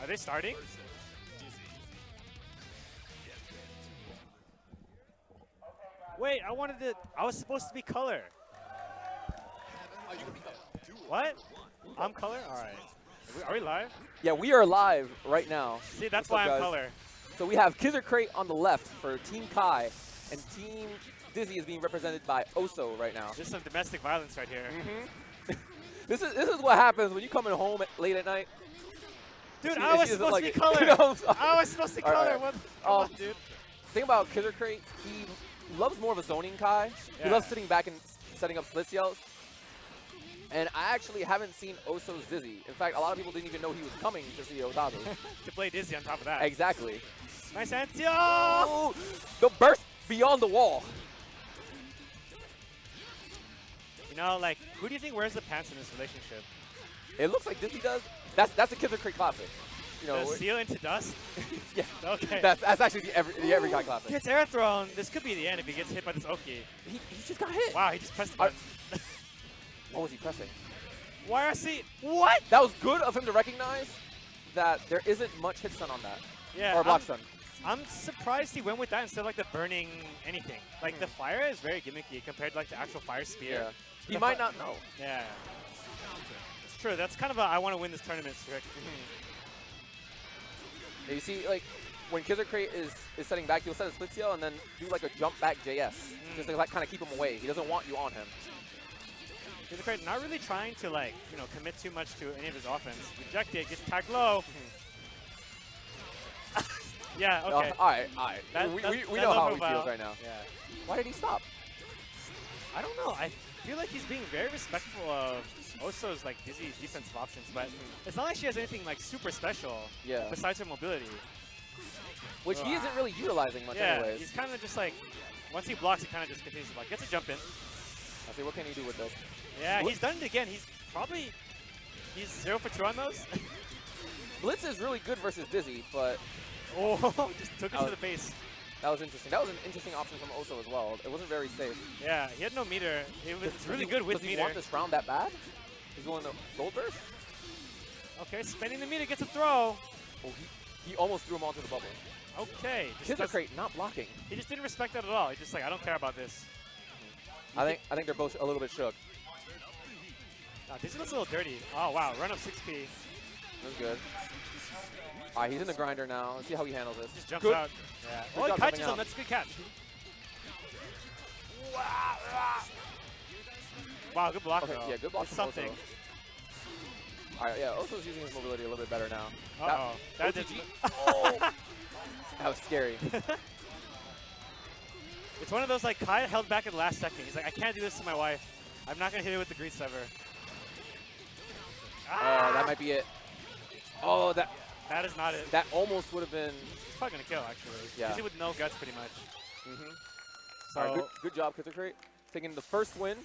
Are they starting? Wait, I was supposed to be color. What? I'm color? Alright. Are we live? Yeah, we are live right now. See, that's why I'm color. So we have Kizer on the left for Team Kai, and Team Dizzy is being represented by Oso right now. Just some domestic violence right here. This is what happens when you come in home late at night. Dude, I was supposed to be color. I was supposed to color. What? Dude. The thing about Kizer, he loves more of a zoning Kai. Yeah. He loves sitting back and setting up split yells. And I actually haven't seen Oso's Dizzy. In fact, a lot of people didn't even know he was coming to CEOtaku. To play Dizzy on top of that. Exactly. Nice anti. Oh! The burst beyond the wall. You know, like, who do you think wears the pants in this relationship? It looks like Dizzy does. That's a Kizer classic. You know, seal into dust? Yeah. Okay. That's actually the every guy classic. Gets air thrown. This could be the end if he gets hit by this Oki. He just got hit. Wow, he just pressed the button. What was he pressing? YRC. What? That was good of him to recognize that there isn't much hit stun on that. Yeah. Or block stun. I'm surprised he went with that instead of like the burning anything. Like the fire is very gimmicky compared to like the actual fire spear. Yeah. He might not know. Yeah. It's true. That's kind of a I want to win this tournament trick. Yeah, you see, like, when Kizer is setting back, he'll set a split seal and then do like a jump back JS. Just to like, kind of keep him away. He doesn't want you on him. Kizer not really trying to like, you know, commit too much to any of his offense. Reject it, gets tagged low. Yeah, okay. All right. We know how he feels right now. Yeah. Why did he stop? I don't know. I feel like he's being very respectful of Oso's like Dizzy defensive options, but it's not like she has anything like super special besides her mobility. Which he isn't really utilizing much anyways. He's kind of just like, once he blocks, he kind of just continues to block. Gets a jump in. I see, what can he do with this? Yeah, he's done it again. He's 0 for 2 on those. Blitz is really good versus Dizzy, but... Oh, just took it to the face. That was interesting. That was an interesting option from Oso as well. It wasn't very safe. Yeah, he had no meter. It was really good with meter. Does he want this round that bad? He's going to gold burst? Okay, spending the meter, gets a throw. Oh, he almost threw him onto the bubble. Okay. Kizer not blocking. He just didn't respect that at all. He's just like, I don't care about this. I think they're both a little bit shook. This looks a little dirty. Oh, wow. Run up 6P. That's good. All right, he's in the grinder now. Let's see how he handles this. Just jumps out. Yeah. Oh, he catches him. That's a good catch. Wow, good block, though. Yeah, good block from something. Oso. All right, yeah, Oso's using his mobility a little bit better now. Uh-oh. That was scary. It's one of those, like, Kai held back at the last second. He's like, I can't do this to my wife. I'm not going to hit it with the grease sever. Oh, that might be it. Oh, that is not it. That almost would have been... He's probably going to kill, actually. Yeah. Dizzy with no guts, pretty much. So, all right, good job, Kizer. Taking the first win.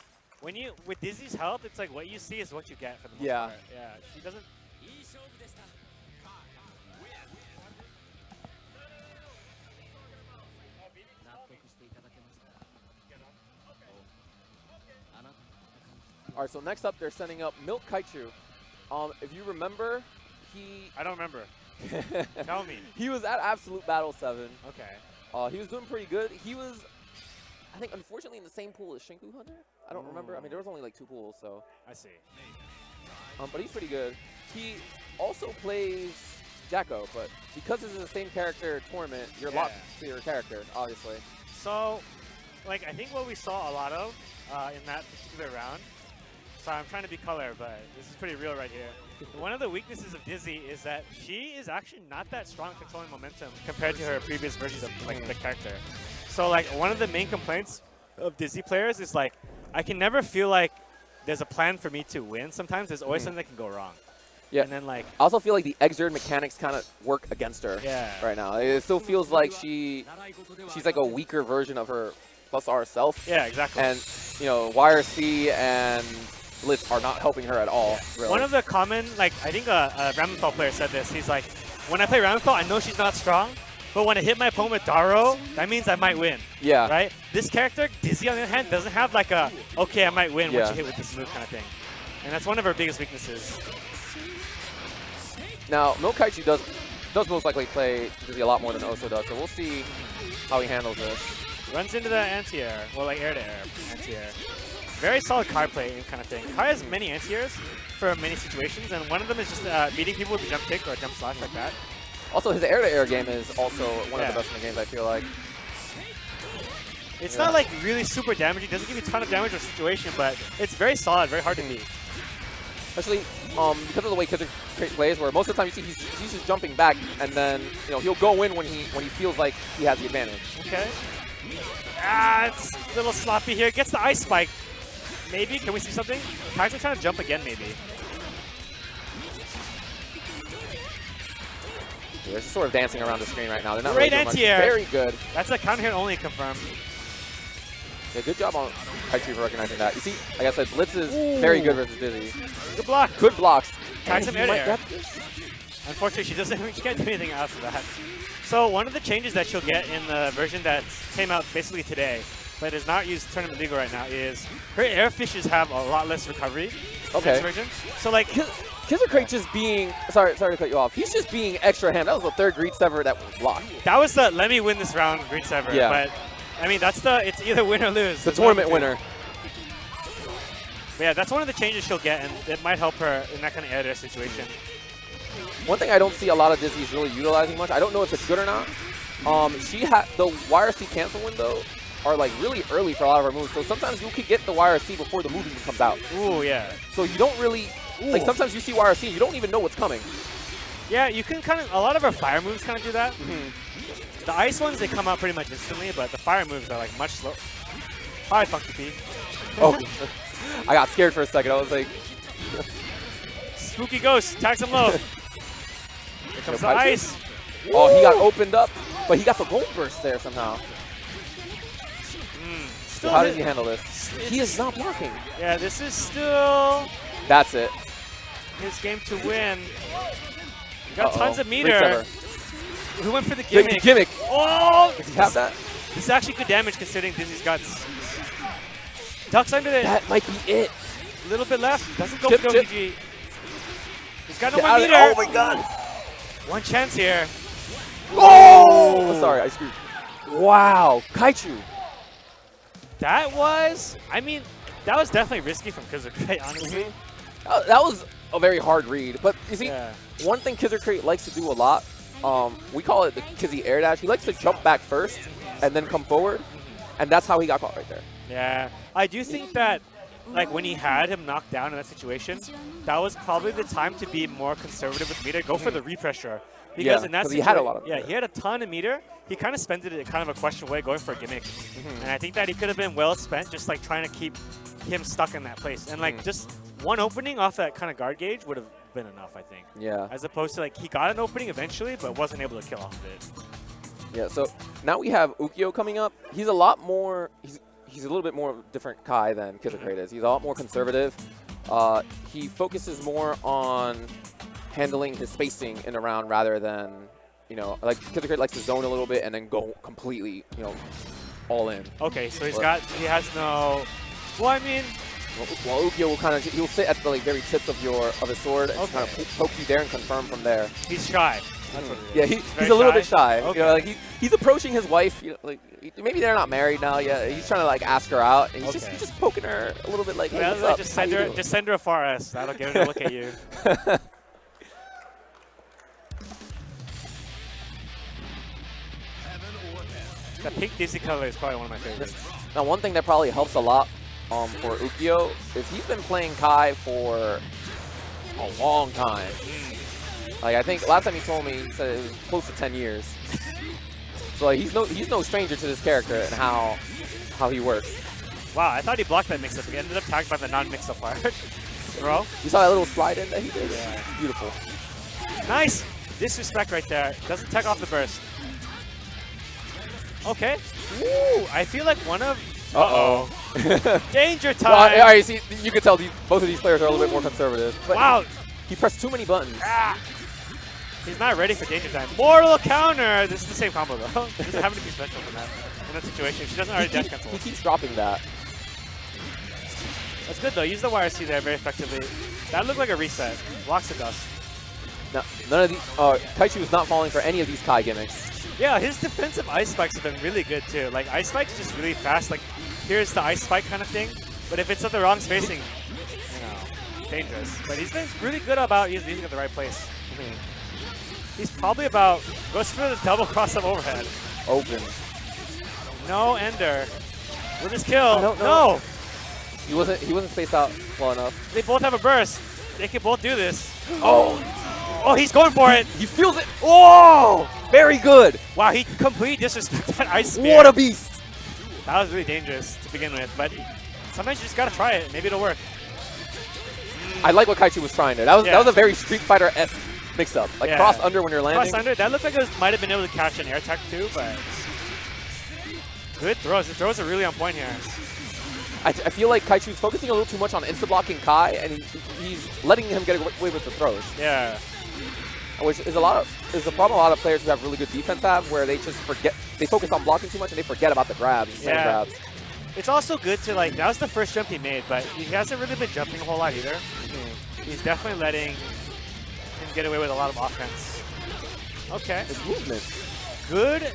With Dizzy's health, it's like what you see is what you get for the most part. Yeah, she doesn't... All right, so next up, they're sending up Milkai. If you remember, I don't remember. Tell me. He was at Absolute Battle 7. Okay. He was doing pretty good. He was, I think, unfortunately in the same pool as Shinku Hunter. I don't remember. I mean, there was only like 2 pools, so. I see. But he's pretty good. He also plays Jacko, but because this is the same character tournament, you're locked to your character, obviously. So, like, I think what we saw a lot of in that particular round, so I'm trying to be color, but this is pretty real right here. One of the weaknesses of Dizzy is that she is actually not that strong at controlling momentum compared to her previous versions of like the character. So like one of the main complaints of Dizzy players is like, I can never feel like there's a plan for me to win. Sometimes there's always something that can go wrong. Yeah. And then like I also feel like the Xrd mechanics kind of work against her right now. It still feels like she's like a weaker version of her plus R self. Yeah, exactly. And you know, YRC and Lich are not helping her at all, really. One of the common, like, I think a Ramenthal player said this. He's like, when I play Ramenthal, I know she's not strong, but when I hit my opponent with Daro, that means I might win. Yeah. Right? This character, Dizzy, on the other hand, doesn't have like a, okay, I might win once you hit with this move kind of thing. And that's one of her biggest weaknesses. Now, Milkai does most likely play Dizzy a lot more than Oso does, so we'll see how he handles this. Runs into the anti-air, well, like air-to-air anti-air. Very solid card play kind of thing. Kai has many anti-airs for many situations, and one of them is just meeting people with a jump kick or a jump slash like that. Also, his air-to-air game is also one of the best in the games, I feel like. It's not like really super damaging. It doesn't give you a ton of damage or situation, but it's very solid, very hard to beat. Especially because of the way Kizer plays, where most of the time you see he's just jumping back, and then he'll go in when he feels like he has the advantage. Okay. It's a little sloppy here. Gets the ice spike. Maybe. Can we see something? Kai's trying to jump again, maybe. Yeah, they're just sort of dancing around the screen right now. They're not Great really doing much. anti-air. Very good. That's a counter hit only confirmed. Yeah, good job on Kaichu for recognizing that. You see, like I said, Blitz is very good versus Dizzy. Good block. Good blocks. Tried some air. Unfortunately, she can't do anything after that. So one of the changes that she'll get in the version that came out basically today, but is not used tournament legal right now, is her air fishes have a lot less recovery. Okay. In this version. So like Kizer just being sorry to cut you off. He's just being extra ham. That was the third Greed Sever that was blocked. That was the let me win this round Greed Sever. Yeah. But I mean it's either win or lose. The tournament winner. But yeah, that's one of the changes she'll get, and it might help her in that kind of air situation. One thing I don't see a lot of Dizzy's really utilizing much. I don't know if it's good or not. She had the YRC cancel window are like really early for a lot of her moves. So sometimes you could get the YRC before the move even comes out. Ooh, yeah. So you don't really like sometimes you see YRC and you don't even know what's coming. Yeah, you can kind of a lot of her fire moves kind of do that. The ice ones they come out pretty much instantly, but the fire moves are like much slower. Hi, FunkyP. Oh, I got scared for a second. I was like, Spooky Ghost, tags him low. Here comes the ice. Oh, he got opened up, but he got the gold burst there somehow. So how does he handle this? He is not blocking. Yeah, this is still That's it. his game to win. He got tons of meter. Great He went for the gimmick. The gimmick. Oh! Does he have that? This is actually good damage considering Dizzy's guts. Ducks under it. That might be it. A little bit left. Doesn't go Chip, for chip. ODG. He's got no Get more out of meter. there. Oh my god. One chance here. Oh! Sorry, I screwed. Wow. Kaichu. That was, I mean, that was definitely risky from Kizer, honestly. That was a very hard read. But you see, Yeah. one thing Kizer Crate likes to do a lot, we call it the Kizzy air dash. He likes to jump back first and then come forward. And that's how he got caught right there. Yeah, I do think that, like, when he had him knocked down in that situation, that was probably the time to be more conservative with meter. Go for the repressure. Because in that situation, he had a lot of meter. Yeah, he had a ton of meter. He kind of spent it in kind of a questionable way, going for a gimmick. And I think that he could have been well spent just, like, trying to keep him stuck in that place. And, like, just one opening off that kind of guard gauge would have been enough, I think. Yeah. As opposed to, like, he got an opening eventually, but wasn't able to kill off of it. Yeah, so now we have Ukio coming up. He's a lot more, he's a little bit more different Kai than Kizer Crate is. He's a lot more conservative. He focuses more on handling his spacing in a round rather than, like Kizer Crate likes to zone a little bit and then go completely, all in. Okay, so he has no, well, I mean, well, Ukio will he'll sit at the very tips of his sword and kind of poke you there and confirm from there. he's shy. That's what it is. Yeah, he's a little bit shy. Okay. He's approaching his wife. Maybe they're not married now yet. He's trying to ask her out, and he's just poking her a little bit like, hey, what's up? Just send her a far S. That'll get her to look at you. The pink Dizzy color is probably one of my favorites. Now, one thing that probably helps a lot for Ukio is he's been playing Kai for a long time. Like, I think last time he told me, he said it was close to 10 years. So like, he's no stranger to this character and how he works. Wow, I thought he blocked that mix-up. He ended up tagged by the non-mix-up part. Bro. You saw that little slide in that he did? Yeah. Beautiful. Nice! Disrespect right there. Doesn't tech off the burst. Okay. Ooh, I feel like one of... Uh-oh. Danger time! Well, all right, see, you can tell both of these players are a little bit more conservative. But wow! He pressed too many buttons. Ah. He's not ready for danger time. Mortal counter! This is the same combo, though. He doesn't have anything special from that in that situation. She doesn't already dash cancel. He keeps dropping that. That's good, though. Use the YRC there very effectively. That looked like a reset. Blocks the dust. No, none of these. Kaichu is not falling for any of these Kai gimmicks. Yeah, his defensive ice spikes have been really good too. Like ice spikes just really fast. Like here's the ice spike kind of thing. But if it's at the wrong spacing, you know, dangerous. But he's been really good about using it at the right place. He's probably about goes for the double cross up overhead. Open. No ender. With his kill. No. He wasn't spaced out well enough. They both have a burst. They can both do this. Oh, he's going for it. he feels it. Oh, very good. Wow, he completely disrespected that ice spear. What a beast. That was really dangerous to begin with, but sometimes you just gotta try it. Maybe it'll work. I like what Kaichu was trying there. That was a very Street Fighter-esque mix-up. Like cross under when you're landing. Cross under. That looked like it might have been able to catch an air tech too, but good throws. His throws are really on point here. I feel like Kaichu's focusing a little too much on insta-blocking Kai, and he's letting him get away with the throws. Yeah. Which is a problem a lot of players who have really good defense have, where they just forget, they focus on blocking too much and they forget about the grabs. Yeah. Grabs. It's also good to like, that was the first jump he made, but he hasn't really been jumping a whole lot either. He's definitely letting him get away with a lot of offense. Okay. His movement. Good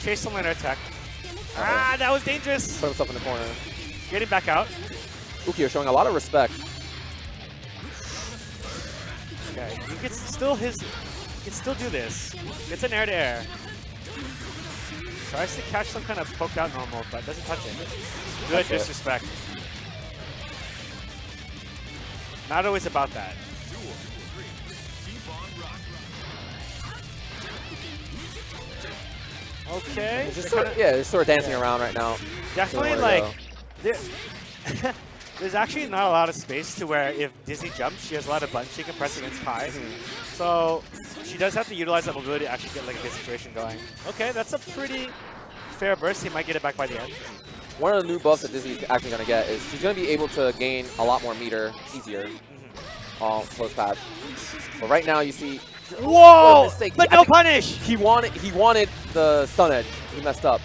chase on air tech. That was dangerous. Put himself in the corner. Getting back out. Ukio showing a lot of respect. Okay, he can still do this. Gets an air to air. Tries to catch some kind of poked out normal, but doesn't touch it. Good disrespect. Not always about that. Okay. They're sort of dancing around right now. Definitely like. There's actually not a lot of space to where if Dizzy jumps, she has a lot of buttons she can press against Kai. So she does have to utilize that mobility to actually get like a good situation going. Okay, that's a pretty fair burst. He might get it back by the end. One of the new buffs that Dizzy's actually going to get is she's going to be able to gain a lot more meter easier close pad. But right now you see, whoa! But no punish! He wanted the stun edge. He messed up.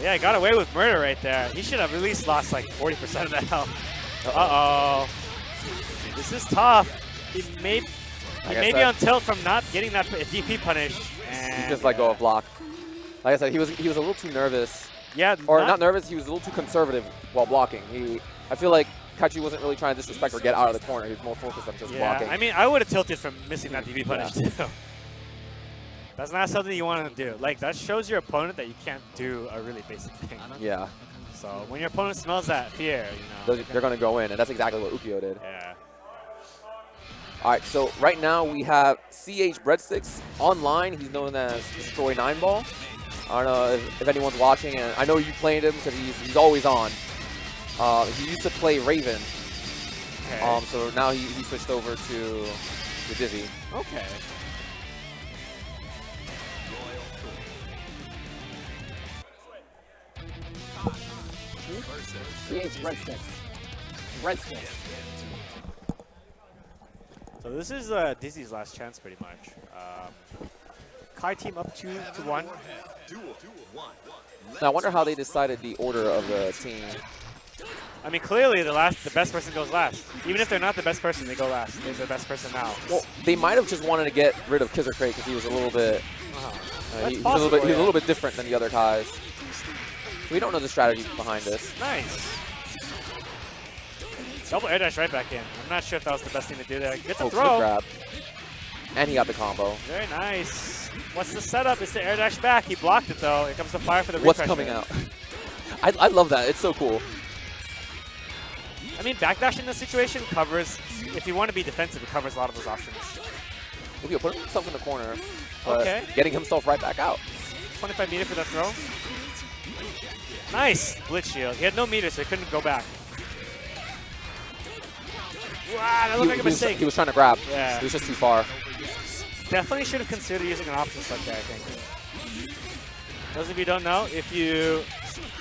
Yeah, he got away with murder right there. He should have at least lost like 40% of that health. Uh-oh. This is tough. He may be on tilt from not getting that DP punish. He just let go of block. Like I said, he was a little too nervous. Yeah. Or not nervous, he was a little too conservative while blocking. I feel like Kaichu wasn't really trying to disrespect or get out of the corner. He was more focused on just blocking. I mean, I would have tilted from missing that DP punish too. That's not something you want to do. Like, that shows your opponent that you can't do a really basic thing. Yeah. So when your opponent smells that fear, you know. They're going to go in, and that's exactly what Ukio did. Yeah. All right, so right now we have Breadsticks online. He's known as Destroy 9-Ball. I don't know if anyone's watching, and I know you played him because he's always on. He used to play Raven. Okay. So now he switched over to Dizzy. Okay. Breadsticks. So this is Dizzy's last chance, pretty much. Kai team up 2-1. Now I wonder how they decided the order of the team. I mean, clearly the best person goes last. Even if they're not the best person, they go last. They're the best person now. Well, they might have just wanted to get rid of Kizer because he was a little bit. He's a little bit different than the other Kais. So we don't know the strategy behind this. Nice. Double air dash right back in. I'm not sure if that was the best thing to do there. Gets a throw. Grab. And he got the combo. Very nice. What's the setup? It's the air dash back. He blocked it though. Here comes the fire for the refresh. What's coming out? I love that. It's so cool. I mean, backdash in this situation covers, if you want to be defensive, it covers a lot of those options. Ukio put himself in the corner. Okay. Getting himself right back out. 25 meter for that throw. Nice. Blitz shield. He had no meter, so he couldn't go back. Wow, that looked like a mistake. He was trying to grab. Yeah. He was just too far. Definitely should have considered using an option select there, I think. Those of you who don't know, if you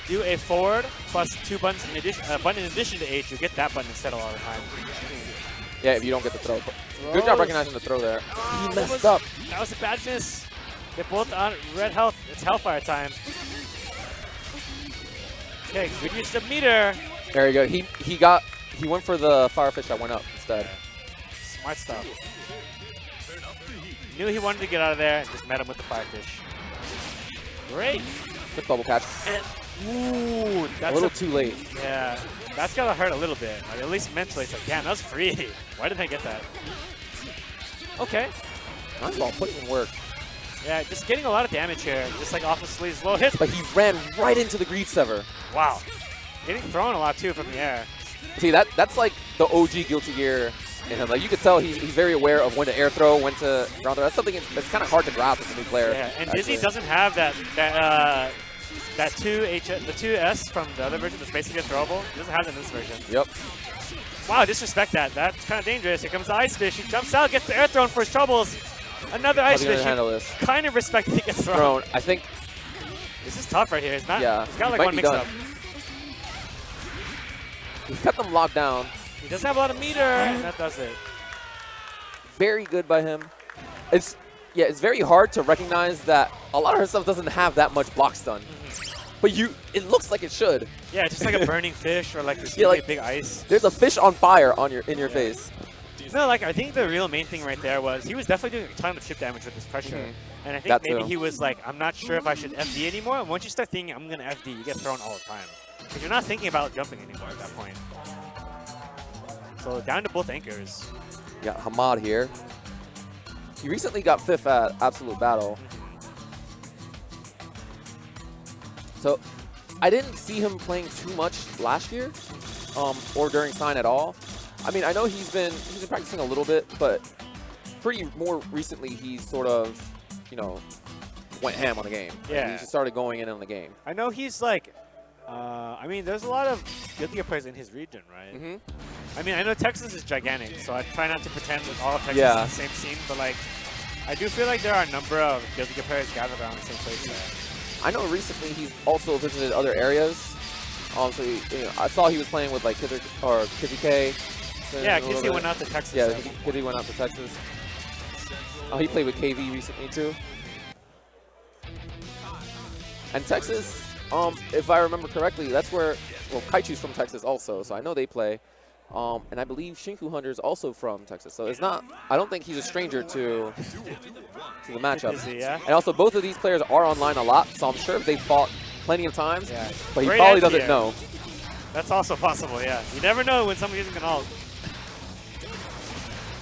do a forward plus 2 buttons in addition, button in addition to H, you get that button instead a lot of the time. Yeah, if you don't get the throw. Good job recognizing the throw there. He messed up. That was a bad miss. They're both on red health. It's Hellfire time. Okay, good use of meter. There you go. He went for the Firefish that went up instead. Yeah. Smart stuff. Knew he wanted to get out of there and just met him with the Firefish. Great. Good bubble catch. Ooh, that's a little too late. Yeah, that's gotta hurt a little bit. Like, at least mentally, it's like, damn, that was free. Why didn't I get that? Okay. Nice ball, putting in work. Yeah, just getting a lot of damage here. Just like off the sleeves, low hits. But he ran right into the Greed Sever. Wow. Getting thrown a lot too from the air. See, that's like the OG Guilty Gear in him. Like you could tell he's very aware of when to air throw, when to ground throw. That's something that's kind of hard to grasp as a new player. Yeah, and Dizzy doesn't have that 2S from the other version that's basically throwable. He doesn't have that in this version. Yep. Wow, disrespect that. That's kind of dangerous. Here comes the Ice Fish. He jumps out, gets the air thrown for his troubles. Another Ice Fish. Kind of respect that he gets thrown. I think this is tough right here. It's not. Yeah, it's got like one mix-up. He's kept them locked down. He doesn't have a lot of meter, and that does it. Very good by him. It's very hard to recognize that a lot of her stuff doesn't have that much block stun. But it looks like it should. Yeah, just like a burning fish or like this really big ice. There's a fish on fire in your face. No, like I think the real main thing right there was he was definitely doing a ton of chip damage with this pressure. And I think maybe he was like, I'm not sure if I should FD anymore. And once you start thinking, I'm going to FD, you get thrown all the time. Because you're not thinking about jumping anymore at that point. So down to both anchors. Yeah, Hamad here. He recently got 5th at Absolute Battle. So I didn't see him playing too much last year or during Sign at all. I mean, I know he's been practicing a little bit, but pretty more recently he's sort of, went ham on the game. Yeah. He just started going in on the game. I know he's like, I mean, there's a lot of Guilty Gear players in his region, right? I mean, I know Texas is gigantic, so I try not to pretend that all of Texas is the same scene, but like, I do feel like there are a number of Guilty Gear players gathered around the same place there. I know recently he's also visited other areas. So I saw he was playing with like Kizer or Kizzy K. Yeah, Kizzy went out to Texas. Yeah, Kizzy went out to Texas. Oh, he played with KV recently too. And Texas, if I remember correctly, that's where, well, Kaichu's from Texas also, so I know they play. And I believe Shinku Hunter is also from Texas, so it's not, I don't think he's a stranger to the matchup. Kizzy, yeah. And also, both of these players are online a lot, so I'm sure they fought plenty of times, but he Great probably doesn't know. That's also possible, yeah. You never know when somebody's using an ult.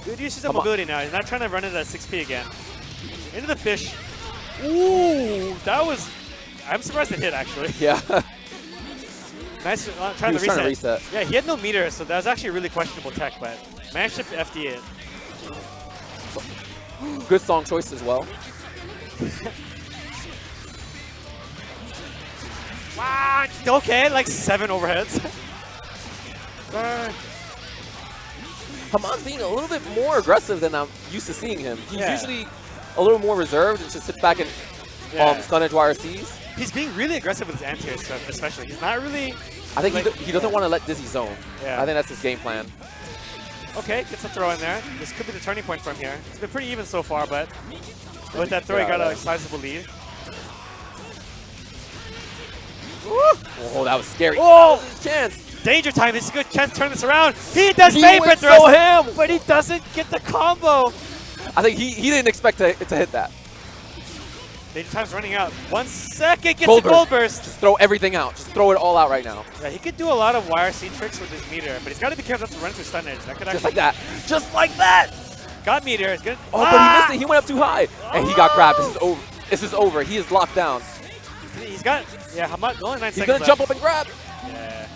Good usage of mobility now. He's not trying to run it at 6P again. Into the fish. Ooh, that was... I'm surprised it hit, actually. Yeah. Nice trying to reset. Yeah, he had no meter, so that was actually a really questionable tech, but managed to FD it. Good song choice as well. Wow, okay, like 7 overheads. Hamad's being a little bit more aggressive than I'm used to seeing him. He's usually a little more reserved and just sits back and stun edge YRCs. He's being really aggressive with his anti-air stuff, especially. He's not really... I think like, he doesn't want to let Dizzy zone. Yeah. I think that's his game plan. Okay, gets a throw in there. This could be the turning point from here. It's been pretty even so far, but with that throw, he got a sizable lead. Oh, that was scary. Oh, chance. Danger time. This is a good chance to turn this around. He does vapor throw, but he doesn't get the combo. I think he didn't expect to hit that. Danger time's running out. 1 second, gets a gold burst. Just throw everything out. Just throw it all out right now. Yeah, he could do a lot of YRC tricks with his meter, but he's got to be careful not to run through stun edge. That could just like that. Just like that. Got meter. It's good. Oh, but he missed it. He went up too high. And he got grabbed. This is over. This is over. He is locked down. He's got, Hamad, only 9 seconds He's going to jump up and grab. Yeah.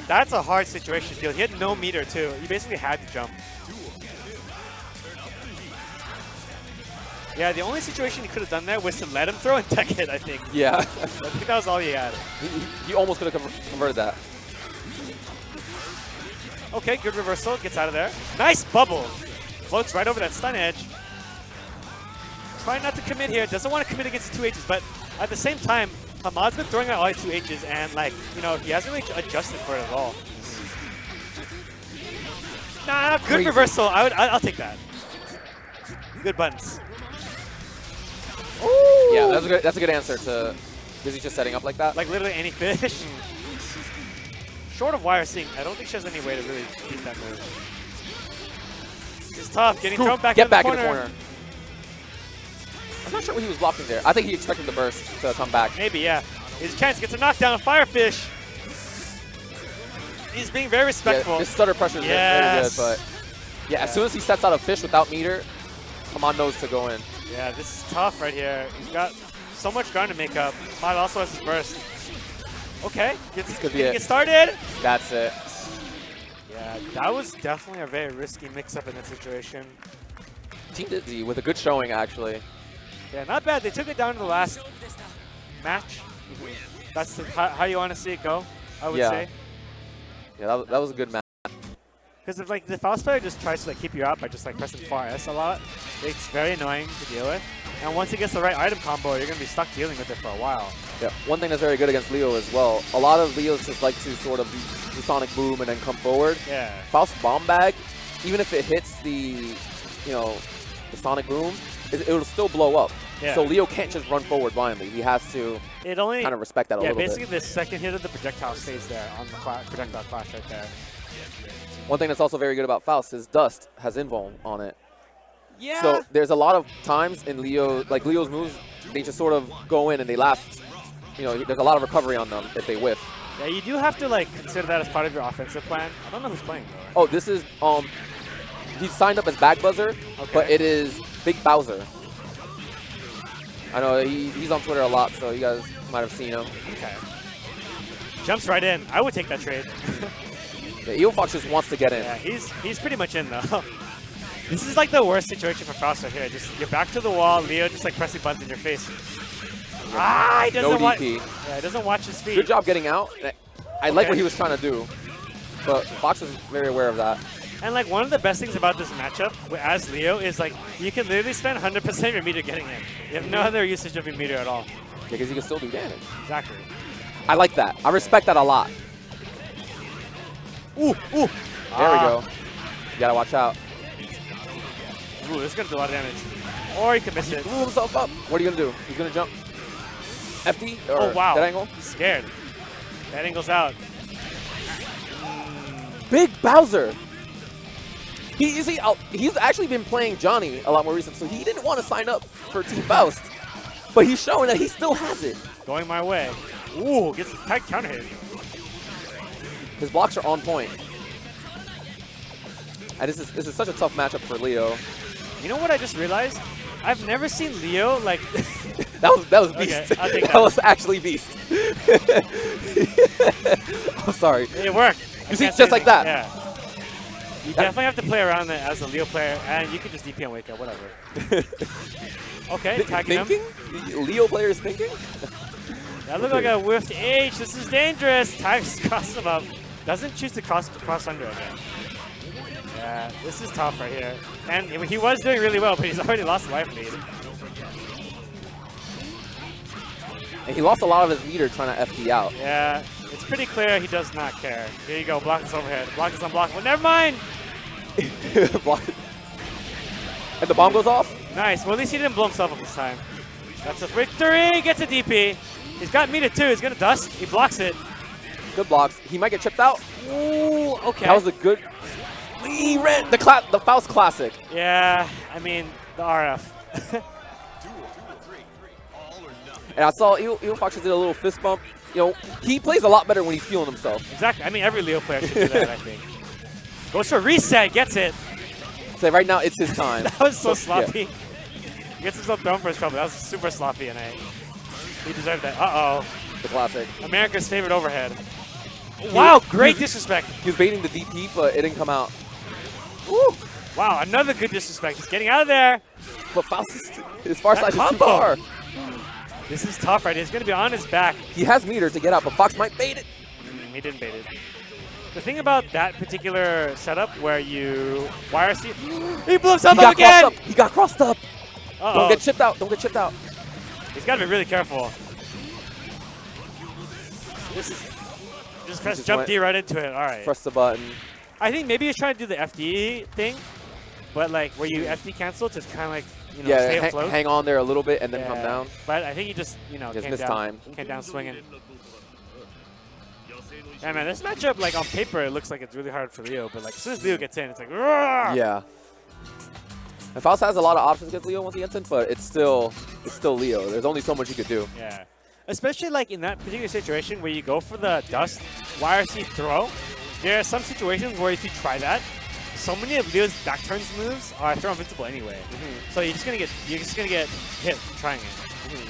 That's a hard situation, dude. He had no meter, too. He basically had to jump. Yeah, the only situation he could have done there was to let him throw and tech hit, I think. Yeah. I think that was all he had. He almost could have converted that. Okay, good reversal. Gets out of there. Nice bubble. Floats right over that stun edge. Trying not to commit here. Doesn't want to commit against the 2Hs, but at the same time, Hamad's been throwing out all 2Hs, and like, he hasn't really adjusted for it at all. Nah, good Crazy. reversal. I'll take that. Good buttons. Ooh. Yeah, that's a good answer to Dizzy just setting up like that. Like literally any fish. Short of wire sync, I don't think she has any way to really beat that move. It's tough. Getting thrown back in the corner. I'm not sure what he was blocking there. I think he expected the burst to come back. Maybe, yeah. His chance gets a knockdown. Firefish. He's being very respectful. Yeah, his stutter pressure is very good, but yeah, as soon as he sets out a fish without meter, Hamad knows to go in. Yeah, this is tough right here. He's got so much ground to make up. Hamad also has his burst. Okay, get started. That's it. Yeah, that was definitely a very risky mix-up in that situation. Team Dizzy with a good showing, actually. Yeah, not bad. They took it down to the last match. That's how you want to see it go, I would say. Yeah, that was a good match. Because if like the Faust player just tries to like keep you out by just like pressing 4S a lot, it's very annoying to deal with. And once he gets the right item combo, you're gonna be stuck dealing with it for a while. Yeah, one thing that's very good against Leo as well. A lot of Leos just like to sort of do the Sonic Boom and then come forward. Yeah. Faust Bomb Bag, even if it hits the, the Sonic Boom, it'll still blow up. Yeah. So Leo can't just run forward blindly. He has to kind of respect that a little bit. Yeah, basically the second hit of the projectile stays there on the projectile clash right there. One thing that's also very good about Faust is Dust has invuln on it. Yeah. So there's a lot of times in Leo, like Leo's moves, they just sort of go in and they last. There's a lot of recovery on them if they whiff. Yeah, you do have to like consider that as part of your offensive plan. I don't know who's playing though. Oh, this is he's signed up as Bag Buzzer, but it is Big Bowser. I know he's on Twitter a lot, so you guys might have seen him. Okay. Jumps right in. I would take that trade. Yeah, EOFox just wants to get in. Yeah, he's pretty much in though. This is like the worst situation for Faust right here. Just you're back to the wall. Leo just like pressing buttons in your face. Ah, he doesn't watch. Yeah, he doesn't watch his feet. Good job getting out. I like what he was trying to do, but Fox is very aware of that. And like one of the best things about this matchup as Leo is like you can literally spend 100% of your meter getting in. You have no other usage of your meter at all. Because you can still do damage. Exactly. I like that. I respect that a lot. Ooh. There we go. You gotta watch out. Ooh, this is gonna do a lot of damage. Or he can miss it. Blew himself up. What are you gonna do? He's gonna jump. FD? Or oh wow. Dead angle? He's scared. Dead angle's out. Big Bowser. He's actually been playing Johnny a lot more recently, so he didn't want to sign up for Team Faust. But he's showing that he still has it. Going my way. Ooh, gets a tight counter hit. His blocks are on point. And this is such a tough matchup for Leo. You know what I just realized? I've never seen Leo like that was beast. Okay, I'll take that was actually beast. I'm sorry. It worked. You see, just like that. Yeah. You definitely have to play around it as a Leo player, and you can just DP and wake up, whatever. Okay, tagging him. Thinking? Leo player is thinking? That looked like a whiffed H. This is dangerous. Tags cross him up. Doesn't choose to cross under again. Yeah, this is tough right here. And he was doing really well, but he's already lost life lead. And he lost a lot of his meter trying to FD out. Yeah, it's pretty clear he does not care. Here you go, block this overhead. Block this unblockable. Never mind! Block. And the bomb goes off? Nice. Well, at least he didn't blow himself up this time. That's a victory! Gets a DP. He's got meter too. He's going to dust. He blocks it. Good blocks. He might get chipped out. Ooh, okay. That was a good... He ran the Faust Classic. Yeah, I mean, the RF. And I saw EOFox did a little fist bump. He plays a lot better when he's feeling himself. Exactly. I mean, every Leo player should do that, I think. Goes for reset, gets it. So right now, it's his time. That was so sloppy. Yeah. He gets himself thrown for his trouble. That was super sloppy, and he deserved that. Uh-oh. The classic. America's favorite overhead. Wow, great disrespect. He was baiting the DP, but it didn't come out. Woo. Wow, another good disrespect. He's getting out of there. But Faust his far side is too far. This is tough right here. He's going to be on his back. He has meter to get out, but Fox might bait it. He didn't bait it. The thing about that particular setup where you wire steal, he blew himself up again! He got crossed up. Uh-oh. Don't get chipped out. Don't get chipped out. He's got to be really careful. Just press jump D right into it. All right. Press the button. I think maybe he's trying to do the FD thing, but like where you FD cancel to kind of like stay afloat. Hang on there a little bit and then come down. But I think he just came down swinging. Yeah, man, this matchup like on paper it looks like it's really hard for Leo, but like as soon as Leo gets in, it's like yeah. And Faust has a lot of options against Leo once he gets in, but it's still it's still Leo. There's only so much you could do. Yeah. Especially like in that particular situation where you go for the dust YRC throw, there are some situations where if you try that, so many of Leo's back turns moves are throw invincible anyway. So you're just gonna get hit from trying it.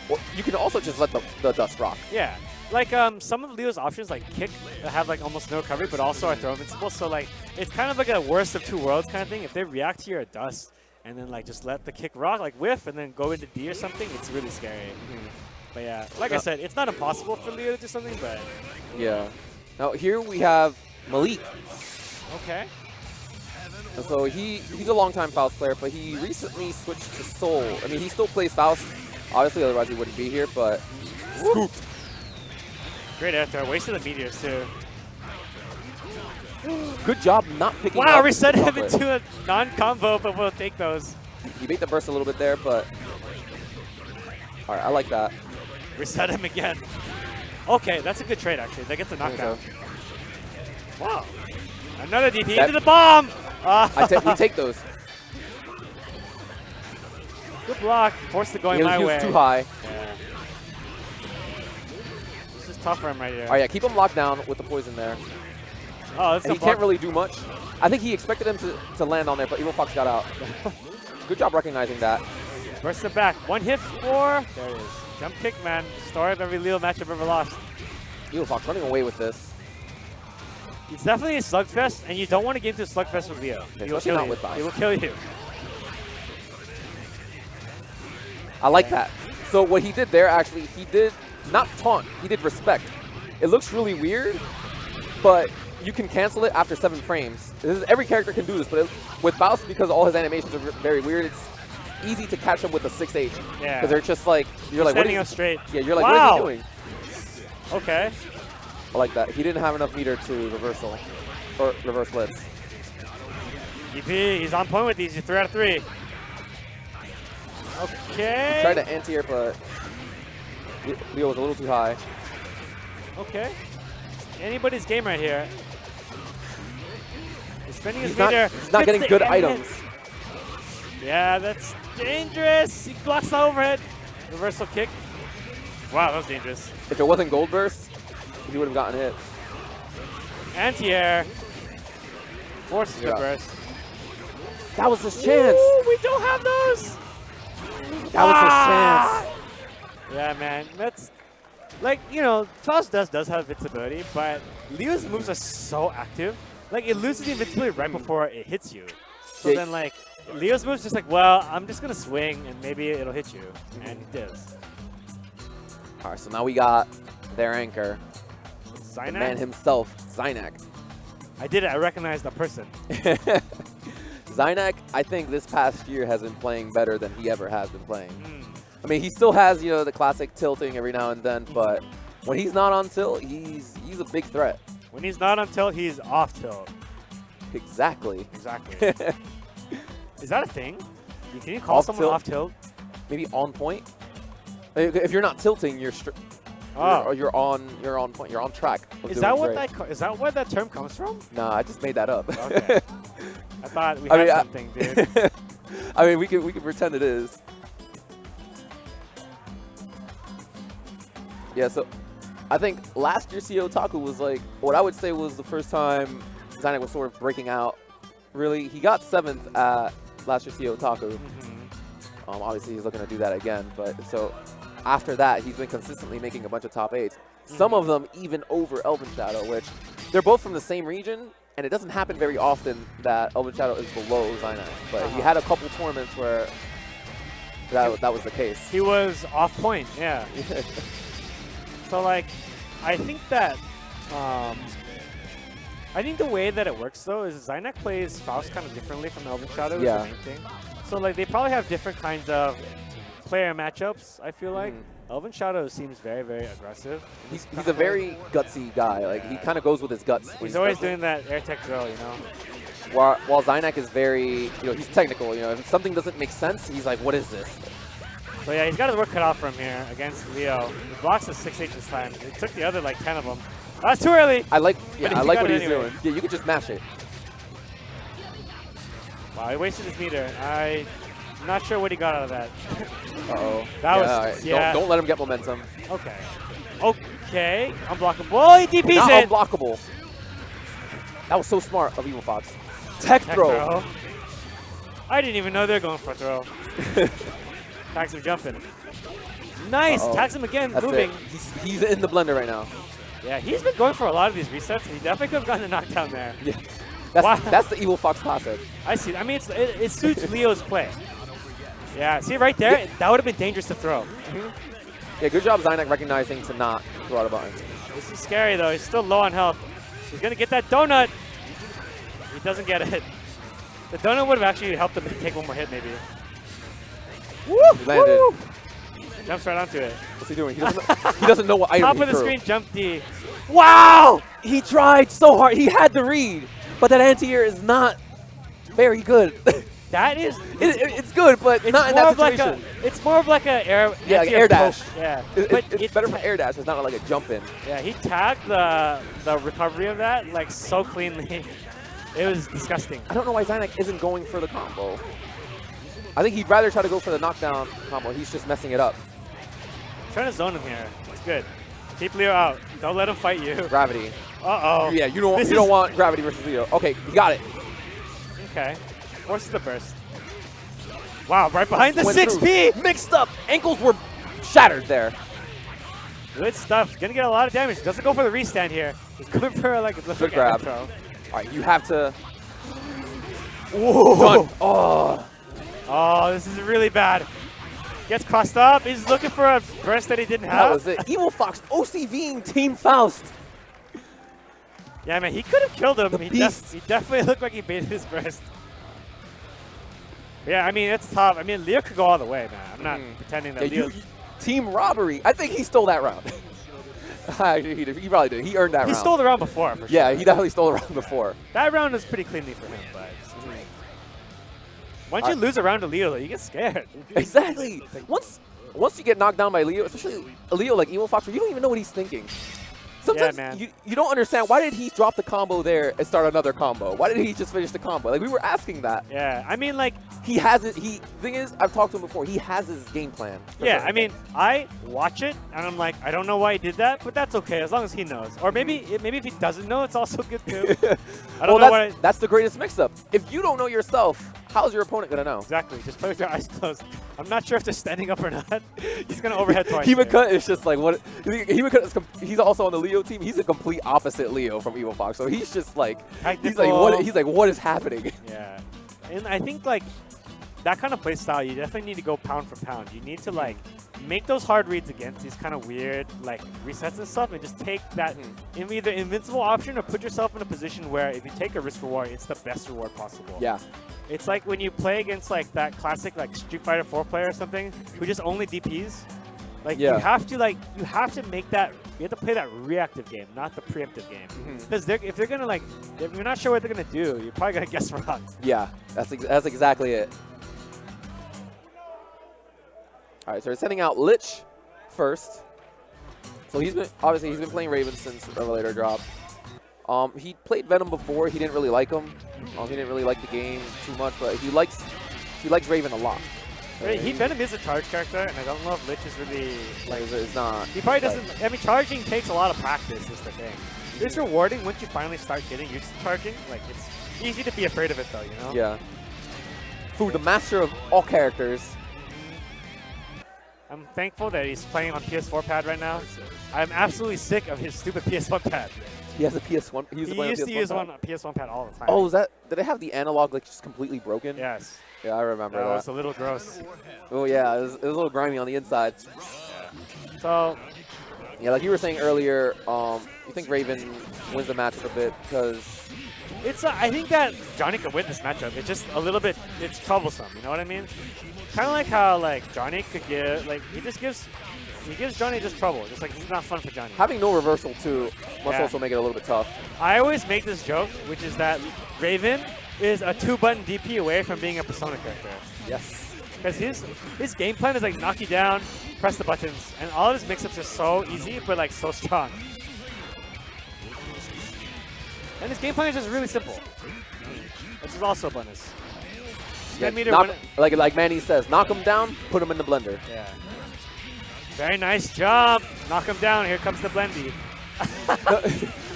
Well, you can also just let the dust rock. Yeah. Like some of Leo's options like kick have like almost no recovery but also are throw invincible, so like it's kind of like a worst of two worlds kind of thing. If they react to your dust and then like just let the kick rock, like whiff and then go into D or something, it's really scary. But yeah, like I said, it's not impossible for Leo to do something, but... Yeah. Now here we have Malik. Okay. And so he's a longtime Faust player, but he recently switched to Soul. I mean, he still plays Faust, obviously, otherwise he wouldn't be here, but... Scooped. Great air throw. Wasted the meteors, too. Good job not picking up. Wow, reset him into a non-combo, but we'll take those. He bait the burst a little bit there, but... Alright, I like that. Reset him again. Okay, that's a good trade, actually. They get the knockdown. Wow. Another DP into the bomb! We take those. Good block. Forced it going my he way. was too high. Yeah. This is tough for him right here. Oh yeah, keep him locked down with the poison there. Oh, that's and he can't really do much. I think he expected him to land on there, but Evil Fox got out. Good job recognizing that. Burst it back. One hit for... There it is. Jump kick, man. Story of every Leo matchup ever lost. Evil Fox running away with this. It's definitely a slugfest, and you don't want to get into a slugfest with Leo. He will kill you. He will kill you. I like that. So what he did there, actually, he did not taunt. He did respect. It looks really weird, but you can cancel it after 7 frames. Every character can do this, but with Faust, because all his animations are very weird, it's easy to catch him with the 6H. Yeah. Because they're just like, you're like, standing up straight. Yeah, you're like, wow. what is he doing? Okay. I like that. He didn't have enough meter to reversal, or reverse blitz. EP, he's on point with these. He's 3 out of 3. Okay. He tried to anti-air, but Leo was a little too high. Okay. Anybody's game right here. He's spending his meter. He's not getting good items. Yeah, that's dangerous. He blocks the overhead. Reversal kick. Wow, that was dangerous. If it wasn't Gold Burst, he would have gotten hit. Anti-air. Forces the burst. That was his chance. Ooh, we don't have those. That was his chance. Yeah, man. That's like, you know, Faust does have invincibility, but Leo's moves are so active. Like, it loses the invincibility right before it hits you. So then, like, Leo's moves just like, well, I'm just going to swing and maybe it'll hit you. And it does. All right, so now we got their anchor. Zynak? The man himself, Zynak. I did it. I recognized the person. Zynak, I think this past year has been playing better than he ever has been playing. I mean, he still has, you know, the classic tilting every now and then, but when he's not on tilt, he's a big threat. When he's not on tilt, he's off tilt. Exactly. Exactly. Is that a thing? Can you call someone off tilt? Maybe on point. If you're not tilting, you're you're on point. You're on track. Is that what is that where that term comes from? Nah, I just made that up. Okay. I thought we had something, dude. I mean, we can pretend it is. Yeah, so I think last year CEOtaku was like what I would say was the first time Zynak was sort of breaking out. Really, he got 7th at last year CEOtaku. Obviously, he's looking to do that again. But so after that, he's been consistently making a bunch of top 8s. Some of them even over Elven Shadow, which they're both from the same region. And it doesn't happen very often that Elven Shadow is below Zynak. But he had a couple tournaments where that was the case. He was off point, yeah. So, like, I think that, I think the way that it works, though, is Zynak plays Faust kind of differently from Elven Shadow is the main thing. So, like, they probably have different kinds of player matchups, I feel like. Elven Shadow seems very, very aggressive. He's a very gutsy guy. Like, he kind of goes with his guts. He's always doing that air tech drill, you know? While Zynak is very, you know, he's technical. You know, if something doesn't make sense, he's like, what is this? So yeah, he's got his work cut off from here against Leo. He blocks the 6H this time. It took the other like 10 of them. That's too early. I like what he's doing. Yeah, you could just mash it. Wow, he wasted his meter. I'm not sure what he got out of that. Uh-oh. That was, Right. yeah. Don't let him get momentum. Okay. Okay. Unblockable. Oh, he DPs Not it. unblockable. That was so smart of Evil Fox. Tech throw. I didn't even know they were going for a throw. Tax him jumping. Nice. Tax him again, That's moving. He's in the blender right now. Yeah, he's been going for a lot of these resets. He definitely could have gotten a knockdown there. Yeah. Wow. That's the Evil Fox classic. I see. I mean, it suits Leo's play. Yeah, see right there? Yeah. That would have been dangerous to throw. Yeah, good job Zynek recognizing to not throw out a button. This is scary, though. He's still low on health. He's going to get that donut. He doesn't get it. The donut would have actually helped him take one more hit, maybe. Woo! He landed. Woo! Jumps right onto it. What's he doing? He doesn't know what item Top he of the threw. screen, jump D. Wow! He tried so hard. He had the read, but that anti-air is not very good. That is... It's good, but it's not in that situation. It's more of like a air... Yeah, like air dash. Yeah. It's better for air dash. It's not like a jump in. Yeah, he tagged the recovery of that like so cleanly. It was disgusting. I don't know why Zynek isn't going for the combo. I think he'd rather try to go for the knockdown combo. He's just messing it up. Trying to zone him here. It's good. Keep Leo out. Don't let him fight you. Gravity. Uh-oh. Yeah, you don't want gravity versus Leo. Okay, he got it. Okay. Forces the burst. Wow, right behind the Went 6P! Through. Mixed up. Ankles were shattered there. Good stuff. Gonna get a lot of damage. Doesn't go for the restand here. He's going for like a good grab. Throw. All right, you have to. Whoa. Done. Oh. Oh, this is really bad. Gets crossed up. He's looking for a burst that he didn't have. That was it. Evil Fox OCVing Team Faust. Yeah, man, he could have killed him. He definitely looked like he baited his burst. Yeah, I mean, it's tough. I mean, Leo could go all the way, man. I'm not pretending that Leo... Team robbery. I think he stole that round. He probably did. He earned that round. He stole the round before, for sure. Yeah, he definitely stole the round before. That round was pretty cleanly for him, but... Once you lose a round to Leo, though, you get scared. Exactly. Once you get knocked down by Leo, especially a Leo like Evil Fox, you don't even know what he's thinking. Sometimes you don't understand, why did he drop the combo there and start another combo? Why did he just finish the combo? Like, we were asking that. Yeah, I mean, like... He has it. Thing is, I've talked to him before, he has his game plan. Yeah, I mean, I watch it, and I'm like, I don't know why he did that, but that's okay, as long as he knows. Or maybe if he doesn't know, it's also good, too. I don't know why... That's the greatest mix-up. If you don't know yourself, how's your opponent going to know? Exactly. Just play with your eyes closed. I'm not sure if they're standing up or not. He's going to overhead twice. Himacut is just like, what? He's also on the Leo team. He's a complete opposite Leo from Evil Fox. So he's just like, he's like, what is happening? Yeah. And I think, like, that kind of play style, you definitely need to go pound for pound. You need to, like, make those hard reads against these kind of weird, like, resets and stuff, and just take that either invincible option or put yourself in a position where if you take a risk reward, it's the best reward possible. Yeah. It's like when you play against, like, that classic, like, Street Fighter 4 player or something who just only DPs. Like, you have to make that, you have to play that reactive game, not the preemptive game. Because if they're going to, like, if you're not sure what they're going to do, you're probably going to guess wrong. Yeah, that's exactly it. All right, so we're sending out Lich first. So he's been playing Raven since Revelator drop. He played Venom before. He didn't really like him. He didn't really like the game too much, but he likes Raven a lot. Venom is a charge character, and I don't know if Lich is really like. It's not. He probably doesn't. I mean, charging takes a lot of practice. Is the thing. It's rewarding once you finally start getting used to charging. Like, it's easy to be afraid of it, though. You know. Yeah. Fu, the master of all characters. I'm thankful that he's playing on PS4 pad right now. I'm absolutely sick of his stupid PS1 pad. He has a PS1. He used to use one PS1 pad all the time. Oh, did it have the analog like just completely broken? Yes. Yeah, I remember that. That was a little gross. Oh yeah, it was a little grimy on the inside. So. Yeah, like you were saying earlier, you think Raven wins the matchup a bit because. I think that Johnny could win this matchup. It's just a little bit. It's troublesome. You know what I mean? Kind of like how Johnny could give he gives Johnny just trouble. Just like it's not fun for Johnny. Having no reversal too must also make it a little bit tough. I always make this joke, which is that Raven is a 2-button DP away from being a Persona character. Yes. Because his game plan is like knock you down, press the buttons, and all of his mix-ups are so easy but like so strong. And his game plan is just really simple, which is also a bonus. spin meter. Like Manny says, knock him down, put him in the blender. Yeah. Very nice jump. Knock him down. Here comes the blendy.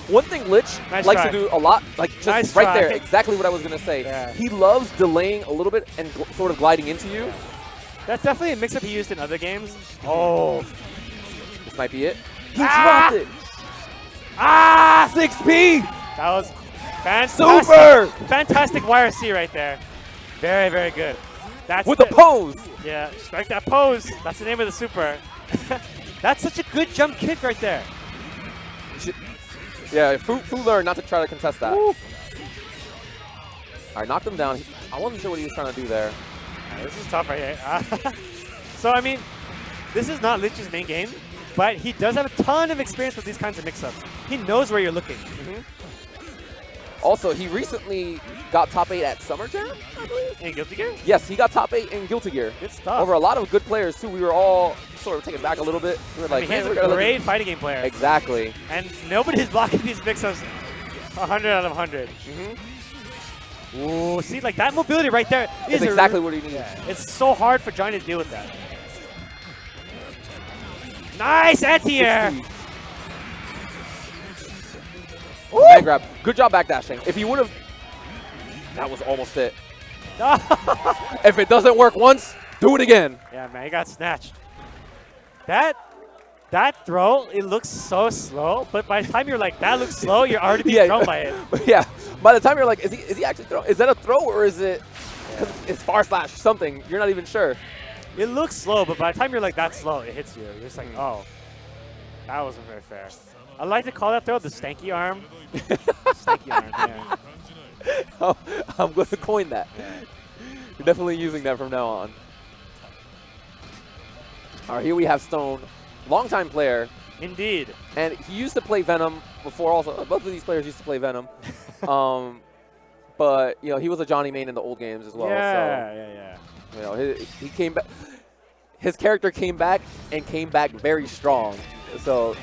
One thing Lich likes to do a lot, like just right there, exactly what I was going to say. Yeah. He loves delaying a little bit and sort of gliding into you. Yeah. That's definitely a mix-up he used in other games. Oh. This might be it. He dropped it. 6P! That was fantastic. Super! Fantastic YRC right there. Very, very good. That's with the pose. Yeah, strike that pose. That's the name of the super. That's such a good jump kick right there. Yeah, Fu learned not to try to contest that. Woo. All right, knocked him down. I wasn't sure what he was trying to do there. This is tough right here. So, I mean, this is not Lich's main game, but he does have a ton of experience with these kinds of mix-ups. He knows where you're looking. Also, he recently got top 8 at Summer Jam, I believe. In Guilty Gear? Yes, he got top 8 in Guilty Gear. Good stuff. Over a lot of good players, too. We were all sort of taken back a little bit. We were like, he's a great fighting game player. Exactly. And nobody's blocking these mix-ups 100 out of 100. Ooh, see, like that mobility right there is exactly what he needs. Yeah, it's so hard for Johnny to deal with that. Nice anti-air! Man grab. Good job backdashing. If he would have... That was almost it. If it doesn't work once, do it again. Yeah, man, he got snatched. That throw, it looks so slow, but by the time you're like, that looks slow, you're already being thrown by it. Yeah, by the time you're like, is he actually throwing? Is that a throw or is it, it's far slash something? You're not even sure. It looks slow, but by the time you're like, that's slow, it hits you. You're just like, oh, that wasn't very fair. I like to call that throw the stanky arm. Stanky arm, yeah. Oh, I'm going to coin that. You're definitely using that from now on. All right, here we have Stone. Longtime player. Indeed. And he used to play Venom before also. Both of these players used to play Venom. But, you know, he was a Johnny main in the old games as well. Yeah. You know, he came back. His character came back and came back very strong. So,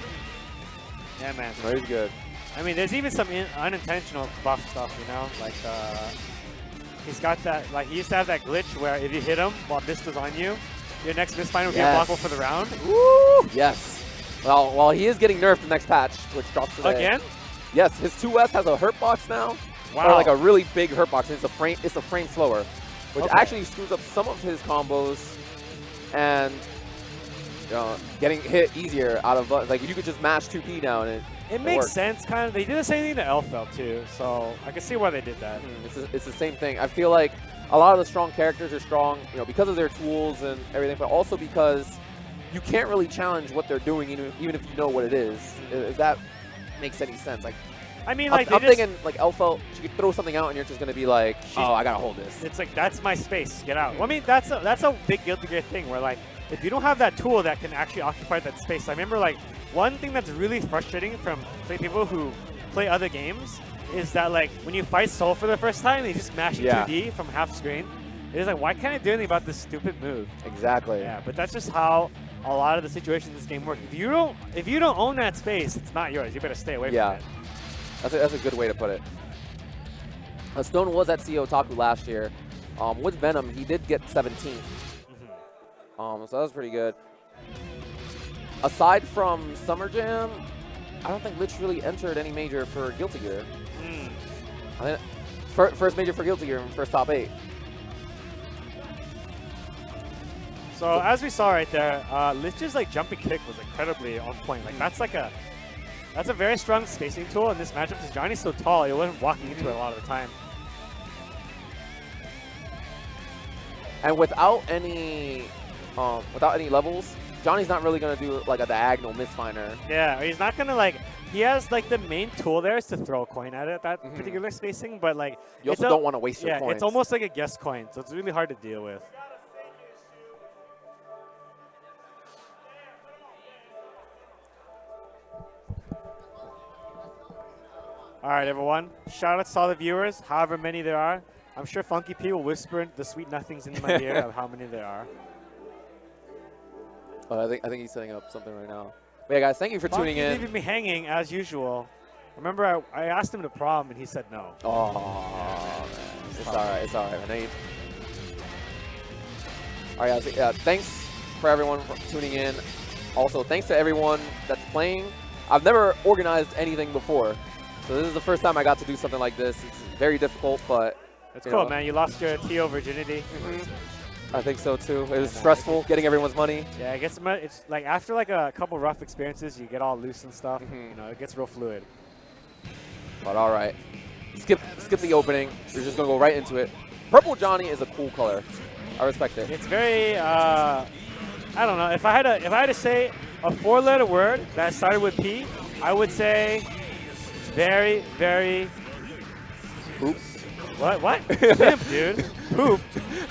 yeah, man. No, he's good. I mean, there's even some unintentional buff stuff, you know? Like, he's got that, like, he used to have that glitch where if you hit him while this was on you, your next misfind will be unblockable for the round. Woo! Yes. Well, he is getting nerfed the next patch, which drops today. Again? Yes, his 2S has a hurt box now. Wow. Or like a really big hurt box. It's a frame slower, which actually screws up some of his combos and getting hit easier out of like you could just mash 2P now and it makes sense kind of. They did the same thing to Elfeld too, so I can see why they did that. It's the same thing. I feel like a lot of the strong characters are strong, you know, because of their tools and everything, but also because you can't really challenge what they're doing even if you know what it is. If that makes any sense. Like, I mean, like I'm thinking like Elfeld, she could throw something out and you're just gonna be like, oh, I gotta hold this. It's like, that's my space, get out. Well, I mean, that's a big Guilty Gear thing where like, if you don't have that tool that can actually occupy that space. I remember like, one thing that's really frustrating from people who play other games is that like, when you fight Soul for the first time, they just mash 2D from half screen. It's like, why can't I do anything about this stupid move? Exactly. Yeah, but that's just how a lot of the situations in this game work. If you don't own that space, it's not yours. You better stay away from it. That's a good way to put it. Stone was at CEOtaku last year. With Venom, he did get 17th. So that was pretty good. Aside from Summer Jam, I don't think Lich really entered any major for Guilty Gear. I think first major for Guilty Gear, first top 8. So as we saw right there, Lich's like jumping kick was incredibly on point. Like that's a very strong spacing tool in this matchup because Johnny's so tall, he wasn't walking into it a lot of the time. And without any levels, Johnny's not really gonna do like a diagonal misfinder. Yeah, he's not gonna like. He has like the main tool there is to throw a coin at it, that particular spacing, but like you also don't want to waste your coins. Yeah, it's almost like a guess coin, so it's really hard to deal with. All right, everyone. Shout out to all the viewers, however many there are. I'm sure FunkyP will whisper the sweet nothings in my ear of how many there are. I think he's setting up something right now. But yeah, guys, thank you for tuning in. Leaving me hanging as usual. Remember, I asked him to prom and he said no. Oh, man. It's all right. It's all right. All right, guys. Yeah, thanks for everyone for tuning in. Also, thanks to everyone that's playing. I've never organized anything before, so this is the first time I got to do something like this. It's very difficult, but it's cool, man. You lost your TO virginity. I think so too. It was stressful getting everyone's money. Yeah, it's like after like a couple rough experiences, you get all loose and stuff. You know, it gets real fluid. But all right, skip the opening. We're just gonna go right into it. Purple Johnny is a cool color. I respect it. It's very I don't know. If I had to say a 4-letter word that started with P, I would say very, very. Poop. What? Pimp, dude. Poop.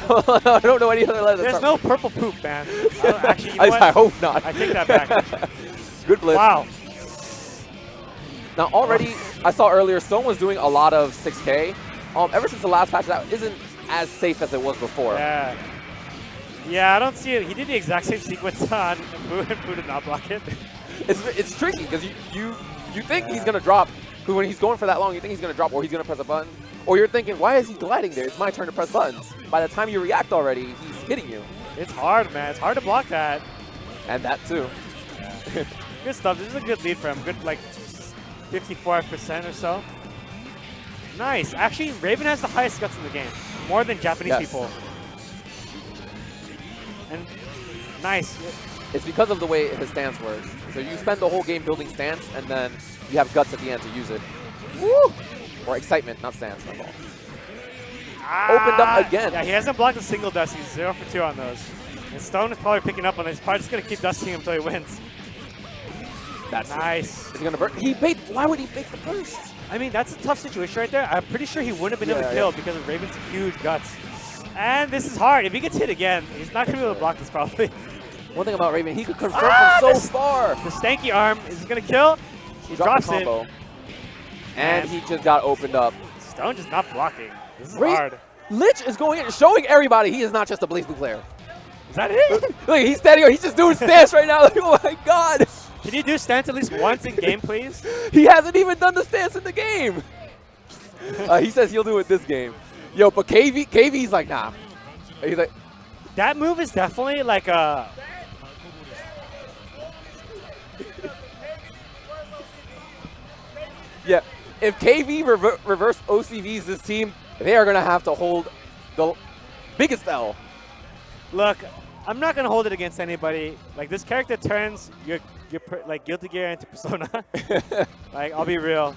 I don't know any other letters. There's no purple poop, man. Actually, you know what? I hope not. I take that back. Good blitz. Wow. Now already, I saw earlier, Stone was doing a lot of 6K. Ever since the last patch, that isn't as safe as it was before. Yeah. Yeah, I don't see it. He did the exact same sequence on Boo, and Boo did not block it. It's tricky because you think he's gonna drop. When he's going for that long, you think he's gonna drop, or he's gonna press a button, or you're thinking, why is he gliding there? It's my turn to press buttons. By the time you react already, he's hitting you. It's hard, man. It's hard to block that. And that too. Yeah. Good stuff. This is a good lead for him. Good, like 54% or so. Nice. Actually, Raven has the highest guts in the game, more than Japanese people. And nice. It's because of the way his stance works. So you spend the whole game building stance, and then you have guts at the end to use it. Woo! Or excitement, not stance. That's all. Opened up again. Yeah, he hasn't blocked a single dust. He's 0 for 2 on those. And Stone is probably picking up on this. He's probably just going to keep dusting him until he wins. That's nice. Is he going to burn? Why would he bait the burst? I mean, that's a tough situation right there. I'm pretty sure he wouldn't have been able to kill because of Raven's huge guts. And this is hard. If he gets hit again, he's not going to be able to block this probably. One thing about Raven, he could confirm from so far. The stanky arm is going to kill. He drops it. And he just got opened up. Stone just not blocking. This is hard. Lich is going in, showing everybody he is not just a Blaze Blue player. Is that it? Look, he's standing here. He's just doing stance right now. Like, oh my god. Can you do stance at least once in game, please? He hasn't even done the stance in the game. He says he'll do it this game. Yo, but KV's like, nah. He's like, that move is definitely like a. Yeah, if KV reverse OCVs this team, they are going to have to hold the biggest L. Look, I'm not going to hold it against anybody. Like, this character turns your like Guilty Gear into Persona. Like, I'll be real.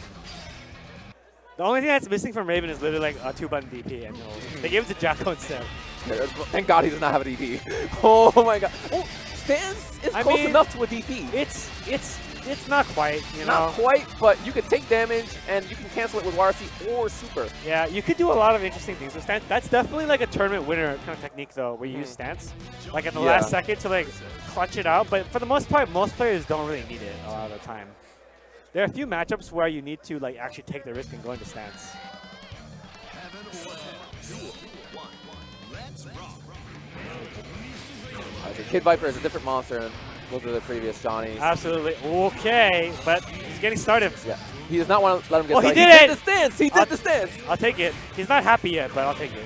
The only thing that's missing from Raven is literally like a 2-button DP. And they gave it to Jacko instead. Thank God he does not have a DP. Oh my God. Oh, stance is close enough to a DP. It's not quite, you know. Not quite, but you can take damage and you can cancel it with YRC or Super. Yeah, you could do a lot of interesting things with stance. That's definitely like a tournament winner kind of technique, though, where you use stance, like at the last second to like clutch it out. But for the most part, most players don't really need it a lot of the time. There are a few matchups where you need to like actually take the risk and go into stance. Kid Viper is a different monster than most of the previous Johnnies. Absolutely. Okay, but he's getting started. Yeah. He does not want to let him get started. He did the stance. He did the stance. I'll take it. He's not happy yet, but I'll take it.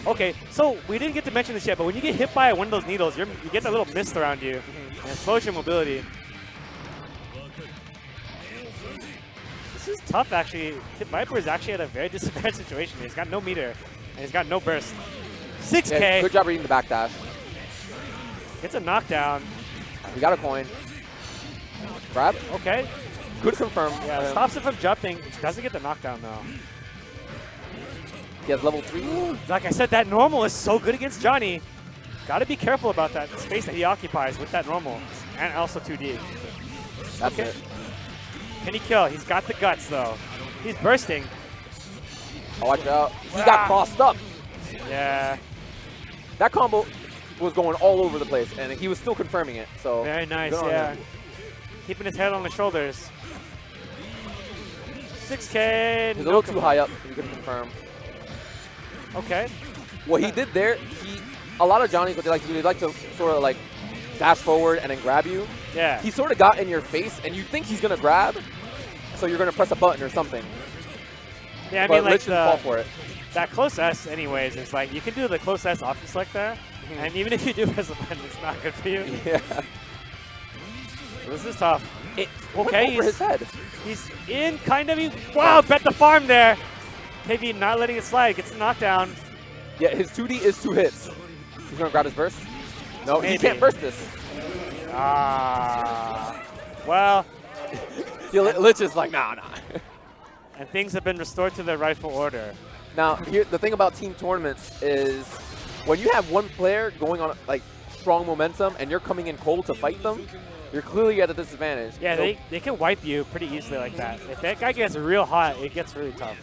Okay, so we didn't get to mention this yet, but when you get hit by one of those needles, you get that little mist around you, and it slows your mobility. This is tough, actually. Kid Viper is actually at a very disadvantaged situation. He's got no meter, and he's got no burst. 6K. Yeah, good job reading the backdash. Gets a knockdown. We got a coin. Grab. Okay. Good confirm. Yeah, stops it from jumping. Doesn't get the knockdown, though. He has level 3. Like I said, that normal is so good against Johnny. Got to be careful about that space that he occupies with that normal. And also 2D. That's it. Can he kill? He's got the guts, though. He's bursting. Oh, watch out. He got crossed up. Yeah. That combo was going all over the place, and he was still confirming it. So very nice, yeah. Keeping his head on the shoulders. 6K. He's a little too high up. He couldn't confirm. Okay. What he did there, a lot of Johnnies, what they like to do, they like to sort of like dash forward and then grab you. Yeah. He sort of got in your face, and you think he's going to grab, so you're going to press a button or something. Yeah, I mean, like Lich didn't fall for it. That close S, anyways, is like you can do the close S option select there, And even if you do press the button, it's not good for you. Yeah. So this is tough. Okay, over his head. He's in, kind of. Wow, bet the farm there. KB not letting it slide. Gets the knockdown. Yeah, his 2D is 2 hits. He's going to grab his burst. No, Maybe. He can't burst this. Well. Lich is like, nah. And things have been restored to their rightful order. Now, here, the thing about team tournaments is when you have one player going on like strong momentum and you're coming in cold to fight them, you're clearly at a disadvantage. Yeah, so, they can wipe you pretty easily like that. If that guy gets real hot, it gets really tough.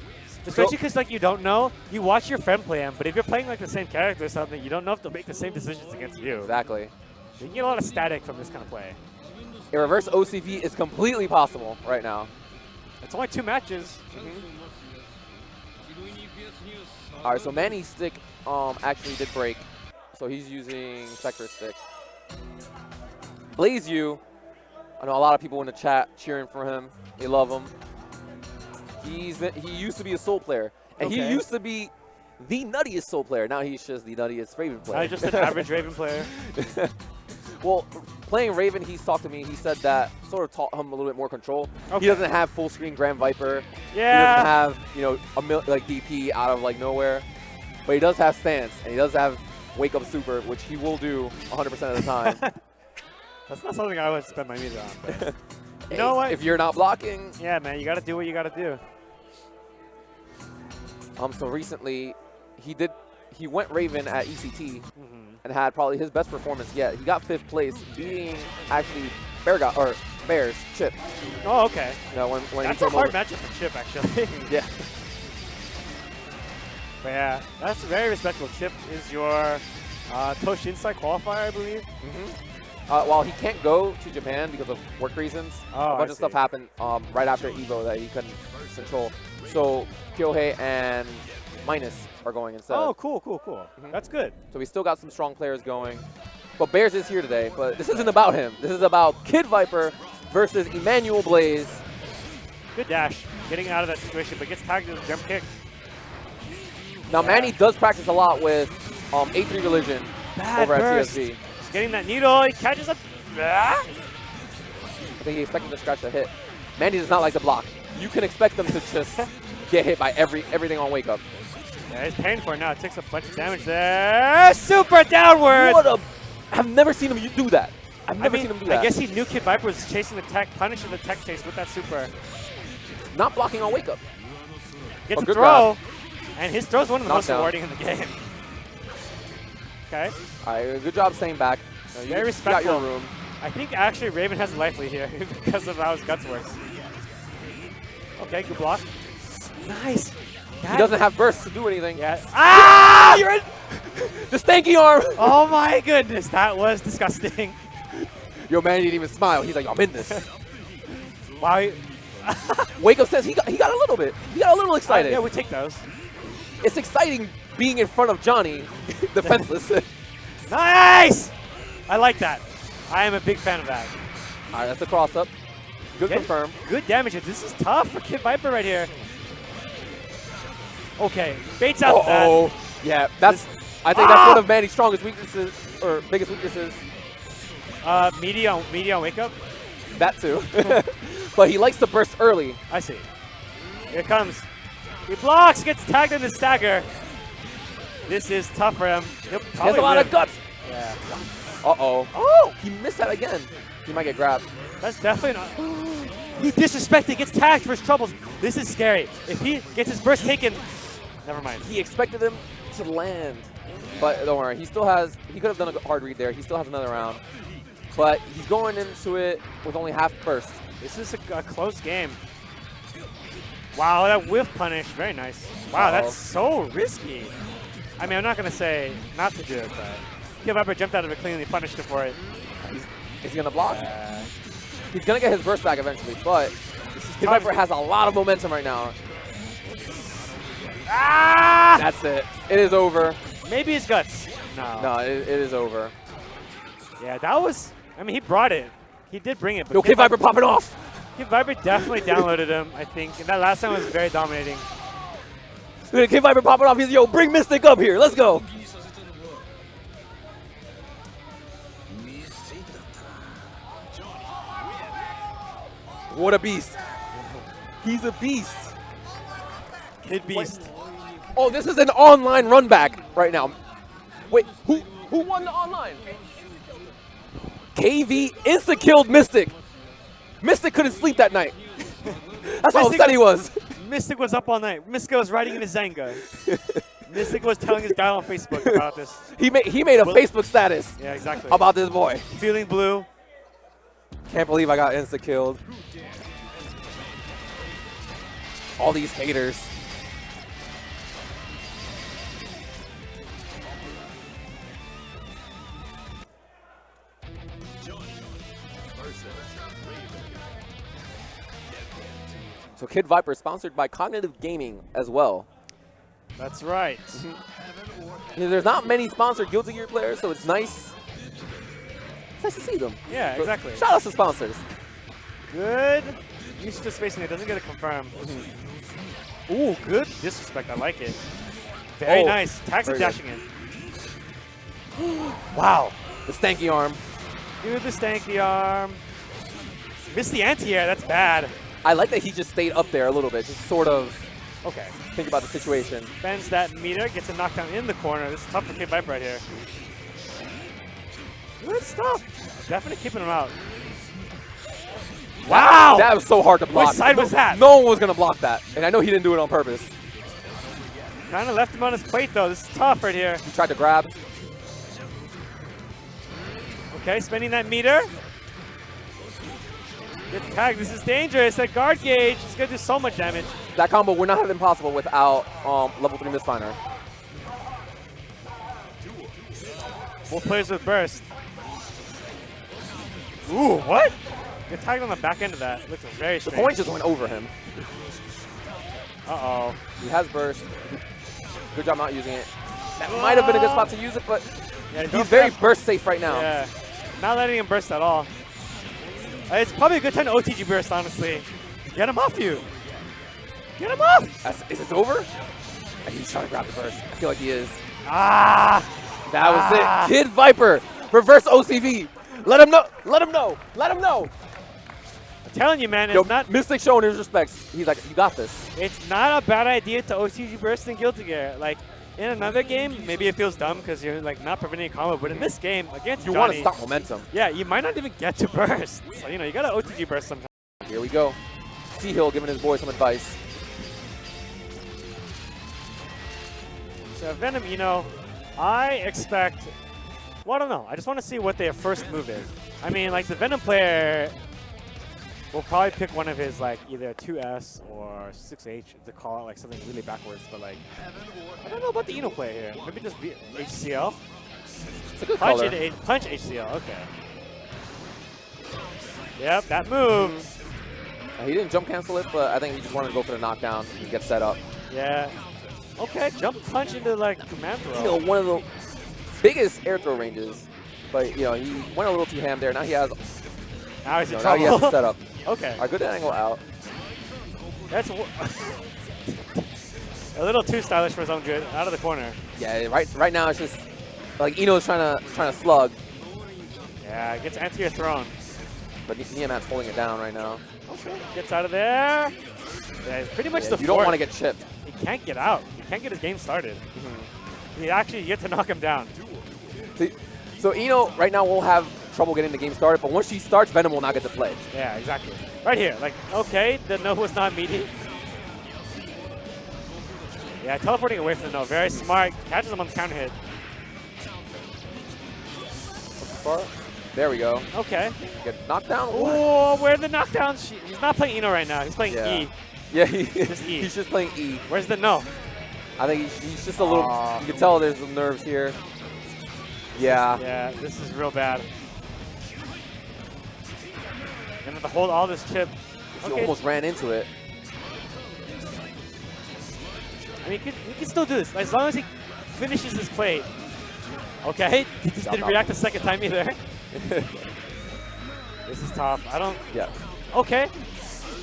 Especially because like you don't know, you watch your friend play him, but if you're playing like the same character or something, you don't know if they'll make the same decisions against you. Exactly. You can get a lot of static from this kind of play. A reverse OCV is completely possible right now. It's only 2 matches. All right, so Manny's stick actually did break, so he's using Sector stick. Blaze you, I know a lot of people in the chat cheering for him. They love him. He used to be a Soul player, and he used to be the nuttiest Soul player. Now he's just the nuttiest Raven player. Now he's just an average Raven player. Well, playing Raven, he's talked to me. He said that sort of taught him a little bit more control. Okay. He doesn't have full screen Grand Viper. Yeah. He doesn't have like DP out of like nowhere, but he does have stance and he does have Wake Up Super, which he will do 100% of the time. That's not something I would spend my meter on. But you know what? If you're not blocking. Yeah, man, you got to do what you got to do. So recently, he went Raven at ECT and had probably his best performance yet. He got 5th place, beating actually Bears Chip. Oh, okay. You know, when that's he a came hard over. matchup for Chip, actually. Yeah. But yeah, that's very respectable. Chip is your Toshinsai qualifier, I believe. While he can't go to Japan because of work reasons, a bunch of stuff happened right after Evo that he couldn't control. So Kyohei and Minus are going instead. Oh, cool. That's good. So we still got some strong players going. But Bears is here today, but this isn't about him. This is about Kid Viper versus Emmanuel Blaze. Good dash, getting out of that situation, but gets tagged with a jump kick. Now Manny does practice a lot with A3 Religion over at TSV. He's getting that needle, he catches up. I think he expected to scratch the hit. Manny does not like to block. You can expect them to just get hit by everything on Wake Up. Yeah, he's paying for it now. It takes a bunch of damage there. Super downward. I've never seen him do that. I've never seen him do that. I guess he knew Kid Viper was chasing the tech, punishing the tech chase with that super. Not blocking on Wake Up. Gets a throw, and his throw's one of the most rewarding in the game. Okay. All right, good job staying back. Very respectful. You got your room. I think actually Raven has a life lead here because of how his guts works. Okay, good block. Nice. He doesn't have burst to do anything. Yeah. Ah! You're in the stanky arm. Oh my goodness, that was disgusting. Yo, man, he didn't even smile. He's like, I'm in this. Wow. Wake Up says he got a little bit. He got a little excited. Yeah, we take those. It's exciting being in front of Johnny, defenseless. Nice! I like that. I am a big fan of that. All right, that's the cross up. Good confirm. Good damage. This is tough for Kid Viper right here. Okay, baits out that. Yeah, I think that's one of Manny's strongest weaknesses, or biggest weaknesses. Media on Wake Up? That too. But he likes to burst early. I see. Here it comes. He blocks, gets tagged in the stagger. This is tough for him. He has a lot of guts. Yeah. Uh-oh. Oh, he missed that again. He might get grabbed. That's definitely not. He disrespected, gets tagged for his troubles. This is scary. If he gets his burst taken, never mind. He expected him to land. But don't worry, he could have done a hard read there. He still has another round. But he's going into it with only half burst. This is a close game. Wow, that whiff punish, very nice. Wow, that's so risky. I mean, I'm not going to say not to do it, but Kid Viper jumped out of it cleanly, punished him for it. Is he going to block? He's going to get his burst back eventually, but Kid Viper has a lot of momentum right now. Ah! That's it. It is over. Maybe his guts. No. No, it is over. Yeah, that was, I mean, he brought it. He did bring it. But Yo, Kid Viper popping off. Kid Viper definitely downloaded him, I think. And that last time was very dominating. Kid Viper popping off. He's, yo, bring Mystic up here. Let's go. What a beast. He's a beast. Kid Beast. Wait. Oh, this is an online run back right now. Wait, who won the online? KV insta-killed Mystic. Mystic couldn't sleep that night. That's how upset he was. Mystic was up all night. Mystic was writing in his Zanga. Mystic was telling his guy on Facebook about this. He made a Facebook status. Yeah, exactly. About this boy. Feeling blue. Can't believe I got insta-killed. All these haters. So Kid Viper is sponsored by Cognitive Gaming as well. That's right. There's not many sponsored Guilty Gear players, so it's nice. It's nice to see them. Yeah, But exactly. Shout out to sponsors. Good. He's just spacing it. Doesn't get it confirmed. Ooh, good disrespect. I like it. Very nice. Tags and dashing in. Wow. The stanky arm. Dude, the stanky arm. Missed the anti-air. That's bad. I like that he just stayed up there a little bit, just sort of Okay. think about the situation. Bends that meter. Gets a knockdown in the corner. This is tough for Kid Viper right here. Good stuff. Definitely keeping him out. Wow! That was so hard to block. Which side was that? No one was going to block that. And I know he didn't do it on purpose. Kind of left him on his plate, though. This is tough right here. He tried to grab. Okay, spending that meter. Good tag. This is dangerous. That guard gauge is going to do so much damage. That combo would not have been possible without level 3 Mistfinder. Both players with burst. Ooh, what? Good tag on the back end of that. Looks very The strange. point just went over him. Uh-oh. He has burst. Good job not using it. That might have been a good spot to use it, but Yeah, he's very burst safe right now. Yeah. Not letting him burst at all. It's probably a good time to OTG burst, honestly. Get him off you. Get him off. Is this over? He's trying to grab the burst. I feel like he is. Ah. That was it. Kid Viper. Reverse OCV. Let him know. Let him know. Let him know. I'm telling you, man, it's Yo, not. Mystic showing his respects. He's like, you got this. It's not a bad idea to OTG burst in Guilty Gear. Like in another game, maybe it feels dumb because you're like not preventing a combo, but in this game against You Johnny, want to stop momentum. yeah, you might not even get to burst. So you know you gotta OTG burst sometimes. Here we go. Seahill giving his boy some advice. So Venom, you know, I expect. Well, I don't know. I just want to see what their first move is. I mean, like the Venom player will probably pick one of his like either 2S or 6H to call out like something really backwards. But like, I don't know about the Eno player here. Maybe just HCL. It's a good Punch color. it, punch HCL. Okay. Yep, that move. He didn't jump cancel it, but I think he just wanted to go for the knockdown and get set up. Yeah. Okay, jump punch into like command throw. You know, one of the biggest air throw ranges, but you know, he went a little too ham there. Now he has, Now he's in now he has to trouble. set up. Okay. A good angle out. That's a little too stylish for his own good. Out of the corner. Yeah, right now it's just like Eno's trying to slug, Yeah, gets anti-air thrown. but Miamat's holding it down right now. Okay. Gets out of there. Yeah, pretty much the You don't want to get chipped. He can't get out. He can't get his game started. He actually get to knock him down. See, so Eno right now will have trouble getting the game started, but once she starts, Venom will not get to play. Yeah, exactly. Right here. Like, okay, the no was not meaty. Yeah, teleporting away from the no. Very smart. Catches him on the counter hit. There we go. Okay. Get knocked down. Oh, where are the knockdowns? He's not playing Eno right now. He's playing E. Yeah, Just E. he's just playing E. Where's the no? I think he's just a little, you can tell there's some nerves here. Yeah. Yeah, this is real bad. Gonna have to hold all this chip. He almost ran into it. I mean, he can still do this as long as he finishes his plate. Okay, he just didn't react a second time either. This is tough. I don't. Yeah. Okay.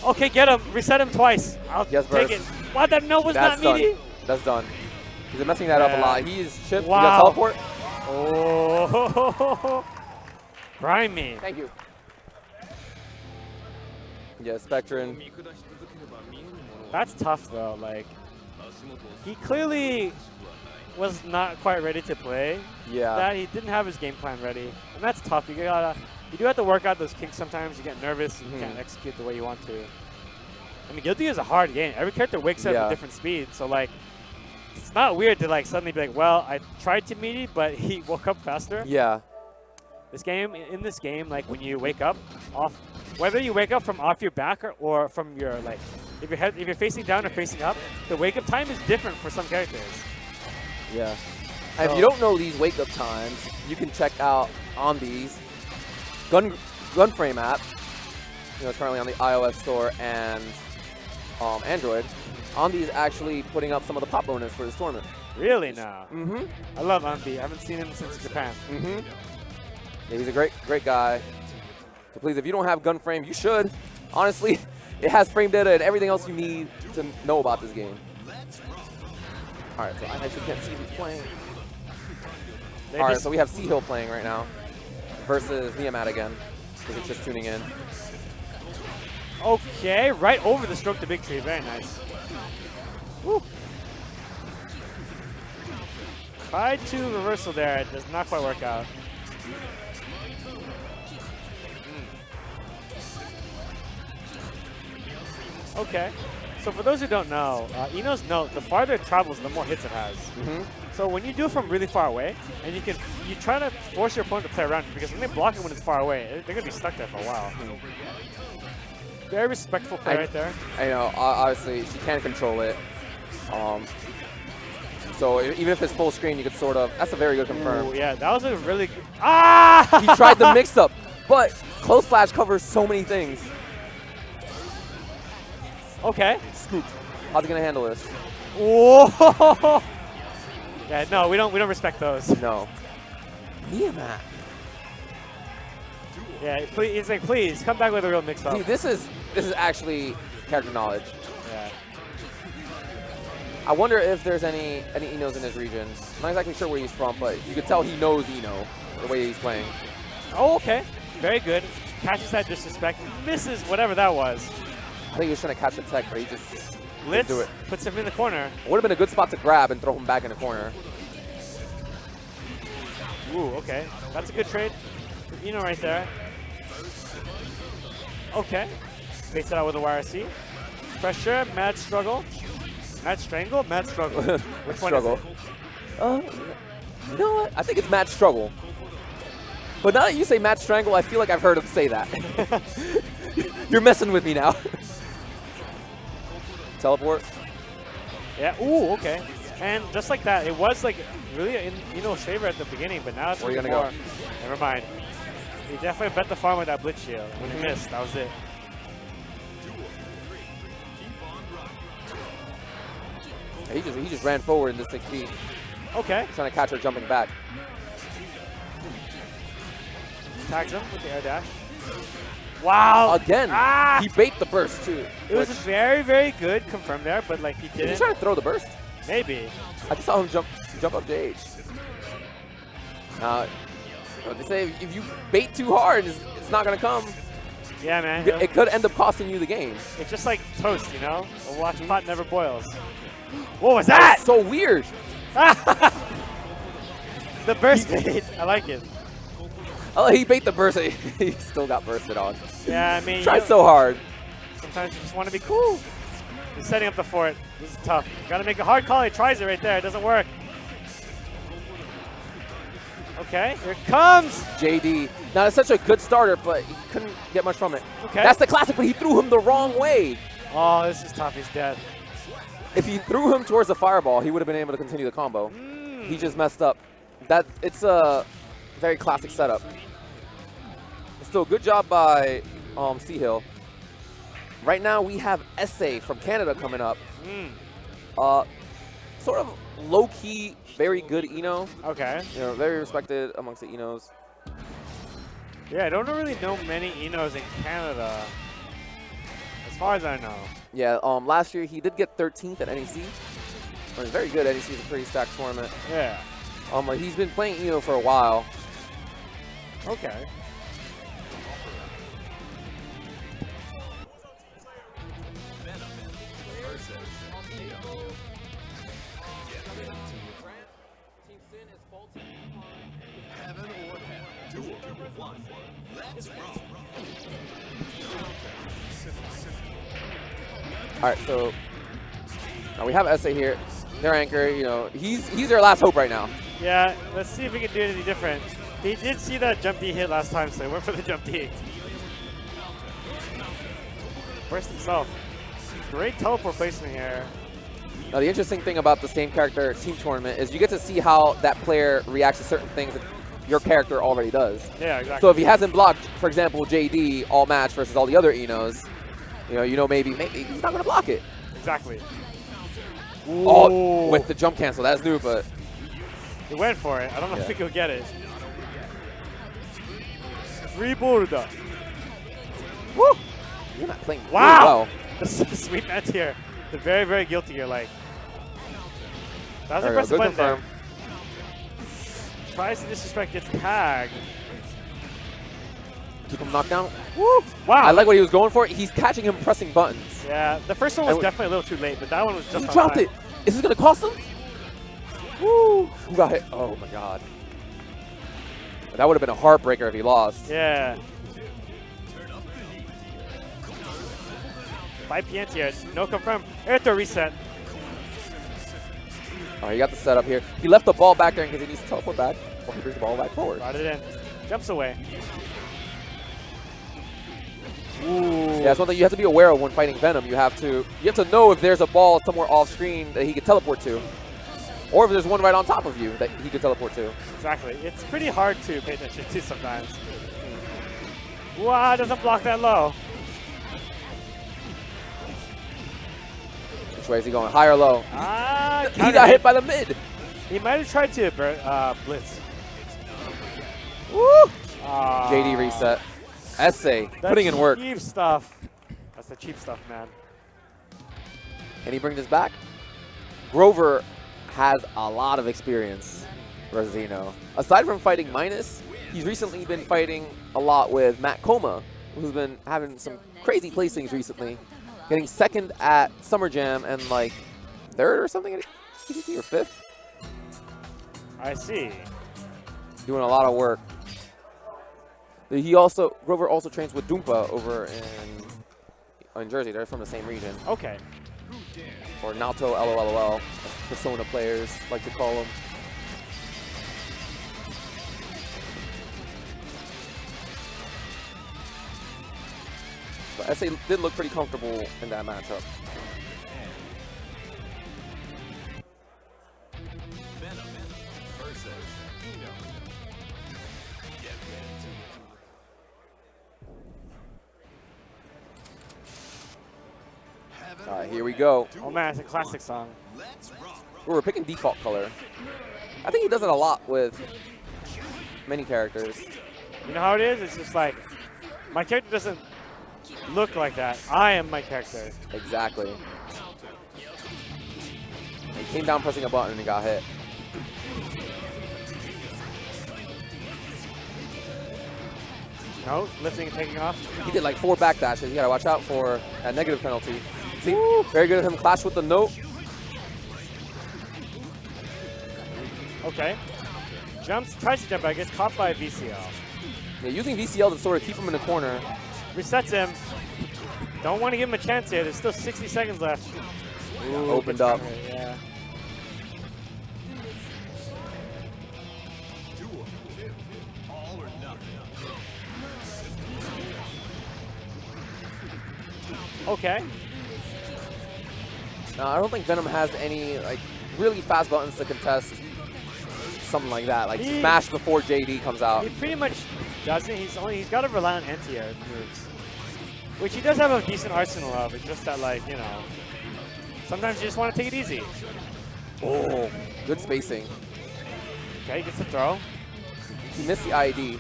Okay, get him. Reset him twice. I'll Yes, take burst. it. Wow, that no was That's not meaty. done. That's done. He's messing that up a lot. He is chipped. Wow. You got teleport? Oh, grimy. Thank you. Yeah, Spectrin. That's tough though. Like, he clearly was not quite ready to play. Yeah. That he didn't have his game plan ready, and that's tough. You do have to work out those kinks sometimes. You get nervous and you can't execute the way you want to. I mean, Guilty is a hard game. Every character wakes up at different speeds, so like, it's not weird to like suddenly be like, well, I tried to meaty, but he woke up faster. Yeah. In this game, like when you wake up off, whether you wake up from off your back or from your like, if you're facing down or facing up, the wake up time is different for some characters. Yeah. And if you don't know these wake up times, you can check out on these Gunframe app. You know, it's currently on the iOS store and Android. Andi's actually putting up some of the pop bonus for this tournament. Really now? Mm-hmm. I love Andi. I haven't seen him since Japan. Mm-hmm. Yeah, he's a great guy. So please, if you don't have Gunframe, you should. Honestly, it has frame data and everything else you need to know about this game. All right, so I actually can't see who's playing. All right, so we have Seahill playing right now versus Miamat again. If it's just tuning in. Okay, right over the stroke to big tree. Very nice. Woo. Tried to reversal there. It does not quite work out. Okay. So for those who don't know, Ino's note, the farther it travels, the more hits it has. So when you do it from really far away, and you try to force your opponent to play around, because when they block it when it's far away, they're going to be stuck there for a while. Very respectful play right there. I know, obviously, she can control it. So even if it's full screen, you could sort of, that's a very good confirm. Ooh, yeah, that was a really good, ah! He tried the mix-up, but close flash covers so many things. Okay. Scoop. How's he gonna handle this? Whoa! Yeah, no, we don't respect those. No. Miamat. Yeah, please, it's like, please come back with a real mix-up. See, this is actually character knowledge. Yeah. I wonder if there's any Inos in his region. I'm not exactly sure where he's from, but you could tell he knows Ino the way he's playing. Oh, okay. Very good. Catches that disrespect. Misses whatever that was. I think he was trying to catch the tech, but he just Lich didn't do it. Puts him in the corner. Would have been a good spot to grab and throw him back in the corner. Ooh, okay. That's a good trade for Ino right there. Okay. Baits it out with a YRC. Pressure, mad struggle. Mad strangle? Mad struggle. Which one struggle. is it? You know what? I think it's mad struggle. But now that you say mad strangle, I feel like I've heard him say that. You're messing with me now. Teleport. Yeah, ooh, okay. And just like that, it was like really in Ino's favor at the beginning, but now it's Where are you gonna more. go? Never mind. He definitely bet the farm with that Blitz Shield. When he missed, that was it. He just ran forward in the 6 feet. Okay. Trying to catch her jumping back. Tags him with the air dash. Wow. Again, ah! he bait the burst too. It was very, very good confirmed there, but like he didn't. He's trying to throw the burst. Maybe. I just saw him jump up to H. They say if you bait too hard, it's not gonna come. Yeah, man. It could end up costing you the game. It's just like toast, you know? A watch pot never boils. What was that? So weird. The burst bait. I like it. Oh, he bait the burst. He still got bursted on. Yeah, I mean. Tried so hard. Sometimes you just want to be cool. He's setting up the fort. This is tough. You got to make a hard call. He tries it right there. It doesn't work. Okay, here it comes. JD. Now, it's such a good starter, but he couldn't get much from it. Okay. That's the classic, but he threw him the wrong way. Oh, this is tough. He's dead. If he threw him towards the fireball, he would have been able to continue the combo. He just messed up. It's a very classic setup. Still, good job by Seahill. Right now, we have SA from Canada coming up. Sort of low-key, very good Ino. Okay. You know, very respected amongst the Inos. Yeah, I don't really know many Inos in Canada, as far as I know. Yeah, last year he did get 13th at NEC. Well, very good. NEC is a pretty stacked tournament. Yeah. He's been playing Ino for a while. Okay. Heaven or hell. Duel 1. Let's rock. All right, so now we have SA here. Their anchor, you know, he's their last hope right now. Yeah, let's see if we can do anything different. He did see that jump D hit last time, so he went for the jump D. Burst himself. Great teleport placement here. Now, the interesting thing about the same character team tournament is you get to see how that player reacts to certain things that your character already does. Yeah, exactly. So if he hasn't blocked, for example, JD all match versus all the other Enos, you know maybe he's not gonna block it. Exactly. Oh, with the jump cancel, that's new, but he went for it. I don't know if he could get it. Free Buddha. Woo! You're not playing really wow. well. The sweet match here. They're very, very guilty here. Like, that was There impressive we go. Good button there. confirm. Tries to disrespect, gets tagged. Keep him knocked down. Woo! Wow. I like what he was going for. He's catching him pressing buttons. Yeah, the first one was definitely a little too late, but that one was just He on dropped time. it. Is this gonna cost him? Woo! Who got hit? Oh my god. That would have been a heartbreaker if he lost. Yeah. 5 PNT here. No confirm. Air reset. Oh, he got the setup here. He left the ball back there in case he needs to teleport back. Or he brings the ball back forward. Brought it in. Jumps away. Ooh. Yeah, that's one thing you have to be aware of when fighting Venom. You have to know if there's a ball somewhere off screen that he could teleport to. Or if there's one right on top of you that he could teleport to. Exactly. It's pretty hard to pay attention to sometimes. Wow, doesn't block that low. Which way is he going? High or low? Ah, He got hit by the mid. He might have tried to blitz. Woo! Ah, JD reset. SA, that's putting in work. Cheap stuff. That's the cheap stuff, man. Can he bring this back? Grover has a lot of experience versus Eno. Aside from fighting Minus, he's recently been fighting a lot with Matt Koma, who's been having some crazy placings recently. Getting second at Summer Jam and like third or something at EDT or fifth. I see. Doing a lot of work. Grover also trains with Doompa over in Jersey. They're from the same region. Okay. Or Naoto LOLOL, as Persona players like to call them. But SA did look pretty comfortable in that matchup. Venom versus Eno. Get ready to Heaven All right, here or we hell. go. Oh man, it's a classic song. Let's rock. We're picking default color. I think he does it a lot with many characters. You know how it is? It's just like, my character doesn't look like that. I am my character. Exactly. He came down pressing a button and got hit. No, lifting and taking off. He did like 4 backdashes. You gotta watch out for that negative penalty. See, very good of him. Clash with the note. Okay. Jumps, tries to jump back, gets caught by VCL. Yeah, using VCL to sort of keep him in the corner. Resets him. Don't want to give him a chance here. There's still 60 seconds left. Ooh, Opened gets up. covered, yeah. Duel 2. All or nothing. Okay. No, I don't think Venom has any like really fast buttons to contest something like that. Like smash before JD comes out. He pretty much doesn't. He's got to rely on anti-air moves, which he does have a decent arsenal of. It's just that, like, you know, sometimes you just want to take it easy. Oh, good spacing. Okay, gets the throw. He missed the IED.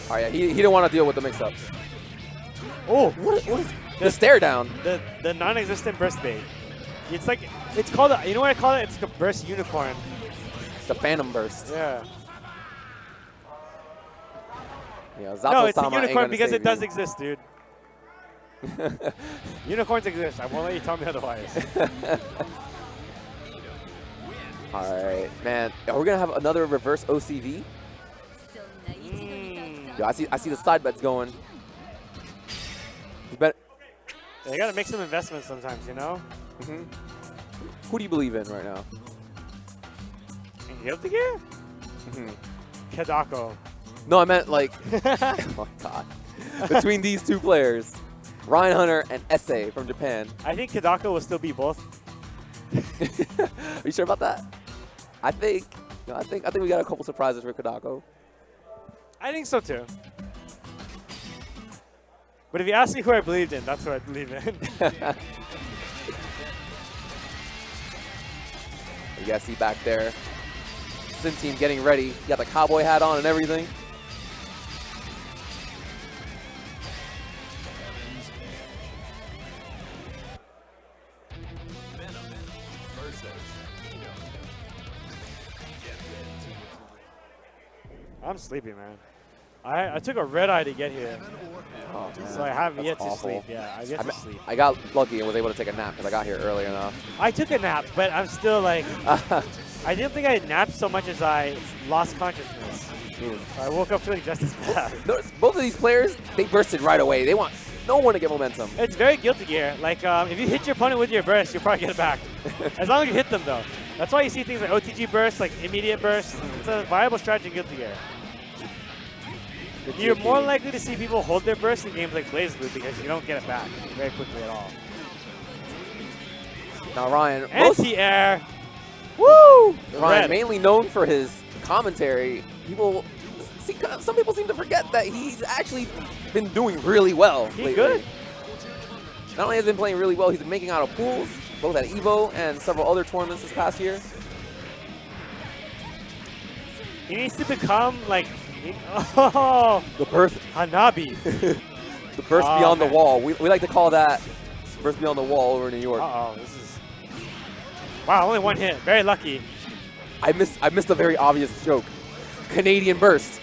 All right, yeah, he didn't want to deal with the mix-up. Oh, What is the stare down? the non-existent burst bait. It's like, it's called, you know what I call it? It's like a burst unicorn. The Phantom Burst. Yeah. Yeah, No, it's a Zato-sama ain't unicorn gonna because save it does you. exist, dude. Unicorns exist. I won't let you tell me otherwise. All right, man. Are we gonna have another reverse OCV? Yo, I see the side bets going. You bet. They gotta make some investments sometimes, you know. Who do you believe in right now? In Guilty Gear? Kadako. No, I meant like. Oh my god. Between these two players, Ryan Hunter and Esse from Japan. I think Kadako will still be both. Are you sure about that? I think we got a couple surprises for Kadako. I think so too. But if you ask me who I believed in, that's who I believe in. You guys see back there, Sin Team getting ready. You got the cowboy hat on and everything. I'm sleepy, man. I took a red eye to get here. Oh, So I haven't yet to awful. sleep. Yeah, I get to sleep. I got lucky and was able to take a nap because I got here early enough. I took a nap, but I'm still like, I didn't think I napped so much as I lost consciousness. So I woke up feeling just as bad. Notice both of these players, they bursted right away. They want no one to get momentum. It's very Guilty Gear. Like, if you hit your opponent with your burst, you'll probably get it back. As long as you hit them, though. That's why you see things like OTG burst, like immediate burst. It's a viable strategy in Guilty Gear. You're more likely to see people hold their burst in games like BlazBlue because you don't get it back very quickly at all. Now Ryan, Anti-air! Woo! Ryan, Red. mainly known for his commentary, some people seem to forget that he's actually been doing really well He's lately. good. Not only has he been playing really well, he's been making out of pools, both at EVO and several other tournaments this past year. He needs to become like, oh, The birth, Hanabi. the burst Oh, beyond man. the wall. We like to call that burst beyond the wall over in New York. Uh-oh, this is, wow, only one hit. Very lucky. I missed a very obvious joke. Canadian burst.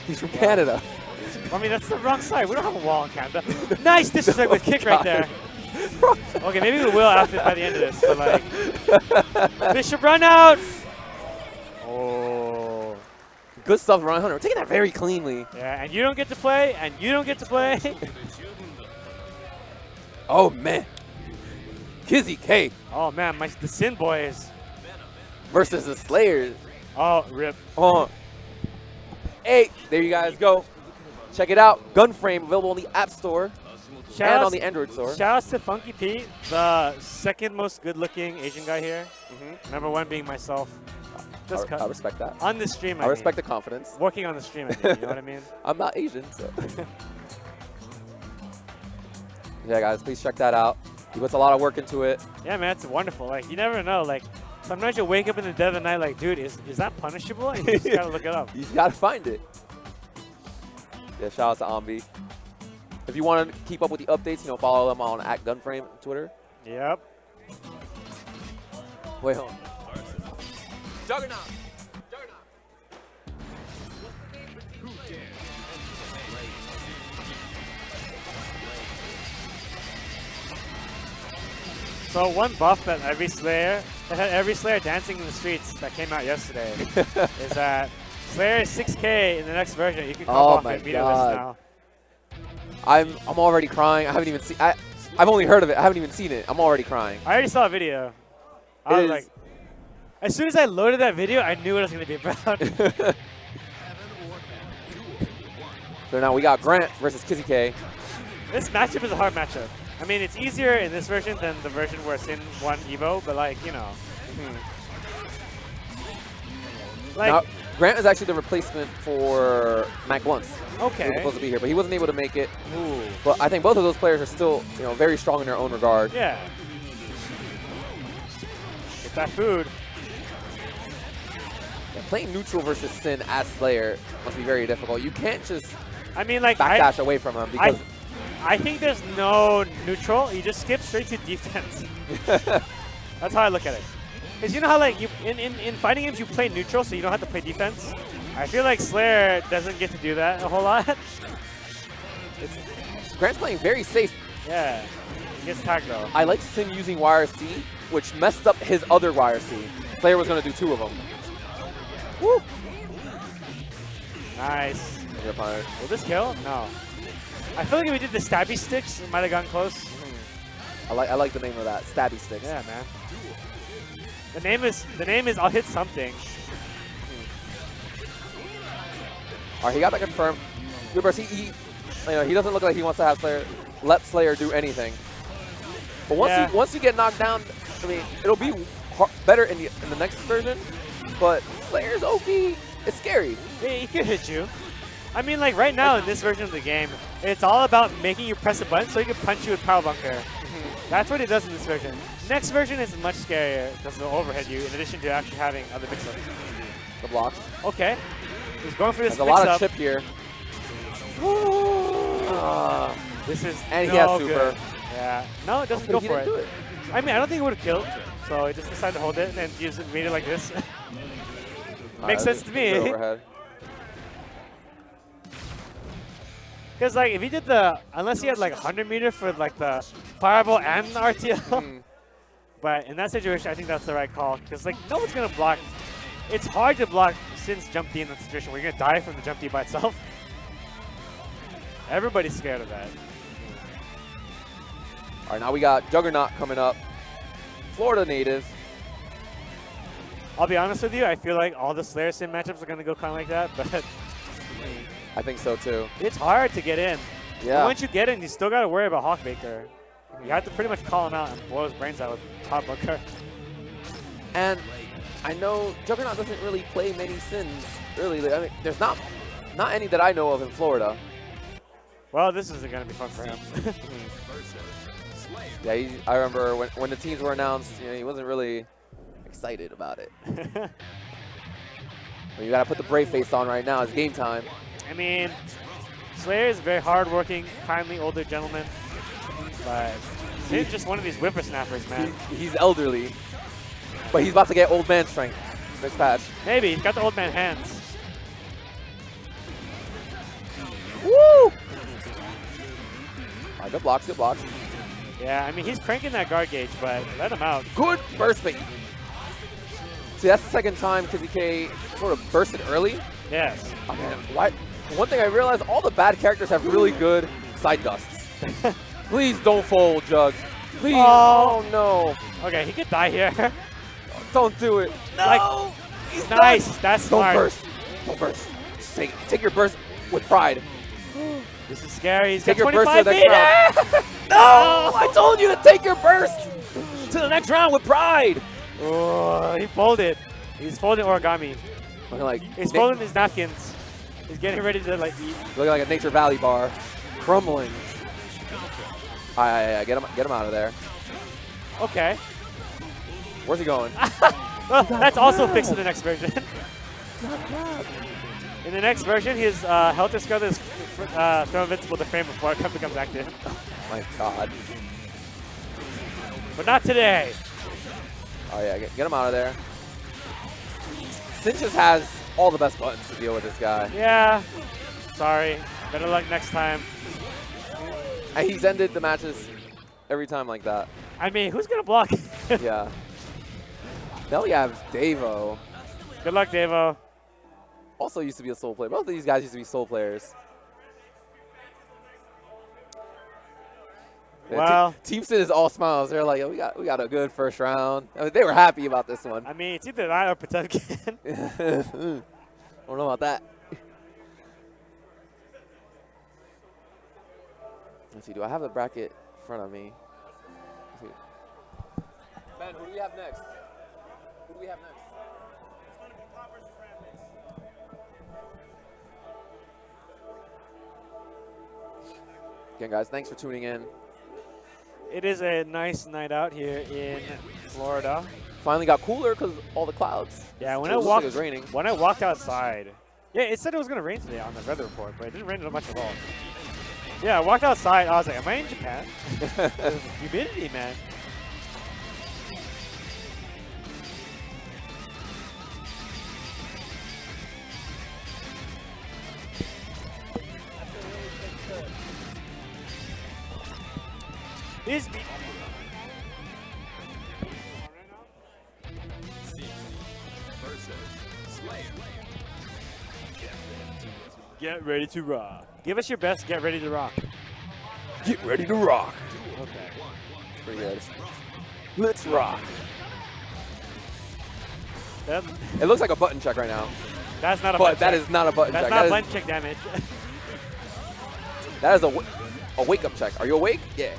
He's from Canada. I mean, that's the wrong side. We don't have a wall in Canada. Nice disrespect with kick right there. Okay, maybe we will after by the end of this, but like, Bishop run out. Oh. Good stuff, Ryan Hunter. We're taking that very cleanly. Yeah, and you don't get to play, and you don't get to play. Oh, man. Kizzy K Oh man, the Sin Boys. versus the Slayers. Oh, rip. Oh. Hey, there you guys go. Check it out. Gunframe available on the App Store and on the Android store. Shout outs to FunkyP, the second most good-looking Asian guy here. Number one being myself. Just I respect that. on the stream, I respect the confidence. Working on the stream, I mean, you know what I mean? I'm not Asian, so. Yeah, guys, please check that out. He puts a lot of work into it. Yeah, man, it's wonderful. Like, you never know. Like, sometimes you wake up in the dead of the night like, dude, is that punishable? And you just gotta look it up. You gotta find it. Yeah, shout out to Ambi. If you want to keep up with the updates, follow them on @Gunframe on Twitter. Yep. Wait, hold on. Juggernaut. So one buff that had every Slayer dancing in the streets that came out yesterday is that Slayer is 6K in the next version. You can come off my and video this God. now. I'm already crying. I haven't even seen. I've only heard of it. I haven't even seen it. I'm already crying. I already saw a video. I was like, as soon as I loaded that video, I knew what it was going to be about. So now we got Grant versus Kizzy K. This matchup is a hard matchup. I mean, it's easier in this version than the version where Sin won Evo, but like, Like, Now, Grant is actually the replacement for Mac Once. okay. He was supposed to be here, but he wasn't able to make it. Ooh. But I think both of those players are still, very strong in their own regard. Yeah. Get that food. Yeah, playing neutral versus Sin as Slayer must be very difficult. You can't just I mean, like, backdash away from him because I think there's no neutral. You just skip straight to defense. That's how I look at it. Because you know how, like, in fighting games, you play neutral, so you don't have to play defense? I feel like Slayer doesn't get to do that a whole lot. Grant's playing very safe. Yeah. He gets tagged though. I like Sin using Wire C, which messed up his other Wire C. Player was going to do 2 of them. Woo! Nice. Good punish. Will this kill? No. I feel like if we did the stabby sticks, it might have gotten close. I like the name of that, Stabby Sticks. Yeah, man. The name is I'll hit something. All right, he got that confirmed. Good burst. He doesn't look like he wants to have Slayer. Let Slayer do anything. But once you get knocked down, I mean, it'll be better in the next version. But Slayer's OP. It's scary. Yeah, he could hit you. I mean, like right now in this version of the game, it's all about making you press a button so he can punch you with Power Bunker. That's what it does in this version. Next version is much scarier because it'll overhead you in addition to actually having other mix-ups. The blocks. Okay. He's going for this There's a lot mix-up. of chip here. This is And no he has super. good. Yeah. No, it doesn't go for Do it. it. I mean, I don't think it would have killed. So he just decided to hold it and then just made it like this. Makes sense to me. Overhead. Because like if he did unless he had like 100 meter for like the fireball and the RTL. But in that situation, I think that's the right call. Because like no one's gonna block. It's hard to block since jump D in that situation where you're gonna die from the jump D by itself. Everybody's scared of that. All right, now we got Juggernaut coming up. Florida native. I'll be honest with you, I feel like all the Slayer Sim matchups are gonna go kind of like that, but I think so too. it's hard to get in. Yeah. And once you get in, you still gotta worry about Hawkbaker. You have to pretty much call him out and blow his brains out with Power Bunker. And I know Juggernaut doesn't really play many Sins, really. I mean, there's not any that I know of in Florida. Well, this isn't gonna be fun for him. Yeah, I remember when the teams were announced, he wasn't really excited about it. Well, you gotta put the brave face on right now. It's game time. I mean, Slayer is a very hardworking, kindly older gentleman, but he's just one of these whippersnappers, man. He's elderly, but he's about to get old man strength next patch. Maybe he's got the old man hands. Woo! All right, good blocks, good blocks. Yeah, I mean he's cranking that guard gauge, but let him out. Good burst bait. See, that's the second time KZK sort of bursted early. Yes. Oh, man, why? One thing I realized, all the bad characters have really good side dusts. Please don't fold, Jug. Please. Oh. Oh no. Okay, he could die here. Don't do it. No. Like, nice. That's Don't smart. burst. Don't burst. Just take your burst with pride. This is scary. He's Take got your burst to 25 the next round. meters. No! I told you to take your burst to the next round with pride. Oh, he folded. He's folding origami. Like, He's folding his napkins. He's getting ready to like eat. looking like a Nature Valley bar, crumbling. All right, get him out of there. Okay. Where's he going? Well, that's also fixed in the next version. In the next version, his Helter Skelter is throw invincible to frame before it becomes active. My God. But not today. Oh yeah, get him out of there. Sin just has all the best buttons to deal with this guy. Yeah. Sorry. Better luck next time. And he's ended the matches every time like that. I mean, who's going to block? Yeah. Now we have Davo. Good luck, Davo. Also used to be a soul player. Both of these guys used to be soul players. Well, Team Sin is all smiles. They're like, oh, we got a good first round. I mean, they were happy about this one. I mean, it's either that or Potemkin. I don't know about that. Let's see, do I have the bracket in front of me? Let's see. Ben, who do we have next? Who do we have next? Again, guys, thanks for tuning in. It is a nice night out here in Florida. Finally got cooler because all the clouds. Yeah, when It I looks walked, like it was raining. when I walked outside, yeah, it said it was gonna rain today on the weather report, but it didn't rain much at all. Yeah, I walked outside. I was like, "Am I in Japan?" Humidity, man. He's Get ready to rock. Give us your best get ready to rock. Get ready to rock. Okay. Pretty good. Let's rock. That, It looks like a button check right now. that's not a But button that check. is not a button That's check. not That button is, check damage. that is a wake-up check. Are you awake? Yeah.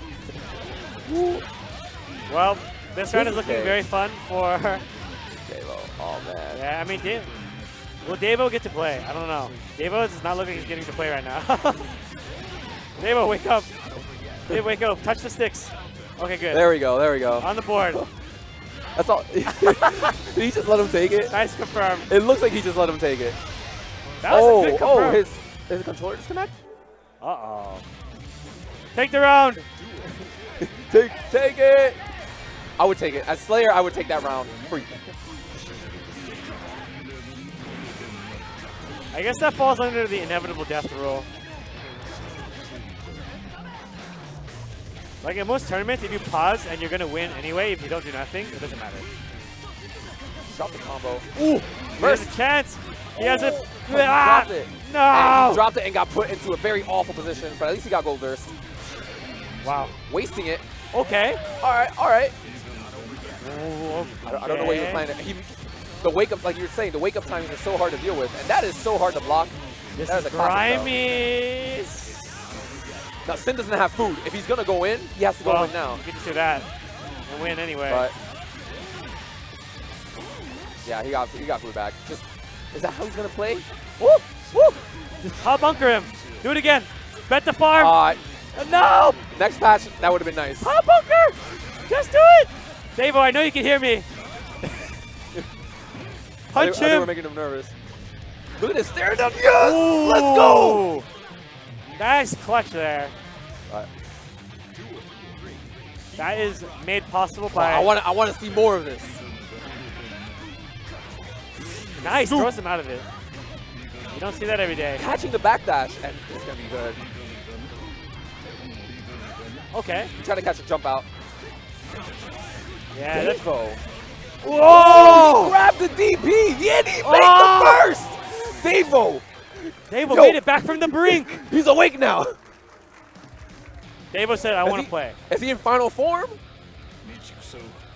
Well, this round is looking Okay. very fun for... J-Lo. Oh, man. Yeah, I mean, will Devo get to play? I don't know. Devo is not looking like he's getting to play right now. Devo, wake up. Devo, wake up. Touch the sticks. Okay, good. There we go. There we go. On the board. That's all. Did he just let him take it? Nice confirm. It looks like he just let him take it. That was a good confirm. His controller disconnect? Uh-oh. Take the round. Take it. I would take it. As Slayer, I would take that round. Free. I guess that falls under the inevitable death rule. Like in most tournaments, if you pause and you're going to win anyway, if you don't do nothing, it doesn't matter. Drop the combo. Ooh, there's a chance. He has a... Dropped it. No! And he dropped it and got put into a very awful position, but at least he got gold burst. Wow. Wasting it. Okay. All right, all right. Ooh, I don't know what he was planning. The wake up, like you were saying, the wake up timing is so hard to deal with, and that is so hard to block. This that is a classic, though. grimy. Now Sin doesn't have food. If he's gonna go in, he has to go in now. You can just do that and win anyway. But yeah, he got food back. Just is that how he's gonna play? Woo! Woo! Just hot bunker him. Do it again. Bet the farm. No! Next patch, that would have been nice. Hot bunker! Just do it! Davo, I know you can hear me. Punch I think him. we're making him nervous. Look at this staring down. Yes! Ooh. Let's go! Nice clutch there. All right. That is made possible by... I want to see more of this. Nice, throws him out of it. You don't see that every day. Catching the backdash, and it's going to be good. Okay. He tried to catch a jump out. Yeah. That's, Devo. whoa! He grabbed the DP. Yeah, he made the burst. Devo. Davo made it back from the brink. He's awake now. Davo said, I want to play. Is he in final form?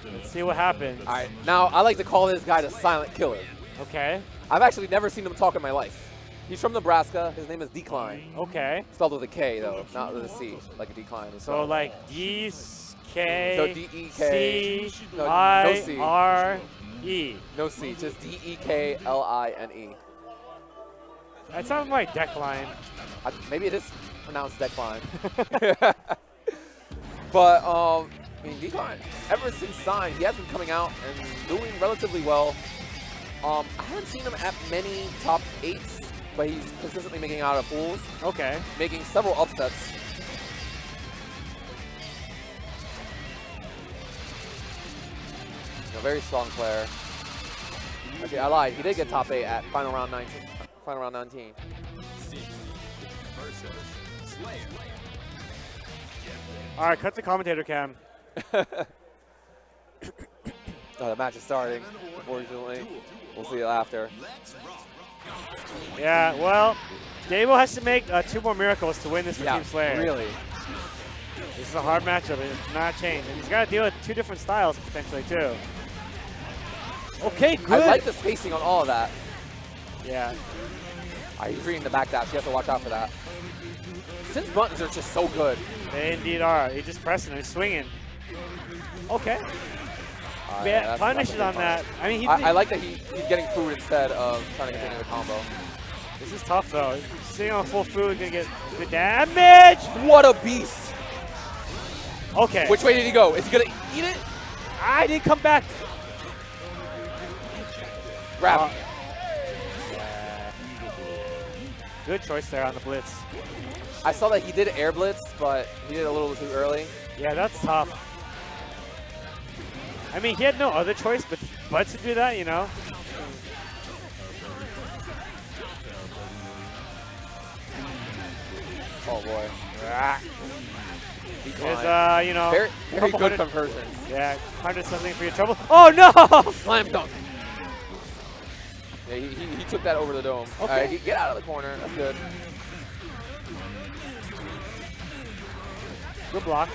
Let's see what happens. All right. Now, I like to call this guy the silent killer. Okay. I've actually never seen him talk in my life. He's from Nebraska. His name is Decline. Okay. Spelled with a K, though, not with a C, like a decline. So like D-K-C-I-R-E. So D-E-K. No C, just D-E-K-L-I-N-E. That sounds like Decline. Maybe it is pronounced Decline. But, I mean, Decline, ever since signed, he has been coming out and doing relatively well. I haven't seen him at many top 8s, but he's consistently making out of pools. Okay. Making several upsets. A very strong player. Okay, I lied. He did get top 8 at final round 19. Final round 19. All right, cut the commentator cam. Oh, the match is starting, unfortunately. We'll see it after. Yeah, well, Davo has to make 2 more miracles to win this for Team Slayer. Really. This is a hard matchup. It's not changed. And he's got to deal with 2 different styles potentially, too. Okay, good. I like the spacing on all of that. Yeah. He's reading the backdash. You have to watch out for that. Since buttons are just so good. They indeed are. He's just pressing. He's swinging. Okay. Yeah, punishes on that. I mean, I like that he's getting food instead of trying to continue the combo. This is tough, though. Sitting on full food, going to get good damage. What a beast. Okay. Which way did he go? Is he going to eat it? I didn't come back. Grab him. Good choice there on the blitz. I saw that he did air blitz, but he did it a little too early. Yeah, that's tough. I mean, he had no other choice but to do that, you know? Oh, boy. decline. Is, you know, Very good 100 conversion. Yeah, 100 something for your trouble. Oh no! Slam dunk. Yeah, he took that over the dome. Okay. All right, get out of the corner. That's good. Good block.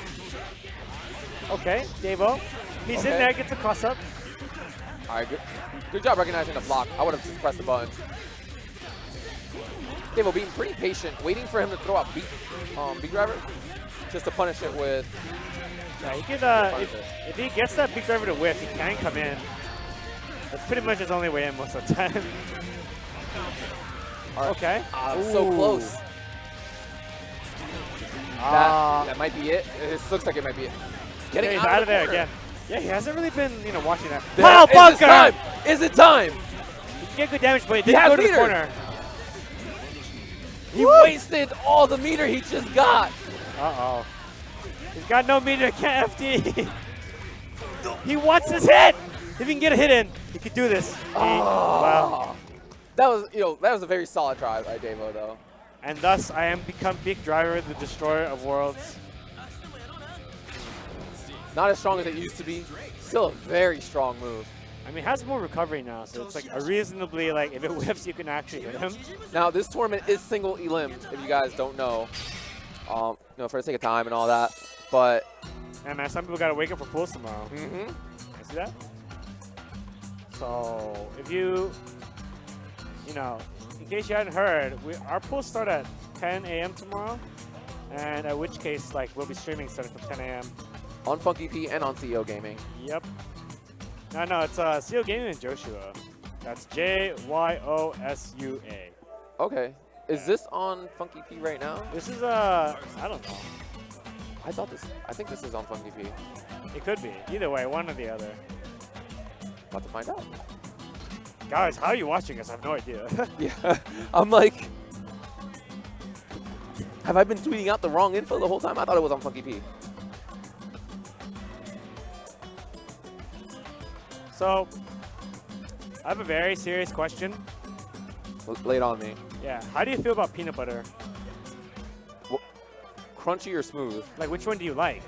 Okay, Devo. He's in there, gets a cross up. All right, good job recognizing the block. I would have just pressed the button. Devo being pretty patient, waiting for him to throw out big driver, just to punish it with. Yeah, he can, if he gets that big driver to whiff, he can come in. That's pretty much his only way in most of the time. Right. Okay. So close. That might be it. This looks like it might be it. Getting he's out of there corner. again. Yeah, he hasn't really been, you know, watching that. Pow, bunker! Time? Is it time? He can get good damage, but he didn't go to the corner. He wasted all the meter he just got. Uh-oh. He's got no meter, can't FD. He wants his hit! If he can get a hit in, he could do this. Wow. That was a very solid try by Devo, though. And thus, I am become Big Driver, the destroyer of worlds. Not as strong as it used to be. Still a very strong move. I mean, it has more recovery now, so it's like a reasonably, like, if it whips, you can actually hit him. Now, this tournament is single elim, if you guys don't know. You know, for the sake of time and all that. But yeah, man, some people gotta wake up for pools tomorrow. Mm-hmm. You see that? So, if you know, in case you hadn't heard, our pools start at 10 a.m. tomorrow, and at which case, like, we'll be streaming starting from 10 a.m. On FunkyP and on CEOGaming. Yep. No, it's CEOGaming and Joshua. That's JYOSUA. Okay. Is this on FunkyP right now? This is I don't know. I think this is on FunkyP. It could be. Either way, one or the other. About to find out. Guys, how are you watching us? I have no idea. Yeah. I'm like, have I been tweeting out the wrong info the whole time? I thought it was on FunkyP. So, I have a very serious question. Lay it on me. Yeah. How do you feel about peanut butter? Crunchy or smooth? Like, which one do you like?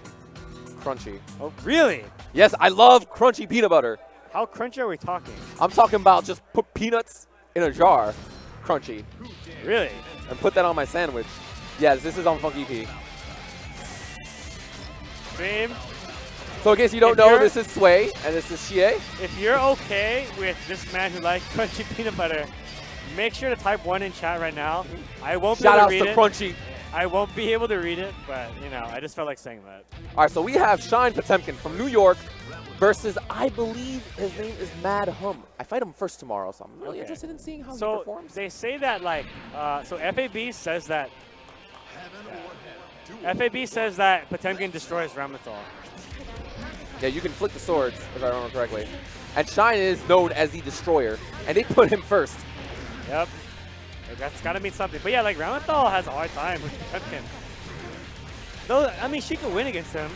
Crunchy. Oh, really? Yes, I love crunchy peanut butter. How crunchy are we talking? I'm talking about just put peanuts in a jar, crunchy, Really? and put that on my sandwich. Yes, this is on FunkyP. Stream, So in case you don't know, this is Sway, and this is Xie. if you're okay with this man who likes crunchy peanut butter, make sure to type 1 in chat right now. I won't be Shout able out to to read it. Crunchy. I won't be able to read it, but, you know, I just felt like saying that. All right, so we have Shine Potemkin from New York versus, I believe his name is Mad Hum. I fight him first tomorrow, so I'm really interested in seeing how he performs. They say that, like, so FAB says that, FAB says that Potemkin destroys Ramathal. Yeah, you can flick the swords, if I remember correctly. And Shine is known as the Destroyer, and they put him first. Yep. Like, that's got to mean something. But yeah, like, Ramathal has a hard time with Potemkin. Though, I mean, she can win against him,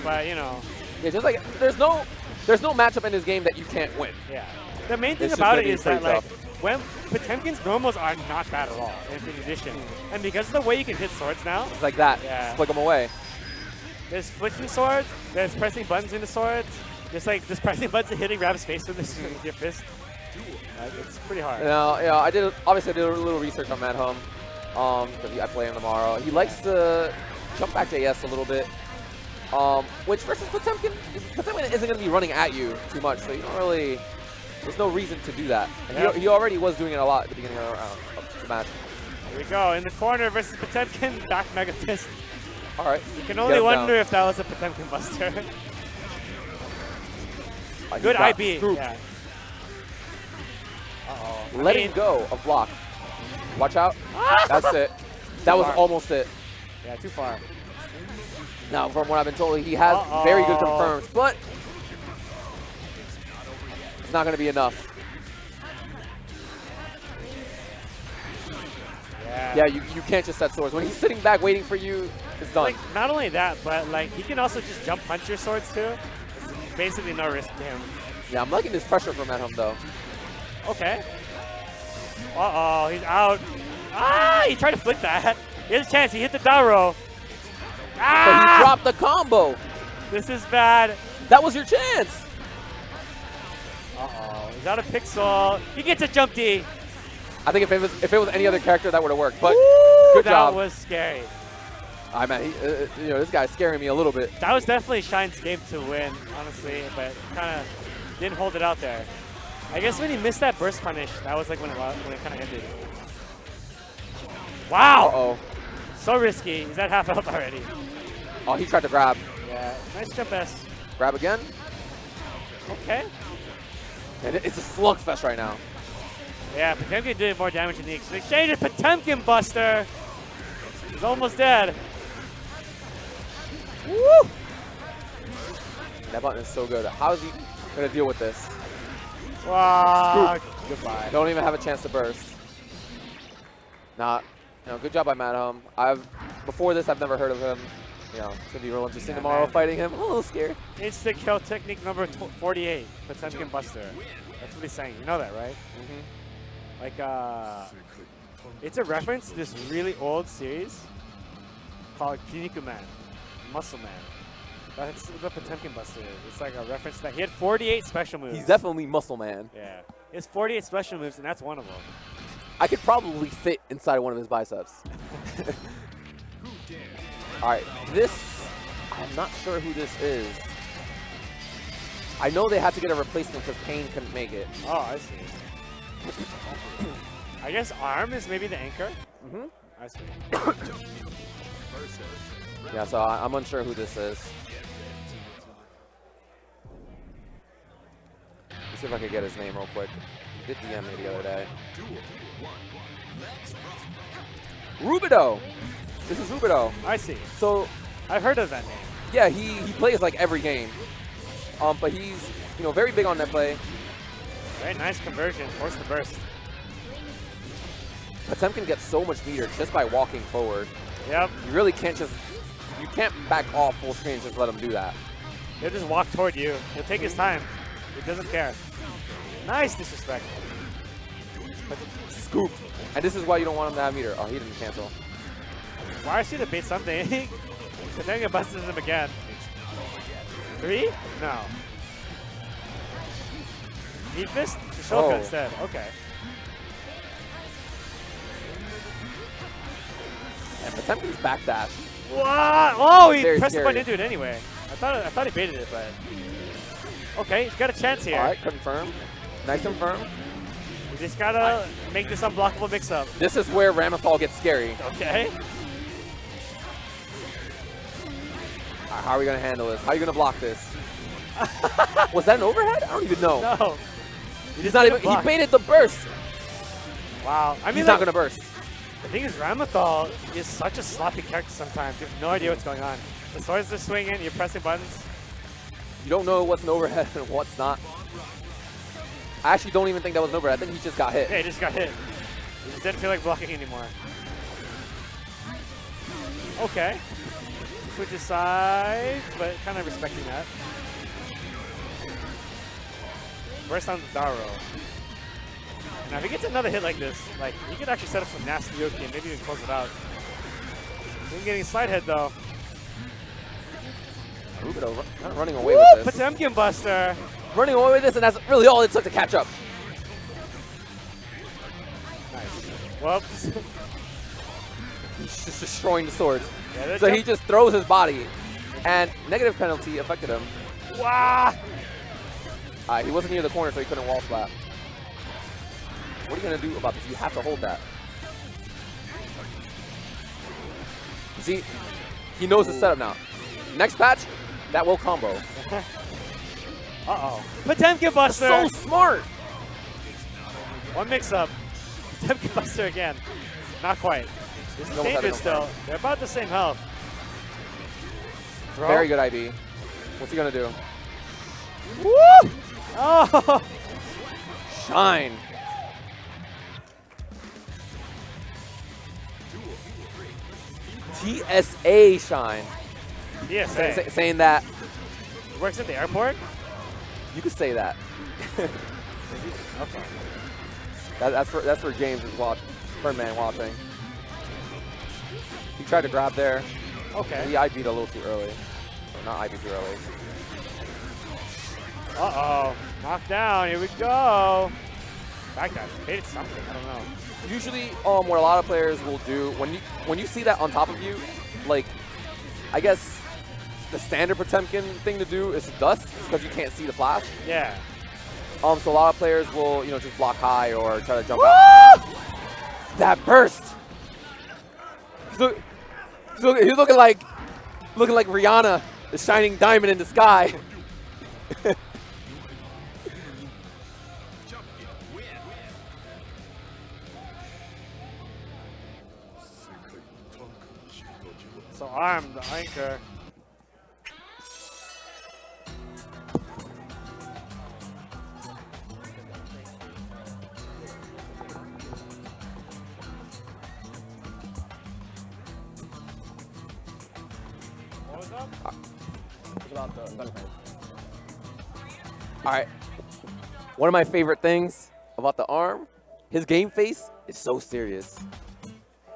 but, you know. Yeah, just like, there's no matchup in this game that you can't win. Yeah. The main thing It's just about gonna it be is that, pretty like, when Potemkin's normals are not bad at all, in addition. And because of the way you can hit swords now, It's like that. Yeah. Flick them away. there's flicking swords, there's pressing buttons into swords, there's like just pressing buttons and hitting Rab's face with this with your fist. Like, it's pretty hard. Now, yeah, obviously I did a little research on Mad Hum. Because I play him tomorrow. He likes to jump back JS a little bit. Which versus Potemkin isn't going to be running at you too much, so you don't really. There's no reason to do that. And he already was doing it a lot at the beginning of the match. Here we go in the corner versus Potemkin. Back Mega Fist. All right. You can only wonder if that was a Potemkin buster. Good IB. Yeah. Letting go of block. Watch out. That's it. That was almost it. Yeah, too far. Now, from what I've been told, he has very good confirms, but it's not going to be enough. Yeah, you can't just set swords. When he's sitting back waiting for you, it's done. Like, not only that, but like he can also just jump punch your swords too. It's basically no risk to him. Yeah, I'm liking this pressure from Mad Hum though. Okay. Uh-oh, he's out. Ah, he tried to flick that. He has a chance. He hit the down row. But he dropped the combo. This is bad. That was your chance. Uh-oh. He's out of pixel. He gets a jump D. I think if it was any other character, that would have worked. But Woo, good job. That was scary. I mean, this guy's scaring me a little bit. That was definitely Shine's game to win, honestly, but kind of didn't hold it out there. I guess when he missed that burst punish, that was like when it kind of ended. Wow! Uh-oh. So risky. He's at half health already. Oh, he tried to grab. Yeah, nice jump S. Grab again. Okay. And it's a slugfest right now. Yeah, Potemkin did more damage in the exchange. Potemkin Buster. He's almost dead. Woo! That button is so good. How is he going to deal with this? Wow. Scoop. Goodbye. Don't even have a chance to burst. Nah. Good job by Madhom. Before this, I've never heard of him. It's going to be real interesting tomorrow fighting him. I'm a little scared. Instant kill technique number 48, Potemkin Buster. That's what he's saying. You know that, right? Mm-hmm. Like, it's a reference to this really old series called Kiniku Man, Muscle Man. That's the Potemkin Buster. It's like a reference to that. He had 48 special moves. He's definitely Muscle Man. Yeah. He has 48 special moves, and that's one of them. I could probably fit inside one of his biceps. All right, I'm not sure who this is. I know they had to get a replacement because Pain couldn't make it. Oh, I see. I guess Arm is maybe the anchor? Mm-hmm. I see. Yeah, so I'm unsure who this is. Let's see if I can get his name real quick. He did DM me the other day. Rubido! This is Rubido. I see. So, I've heard of that name. yeah, he plays like every game. But he's, very big on net play. Very nice conversion. Force the burst. Potemkin gets so much meter just by walking forward. Yep. You really can't you can't back off full screen and just let him do that. He'll just walk toward you. He'll take his time. He doesn't care. Nice disrespect. Scoop. And this is why you don't want him to have meter. Oh, he didn't cancel. Why should have bait something? But then he busts him again. 3? No. Need fist? Shoka instead. Okay. And Potemkin's backdash. What? Oh, he Very pressed the scary. button into it anyway. I thought he baited it, but okay, he's got a chance here. All right, confirm. Nice confirm. We just gotta make this unblockable mix-up. This is where Ramithal gets scary. Okay. How are we gonna handle this? How are you gonna block this? Was that an overhead? I don't even know. No. He's not even. He baited the burst. Wow. I mean, He's not gonna burst. The thing is, Ramithal is such a sloppy character sometimes. You have no idea what's going on. The swords are swinging, you're pressing buttons. You don't know what's an overhead and what's not. I actually don't even think that was an overhead. I think he just got hit. Yeah, he just got hit. He just didn't feel like blocking anymore. Okay. Switches sides, but kind of respecting that. Burst on the Daro. Now, if he gets another hit like this, like he could actually set up some nasty Yoki and maybe even close it out. He's getting slide head though. Rubido not running away with this. Potemkin Buster. Running away with this, and that's really all it took to catch up. Nice. Whoops. He's just destroying the swords. Yeah, So he just throws his body, and negative penalty affected him. Wow. He wasn't near the corner, so he couldn't wall splat. What are you going to do about this? You have to hold that. See, he knows the setup now. Next patch, that will combo. Uh-oh. Potemkin Buster. So smart. One mix-up. Potemkin Buster again. Not quite. This is Almost dangerous still. They're about the same health. Throw. Very good IB. What's he going to do? Woo! Oh! Shine. TSA Shine. TSA. Saying that. He works at the airport? You could say that. Okay. That's for James is watching. For man watching. He tried to grab there. Okay. He IB'd a little too early. Or not IB'd too early. Uh-oh. Knocked down. Here we go. Back dash. Baited something. I don't know. Usually, what a lot of players will do, when you see that on top of you, like, I guess the standard Potemkin thing to do is to dust, because you can't see the flash. Yeah. So a lot of players will, just block high or try to jump out. That burst! He's looking like Rihanna, the shining diamond in the sky. So arm, the anchor. What was up? It's about the All right. One of my favorite things about the arm, his game face is so serious.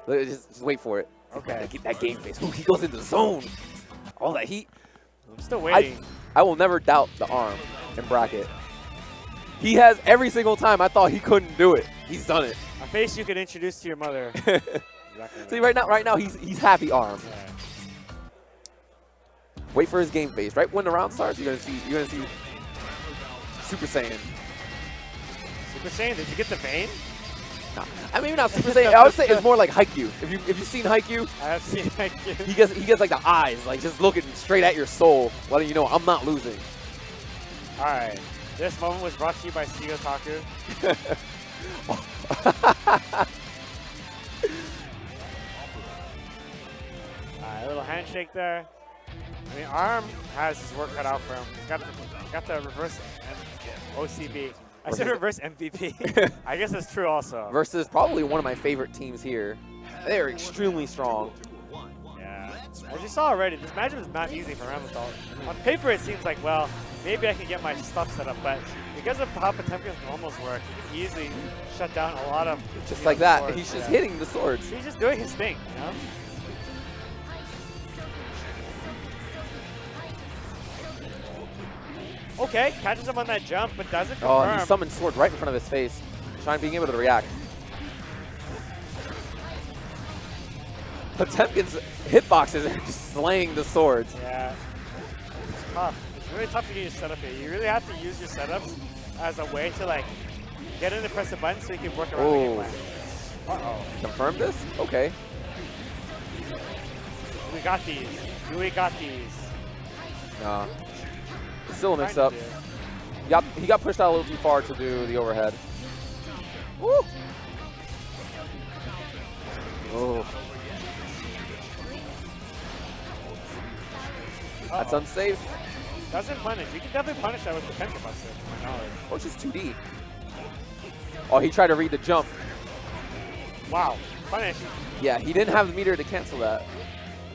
Look, just wait for it. Okay. That game face. Ooh, he goes into the zone. All that heat. I'm still waiting. I will never doubt the arm in bracket. He has every single time I thought he couldn't do it. He's done it. A face you could introduce to your mother. See, right now he's happy arm. Yeah. Wait for his game face. Right when the round starts, you're gonna see Super Saiyan. Super Saiyan, did you get the vein? Nah. I mean, not Super Saiyan. I would say it's more like Haikyuu. If you've seen Haikyuu, I have seen that kid. he gets like the eyes, like just looking straight at your soul, letting you know I'm not losing. All right. This moment was brought to you by CEOtaku. A little handshake there. I mean, Arm has his work cut out for him. He's got the reverse OCB. I said reverse MVP. I guess that's true also. Versus probably one of my favorite teams here. They're extremely strong. Yeah. As you saw already, this matchup is not easy for Ramathal. On paper, it seems like, well, maybe I can get my stuff set up, but because of how Potemkin's normals work, he can easily shut down a lot of Just like that. swords. He's just hitting the swords. He's just doing his thing, you know? Okay, catches him on that jump, but doesn't confirm. Oh, he summoned sword right in front of his face. Trying being able to react. Potemkin's hitboxes are just slaying the swords. Yeah, it's tough. It's really tough to get your setup here. You really have to use your setups as a way to like get in and press a button so you can work around the game plan. Uh-oh. Confirm this? Okay. We got these. We got these. Still a mix up. He got pushed out a little too far to do the overhead. Woo! Oh. That's unsafe. Doesn't punish. You can definitely punish that with the Penta Buster, to my knowledge. Or just 2D. Oh, he tried to read the jump. Wow. Punish. Yeah, he didn't have the meter to cancel that.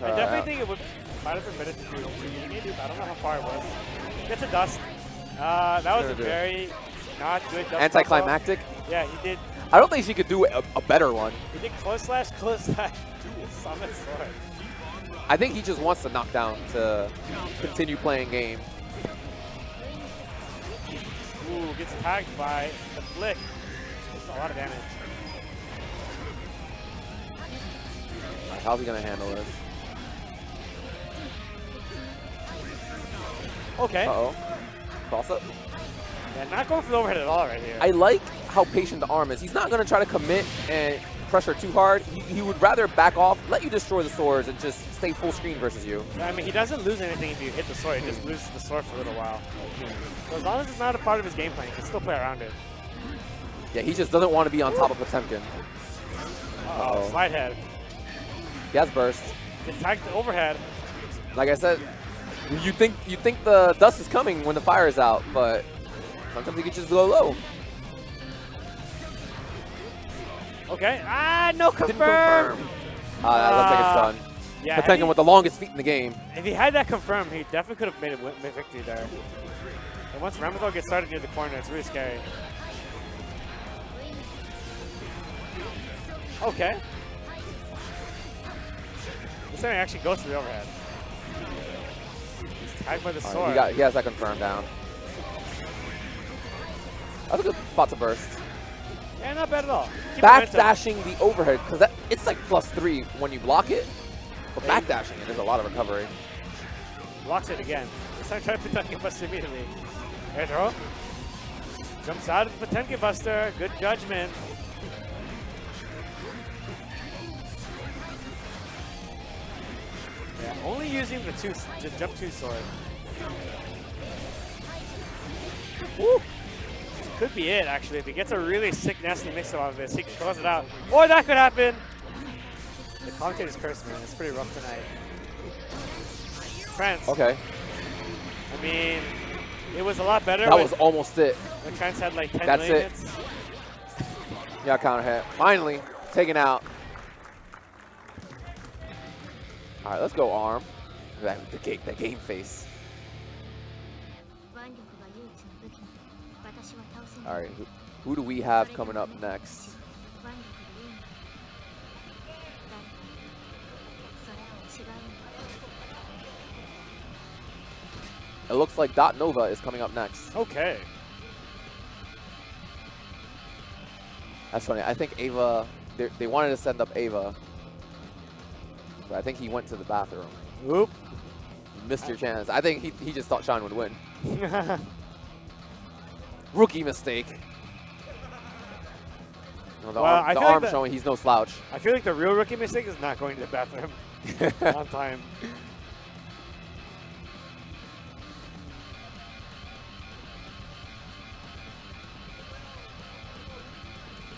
I definitely think it might have been better to do 2D. I don't know how far it was. Gets a dust. That was a very not good dust. Anticlimactic? Yeah, he did. I don't think she could do a better one. He did close slash, summon sword. I think he just wants to knock down to continue playing game. Ooh, gets tagged by the flick. That's a lot of damage. Right, how's he going to handle this? Okay. Uh-oh. Cross up. Yeah, not going for the overhead at all right here. I like how patient the arm is. He's not going to try to commit and pressure too hard. He would rather back off, let you destroy the swords, and just stay full screen versus you. I mean, he doesn't lose anything if you hit the sword. He just loses the sword for a little while. So as long as it's not a part of his game plan, he can still play around it. Yeah, he just doesn't want to be on top of Potemkin. Uh-oh. Slide head. He has burst. Gets tagged to overhead. Like I said, you think the dust is coming when the fire is out, but sometimes you can just go low. Okay. Ah, no confirm. Didn't confirm. That looks like it's done. Yeah, Potemkin with the longest feet in the game. if he had that confirmed, he definitely could have made a victory there. And once Ramathal gets started near the corner, it's really scary. Okay. This actually goes to the overhead. He's tagged by the sword. He has that confirmed down. That's a good spot to burst. Yeah, not bad at all. Backdashing the overhead, because it's like +3 when you block it. But backdashing it, there's a lot of recovery. Blocks it again. This time trying to Potemkin Buster immediately. Air throw. Jumps out of the Potemkin Buster. Good judgment. Yeah, only using the jump 2 sword. Woo! Could be it, actually. If he gets a really sick, nasty mix-up out of this, he can close it out. Or that could happen! The commentator's curse, man. It's pretty rough tonight. Trance. Okay. I mean, it was a lot better. That was almost it. When Trance had like 10 That's million it. hits. Yeah, counter hit. Finally, taken out. All right, let's go arm. The game face. All right, who do we have coming up next? It looks like Dot Nova is coming up next. Okay. That's funny. I think Ava, they wanted to send up Ava, but I think he went to the bathroom. Oop. Missed your chance. I think he just thought Shine would win. Rookie mistake. No, the arm showing he's no slouch. I feel like the real rookie mistake is not going to the bathroom on time.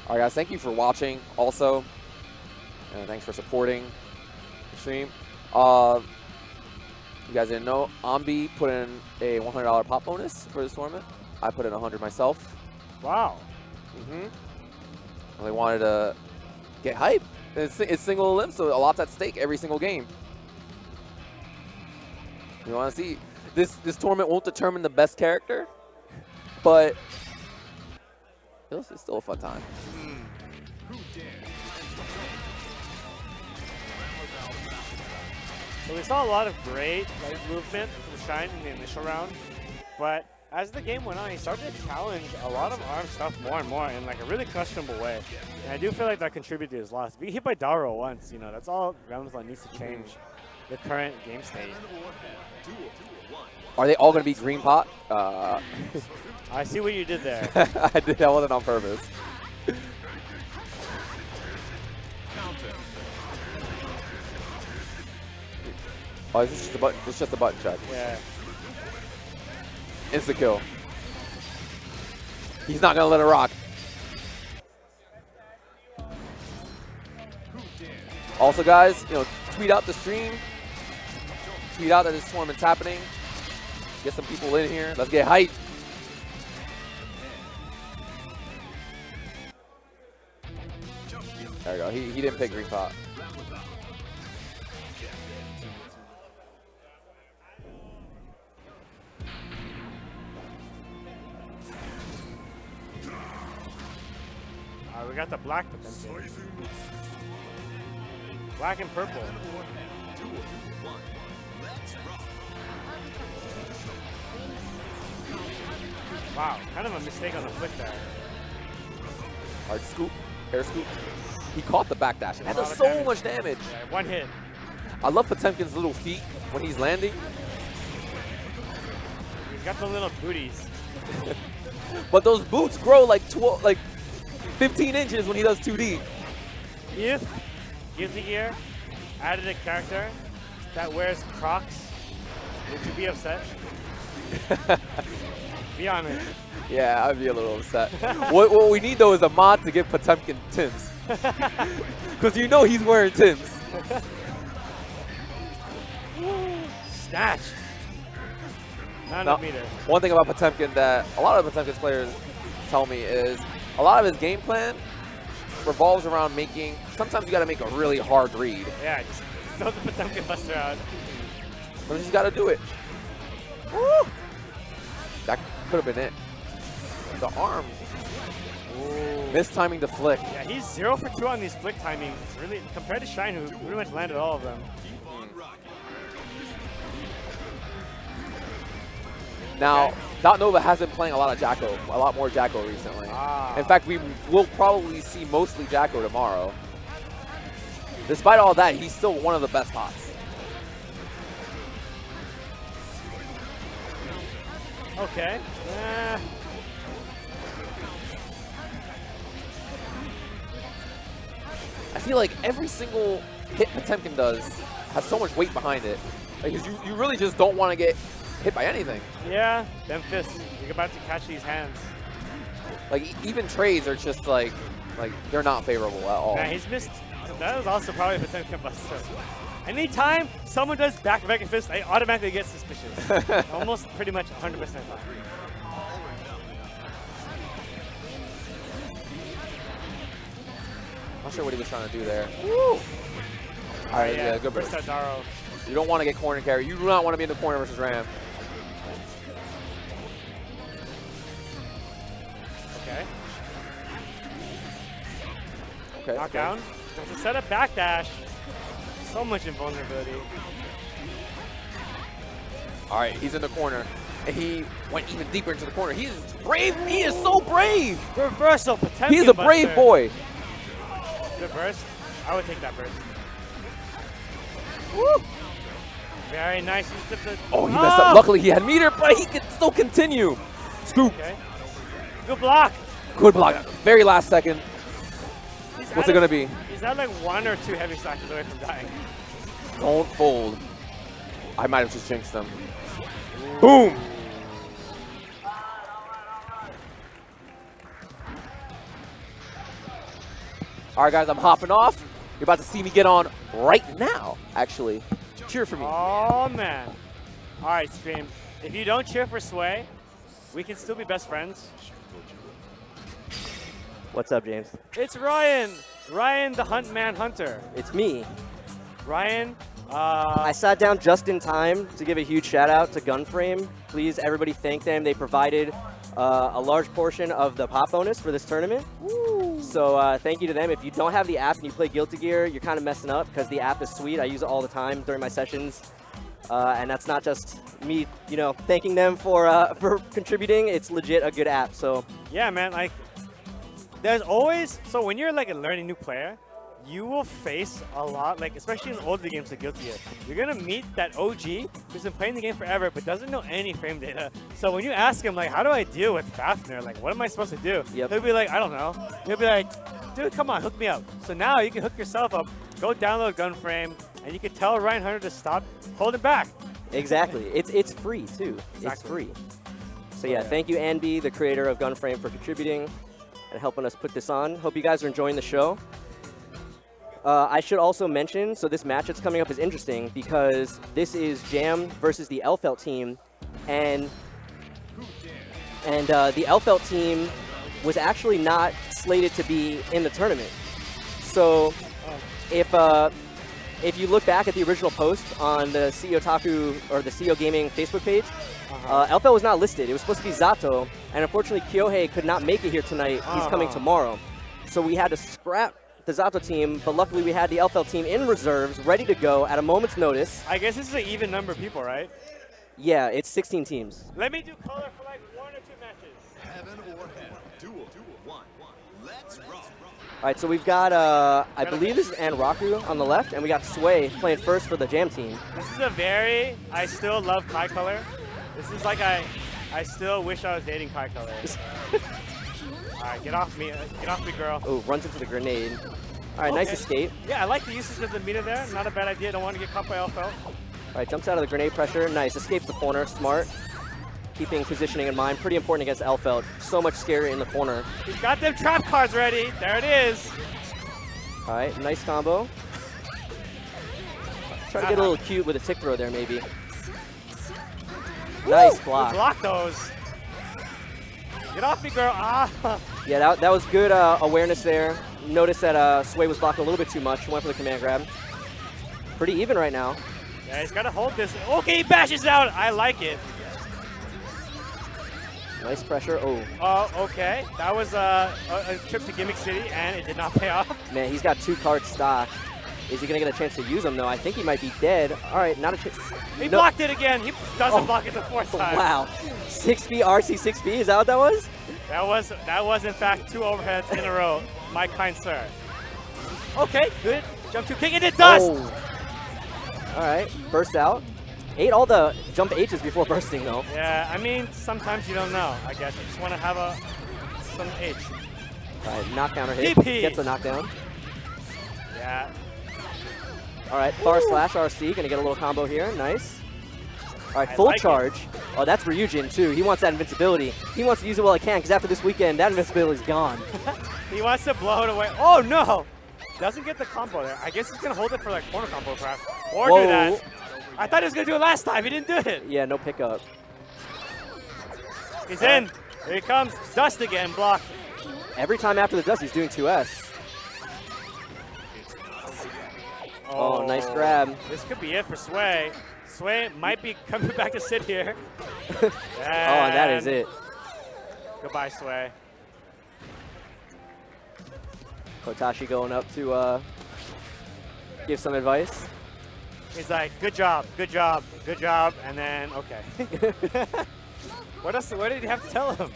All right, guys, thank you for watching also. And thanks for supporting the stream. You guys didn't know, Ambi put in a $100 pop bonus for this tournament. I put in 100 myself. Wow. They wanted to get hype. It's single limb, so a lot's at stake every single game. You want to see this tournament won't determine the best character, but it's still a fun time. So we saw a lot of great movement from Shine in the initial round, but as the game went on, he started to challenge a lot of arm stuff more and more in like a really questionable way. And I do feel like that contributed to his loss. Being hit by Daro once, you know, that's all Ramazan needs to change the current game state. Are they all going to be green pot? I see what you did there. That wasn't on purpose. Oh, is this just a button? It's just a button check. Yeah. Insta kill. He's not gonna let it rock. Also, guys, you know, tweet out the stream. Tweet out that this tournament's happening. Get some people in here. Let's get hyped. There we go. He didn't pick green pot. We got the black potential. Black and purple. Wow, kind of a mistake on the flick there. Hard scoop, air scoop. He caught the backdash. That does so much damage. Yeah, one hit. I love Potemkin's little feet when he's landing. He's got the little booties. But those boots grow like 15 inches when he does 2D. If Guilty Gear added a character that wears Crocs, would you be upset? Be honest. Yeah, I'd be a little upset. what we need though is a mod to give Potemkin Tims. Because you know he's wearing Tims. Snatched. Not enough meter. One thing about Potemkin that a lot of Potemkin's players tell me is a lot of his game plan revolves around making, sometimes you got to make a really hard read. Yeah, just throw the Potemkin Buster out. But you just got to do it. Woo! That could have been it. The arm. Ooh. Mistiming the flick. Yeah, he's 0 for 2 on these flick timings. Really, compared to Shine, who pretty much landed all of them. Now, Dot Nova has been playing a lot more Jacko recently. Ah. In fact, we will probably see mostly Jacko tomorrow. Despite all that, he's still one of the best hots. Okay. I feel like every single hit Potemkin does has so much weight behind it. Like, you really just don't want to get hit by anything. Yeah, them fists. You're about to catch these hands. Like, even trades are just like they're not favorable at all. Man, he's missed. That was also probably a Potemkin buster. Anytime someone does back-to-back fist, I automatically get suspicious. Almost pretty much 100% fine. Not sure what he was trying to do there. Woo! All right, yeah, good burst. You don't want to get corner carry. You do not want to be in the corner versus Ram. Okay. Okay. Knockdown. There's a setup backdash. So much invulnerability. All right, he's in the corner. And he went even deeper into the corner. He is brave. He is so brave. Reversal Potemkin. He's a brave boy. Good burst. I would take that burst. Woo! Very nice. Oh, he messed up. Luckily, he had meter, but he could still continue. Scoop. Okay. Good block. Good block. Very last second. What's it going to be? Is that like 1 or 2 heavy slashes away from dying? Don't fold. I might have just jinxed them. Boom. All right, guys, I'm hopping off. You're about to see me get on right now, actually. Cheer for me. Oh, man. All right, stream. If you don't cheer for Sway, we can still be best friends. What's up, James? It's Ryan. Ryan, the Hunt Man Hunter. It's me. Ryan, I sat down just in time to give a huge shout out to Gunframe. Please, everybody thank them. They provided a large portion of the pop bonus for this tournament. Woo. So thank you to them. If you don't have the app and you play Guilty Gear, you're kind of messing up because the app is sweet. I use it all the time during my sessions. And that's not just me, you know, thanking them for contributing. It's legit a good app. So yeah, man, like, there's always, so when you're like a learning new player, you will face a lot, like especially in older games like Guilty Gear, you're gonna meet that OG who's been playing the game forever but doesn't know any frame data. So when you ask him like, how do I deal with Fafnir? Like, what am I supposed to do? Yep. He'll be like, I don't know. He'll be like, dude, come on, hook me up. So now you can hook yourself up, go download Gunframe, and you can tell Ryan Hunter to stop holding back. exactly, it's free too. Exactly. It's free. So yeah, thank you, Anby, the creator of Gunframe, for contributing and helping us put this on. Hope you guys are enjoying the show. I should also mention, so this match that's coming up is interesting because this is Jam versus the Elfelt team, and the Elfelt team was actually not slated to be in the tournament. So if you look back at the original post on the CEOtaku or the CEOGaming Facebook page, Elfelt was not listed. It was supposed to be Zato, and unfortunately Kyohei could not make it here tonight. He's coming tomorrow. So we had to scrap the Zato team, but luckily we had the Elfelt team in reserves, ready to go at a moment's notice. I guess this is an even number of people, right? Yeah, it's 16 teams. Let me do color for like 1 or 2 matches. Heaven or hell. Duel. 1. Let's rock. All right, so we've got, I believe this is Anraku on the left, and we got Sway playing first for the Jam team. This is a very, I still love Kai color. This is like I still wish I was dating Kai color. All right, get off me, girl. Oh, runs into the grenade. All right, nice escape. Yeah, I like the usage of the meter there. Not a bad idea. Don't want to get caught by Elfelt. All right, jumps out of the grenade pressure. Nice, escapes the corner. Smart. Keeping positioning in mind. Pretty important against Elfelt. So much scarier in the corner. He's got them trap cards ready. There it is. All right, nice combo. Try to get a little cute with a tick throw there, maybe. Nice block. Block those. Get off me, girl. Ah. Yeah, that was good awareness there. Notice that Sway was blocking a little bit too much. Went for the command grab. Pretty even right now. Yeah, he's got to hold this. Okay, he bashes out. I like it. Nice pressure. Oh. Okay. That was a trip to Gimmick City, and it did not pay off. Man, he's got 2 cards stock. Is he going to get a chance to use them, though? I think he might be dead. All right, not a chance. He blocked it again. He doesn't block it the fourth time. Wow. 6B, RC 6B, is that what that was? That was in fact 2 overheads in a row, my kind sir. Okay, good. Jump 2 kick, and it does! Oh. All right, burst out. Ate all the jump H's before bursting, though. Yeah, I mean, sometimes you don't know, I guess. You just want to have some H. All right, knockdown or hit. DP. Gets a knockdown. Yeah. All right, Thar slash RC, gonna get a little combo here. Nice. All right, full charge. Oh, that's Ryujin, too. He wants that invincibility. He wants to use it while he can, because after this weekend, that invincibility's gone. He wants to blow it away. Oh, no! Doesn't get the combo there. I guess he's going to hold it for, like, corner combo, perhaps. Or do that. I thought he was going to do it last time. He didn't do it. Yeah, no pickup. He's in. Here he comes. Dust again, blocked. Every time after the dust, he's doing 2S. Oh, nice grab. This could be it for Sway. Sway might be coming back to sit here. Oh, and that is it. Goodbye, Sway. Kotashi going up to give some advice. He's like, good job, good job, good job, and then, okay. What else? What did he have to tell him?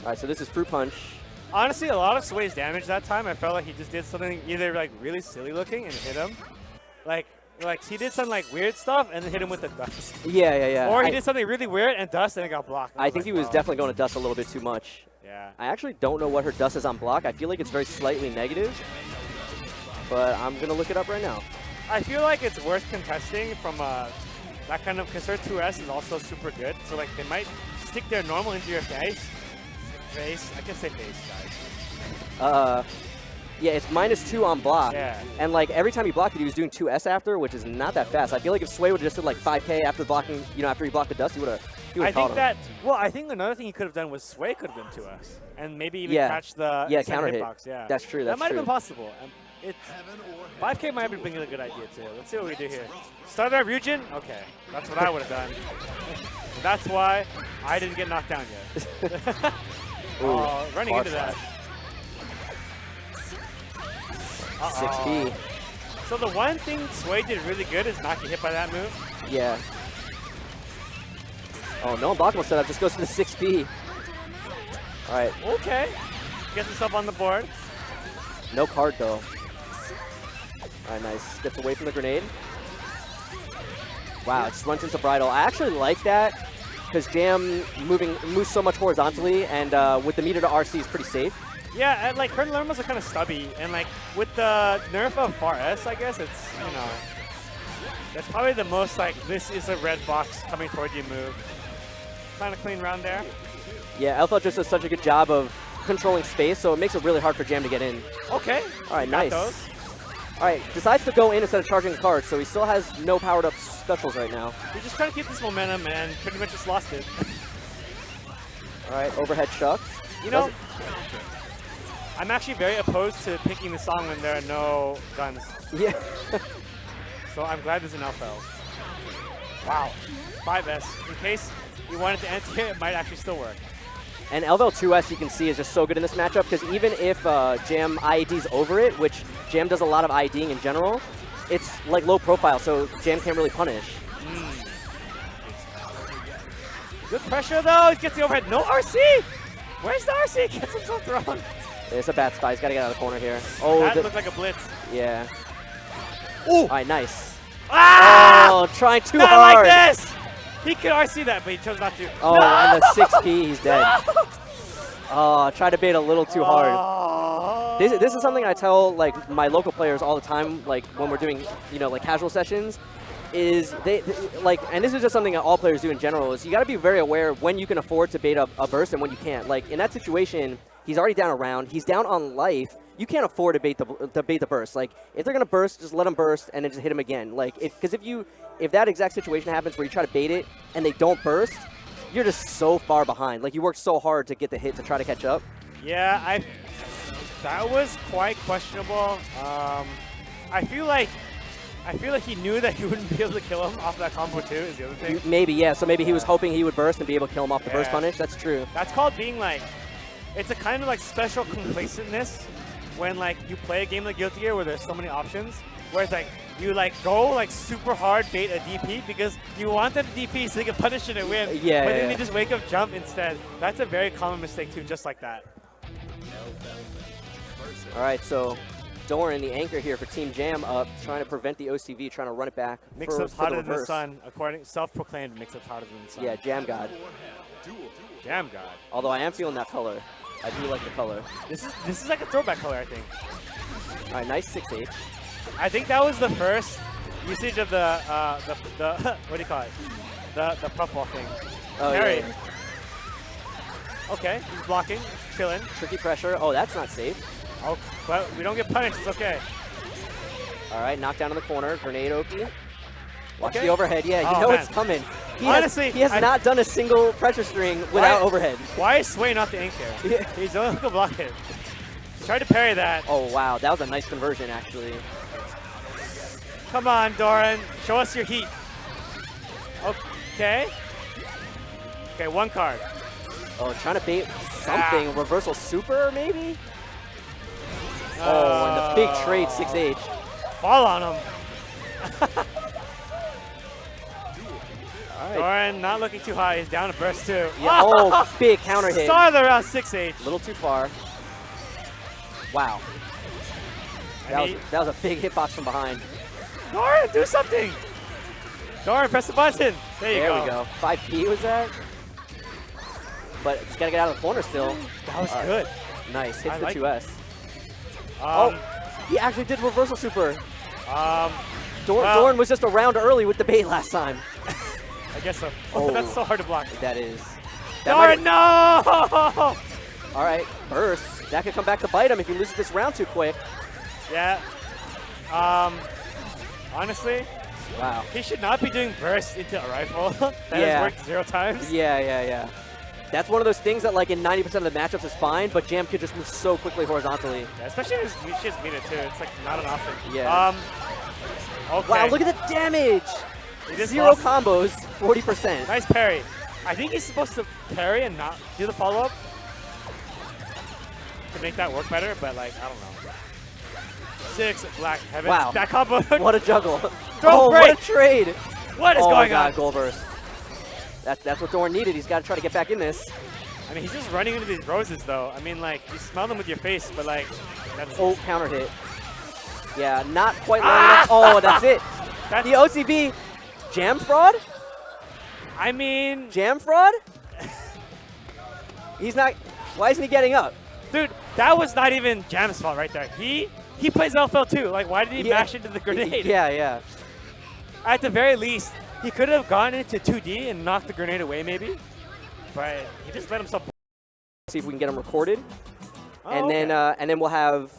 All right, so this is Fruit Punch. Honestly, a lot of Sway's damage that time, I felt like he just did something either like really silly looking and hit him. Like he did some like weird stuff and then hit him with the dust. Yeah. Or he did something really weird and dust and it got blocked. I think he was definitely going to dust a little bit too much. Yeah. I actually don't know what her dust is on block. I feel like it's very slightly negative, but I'm going to look it up right now. I feel like it's worth contesting from that kind of, because her 2S is also super good. So like they might stick their normal into your face. I can say face, guys. Yeah, it's -2 on block. Yeah. And like every time he blocked it, he was doing 2S after, which is not that fast. I feel like if Sway would have just did like 5K after blocking, after he blocked the dust, he would have caught him. I think another thing he could have done was Sway could have done 2S. And maybe even catch the counter hit. Hitbox. Yeah. That's true. That might have been possible. 5K might have been a good idea too. Let's see what we do here. Start that Ryujin? Okay. That's what I would have done. That's why I didn't get knocked down yet. Running into that. 6B. So the one thing Sway did really good is not get hit by that move. Yeah. Oh, no unblockable setup. Just goes to the 6B. All right. Okay. Gets himself on the board. No card, though. All right, nice. Gets away from the grenade. Wow, it just runs into Bridal. I actually like that because Jam moves so much horizontally, and with the meter to RC is pretty safe. Yeah, and like her normals are kind of stubby, and like with the nerf of Far S, I guess it's, that's probably the most like, this is a red box coming toward you move. Kind of clean round there. Yeah, Alpha just does such a good job of controlling space, so it makes it really hard for Jam to get in. Okay. All right, nice. All right, decides to go in instead of charging the card, so he still has no powered up specials right now. He's just trying to keep this momentum and pretty much just lost it. All right, overhead chuck. I'm actually very opposed to picking the song when there are no guns. Yeah. So I'm glad there's an L-Fel. Wow. 5S. In case you wanted to anti it, it might actually still work. And Elvel 2S, you can see, is just so good in this matchup because even if Jam IEDs over it, which Jam does a lot of IEDing in general, it's like low profile, so Jam can't really punish. Good pressure, though. He gets the overhead. No RC! Where's the RC? Gets himself thrown. It's a bad spot. He's got to get out of the corner here. Oh, that looked like a blitz. Yeah. Ooh! All right, nice. Ah! Oh, trying too not hard. Not like this! He could RC that, but he chose not to. Oh, no! and the 6P, he's dead. No! Oh, tried to bait a little too hard. This is something I tell like my local players all the time, like when we're doing, like casual sessions, is they like, and this is just something that all players do in general, is you got to be very aware when you can afford to bait a burst and when you can't. Like in that situation, he's already down a round. He's down on life. You can't afford to bait the burst. Like if they're gonna burst, just let them burst and then just hit him again. Like because if that exact situation happens where you try to bait it and they don't burst, you're just so far behind. Like you worked so hard to get the hit to try to catch up. Yeah, that was quite questionable. I feel like he knew that he wouldn't be able to kill him off that combo too, is the other thing. Maybe, yeah. So maybe he was hoping he would burst and be able to kill him off the burst punish. That's true. That's called being like, it's a kind of like special complacentness when like you play a game like Guilty Gear where there's so many options. where it's like you like go like super hard bait a DP because you want them to DP so they can punish it and win. Yeah, but yeah, then they yeah. just wake up jump instead. That's a very common mistake too, just like that. All right, so Doran, the anchor here for Team Jam, up trying to prevent the OCV, trying to run it back. Mix-up's for hotter than the reverse. sun, according self-proclaimed mix-up's hotter than the sun. Yeah, Jam God. Jam God. Although I am feeling that color. I do like the color. This is like a throwback color, I think. All right, nice 6H. I think that was the first usage of the what do you call it? The puffball thing. Oh, Parry. yeah. Okay, he's blocking, chilling. Tricky pressure. Oh, that's not safe. Oh, but we don't get punished. It's okay. All right, knockdown in the corner. Grenade Oki. Watch Okay. the overhead. Yeah, you Oh, know man. it's coming. Honestly, he has not done a single pressure string without overhead. Why is Sway not the anchor? Yeah. He's the one who can block it. Tried to parry that. Oh, wow. That was a nice conversion, actually. Come on, Doran. Show us your heat. Okay. Okay, one card. Oh, trying to bait something. Reversal super, maybe? Oh, and the big trade 6H. Fall on him. All right. Doran not looking too high. He's down to burst too. Yeah, oh, big counter hit. Saw the round 6H. A little too far. Wow. That was a big hitbox from behind. Doran, do something. Doran, press the button. There you go. There we go. 5P was that? But just got to get out of the corner still. That was good. Nice. Hits I the like 2S. He actually did reversal super. Doran was just a round early with the bait last time. I guess so. Oh. That's so hard to block. That is. Doran, no! All right, burst. That could come back to bite him if he loses this round too quick. Yeah. Honestly, Wow. he should not be doing burst into a rifle. That Yeah. has worked 0 times. Yeah. That's one of those things that, like, in 90% of the matchups is fine, but Jam could just move so quickly horizontally. Yeah, especially if she has Mina too. It's like not an option. Yeah. Okay. Wow, look at the damage! He just 0 lost. combos, 40%. Nice parry. I think he's supposed to parry and not do the follow-up to make that work better, but like, I don't know. 6 Black Heavens. Wow. That combo. What a juggle. Throw break. What a trade! What is oh going my God, on? goal burst. That's what Doran needed. He's got to try to get back in this. I mean, he's just running into these roses, though. I mean, like, you smell them with your face, but like, that's Oh, counter hit. Yeah, not quite long enough. Oh, that's it. The OCB. Jam fraud? I mean, Jam fraud? He's not. Why isn't he getting up? dude, that was not even Jam's fault right there. He plays LFL too. Like, why did he mash into the grenade? Yeah. At the very least, he could have gone into 2D and knocked the grenade away, maybe. But he just let himself. See if we can get him recorded, Oh, and okay. then we'll have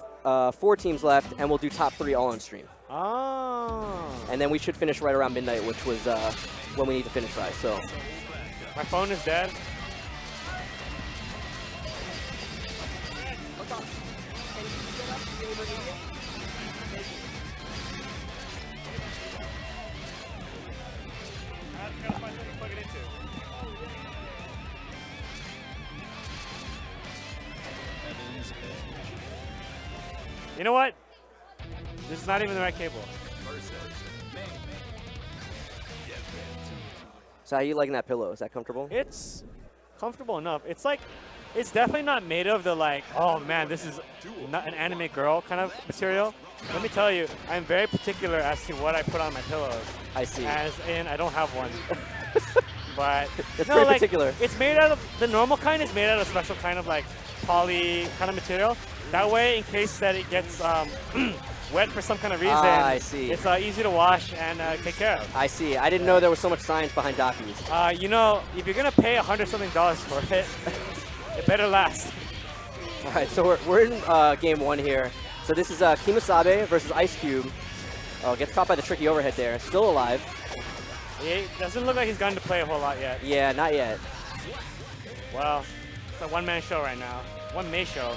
4 teams left, and we'll do top 3 all on stream. Oh. And then we should finish right around midnight, which was when we need to finish by. So My phone is dead. You know what? This is not even the right cable. how you liking that pillow? Is that comfortable? It's comfortable enough. It's like, it's definitely not made of the like, oh man, this is not an anime girl kind of material. Let me tell you, I'm very particular as to what I put on my pillows. I see. As in, I don't have one. But That's no, pretty like, particular. It's made out of, the normal kind is made out of special kind of like poly kind of material. That way, in case that it gets wet for some kind of reason, I see. it's easy to wash and take care of. I see. I didn't know there was so much science behind Dockies. You know, if you're gonna pay $100-something for it, it better last. All right, so we're in game 1 here. So this is Kimosabe versus Ice Cube. Oh, gets caught by the tricky overhead there. Still alive. He doesn't look like he's gotten to play a whole lot yet. Yeah, not yet. Well, it's a one-man show right now. One May show.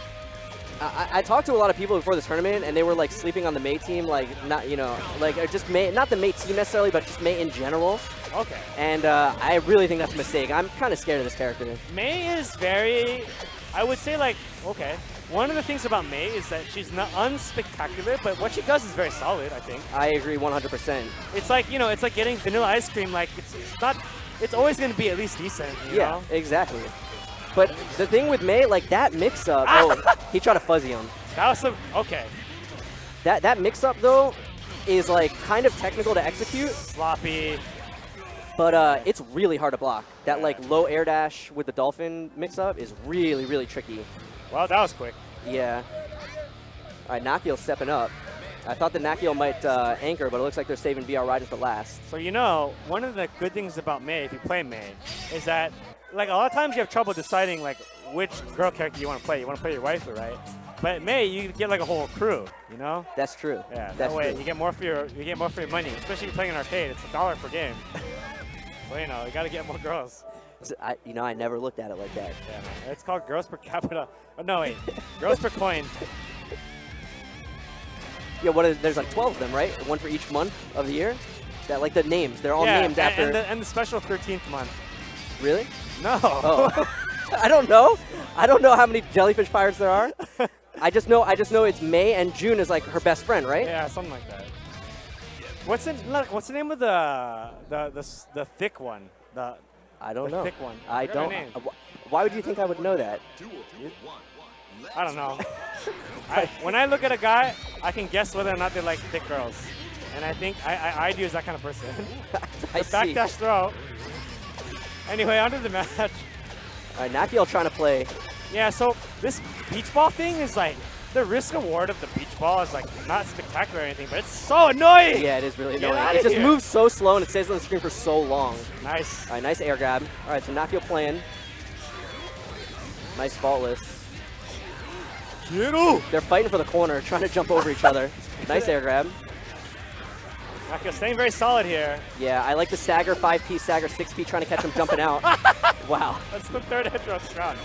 I talked to a lot of people before the tournament, and they were like sleeping on the Mei team, like not like just Mei, not the Mei team necessarily, but just Mei in general. Okay. And I really think that's a mistake. I'm kind of scared of this character. Mei is very, I would say like, okay. One of the things about Mei is that she's not unspectacular, but what she does is very solid, I think. I agree 100%. It's like, it's like getting vanilla ice cream. Like, it's always going to be at least decent, you know? Exactly. But the thing with Mei, like that mix-up, he tried to fuzzy him. That was okay. That mix-up, though, is like kind of technical to execute. Sloppy. But it's really hard to block. That like low air dash with the dolphin mix-up is really, really tricky. Well, that was quick. Yeah. All right, Nakio stepping up. I thought the Nakio might anchor, but it looks like they're saving VR Ryder for last. So, one of the good things about Mei, if you play Mei, is that, like, a lot of times you have trouble deciding, like, which girl character you want to play. You want to play your waifu, right? But Mei, you get, like, a whole crew, That's true. Yeah, That's that way true. you get more for your money, especially if you're playing an arcade. It's $1 per game. So, you got to get more girls. I never looked at it like that. Yeah, man. It's called gross per capita. Oh, no, wait. Gross per coin. Yeah, there's like 12 of them, right? One for each month of the year? That like the names, they're all named after. And the special 13th month. Really? No. Oh. I don't know. I don't know how many jellyfish pirates there are. I just know it's Mei, and June is like her best friend, right? Yeah, something like that. What's the name of the thick one? I don't know. Thick one. I Forgot her don't. name. Why would you think I would know that? I don't know. When I look at a guy, I can guess whether or not they like thick girls. And I think I do as that kind of person. I The backdash see. throw. Anyway, on to the match. All right, Nakio trying to play. Yeah, so this beach ball thing is like, the risk reward of the beach ball is like not spectacular or anything, but it's so annoying. Yeah, it is really Get annoying. outta It just here. moves so slow and it stays on the screen for so long. Nice. All right, nice air grab. All right, so Nakio playing. Nice faultless. They're fighting for the corner, trying to jump over each other. Nice air grab. Nakio staying very solid here. Yeah, I like the stagger, 5P, stagger, 6P, trying to catch him jumping out. Wow. That's the third hit throw strong.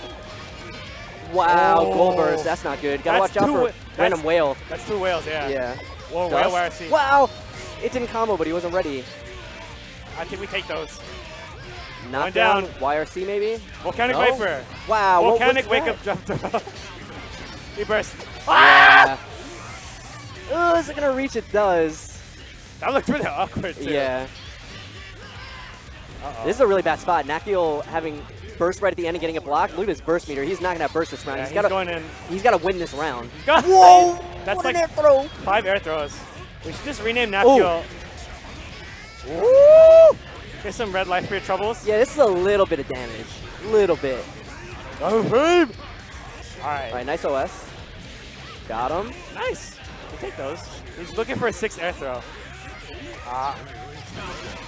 Wow, Oh. goal burst. That's not good. Gotta That's watch out two- for random whale. That's 2 whales, yeah. Yeah. Whoa, Dust. whale YRC. Wow! It didn't combo, but he wasn't ready. I think we take those. Knockdown. down. YRC maybe? Volcanic No? Viper. Wow. what was Volcanic wake that? up jump throw. He burst. Yeah. Oh, is it gonna reach? It does. That looked really awkward, too. Yeah. Uh-oh. This is a really bad spot. Nakio having burst right at the end and getting it blocked. Look at his burst meter. He's not gonna have burst this round. Yeah, he's gotta going in. He's gotta win this round. Got Whoa! That's what like an air throw. 5 air throws. We should just rename Nakio. Woo! Here's some red life for your troubles. Yeah, this is a little bit of damage. Little bit. Oh, babe. All right. All right, nice OS. Got him. Nice. We'll take those. He's looking for a 6 air throw.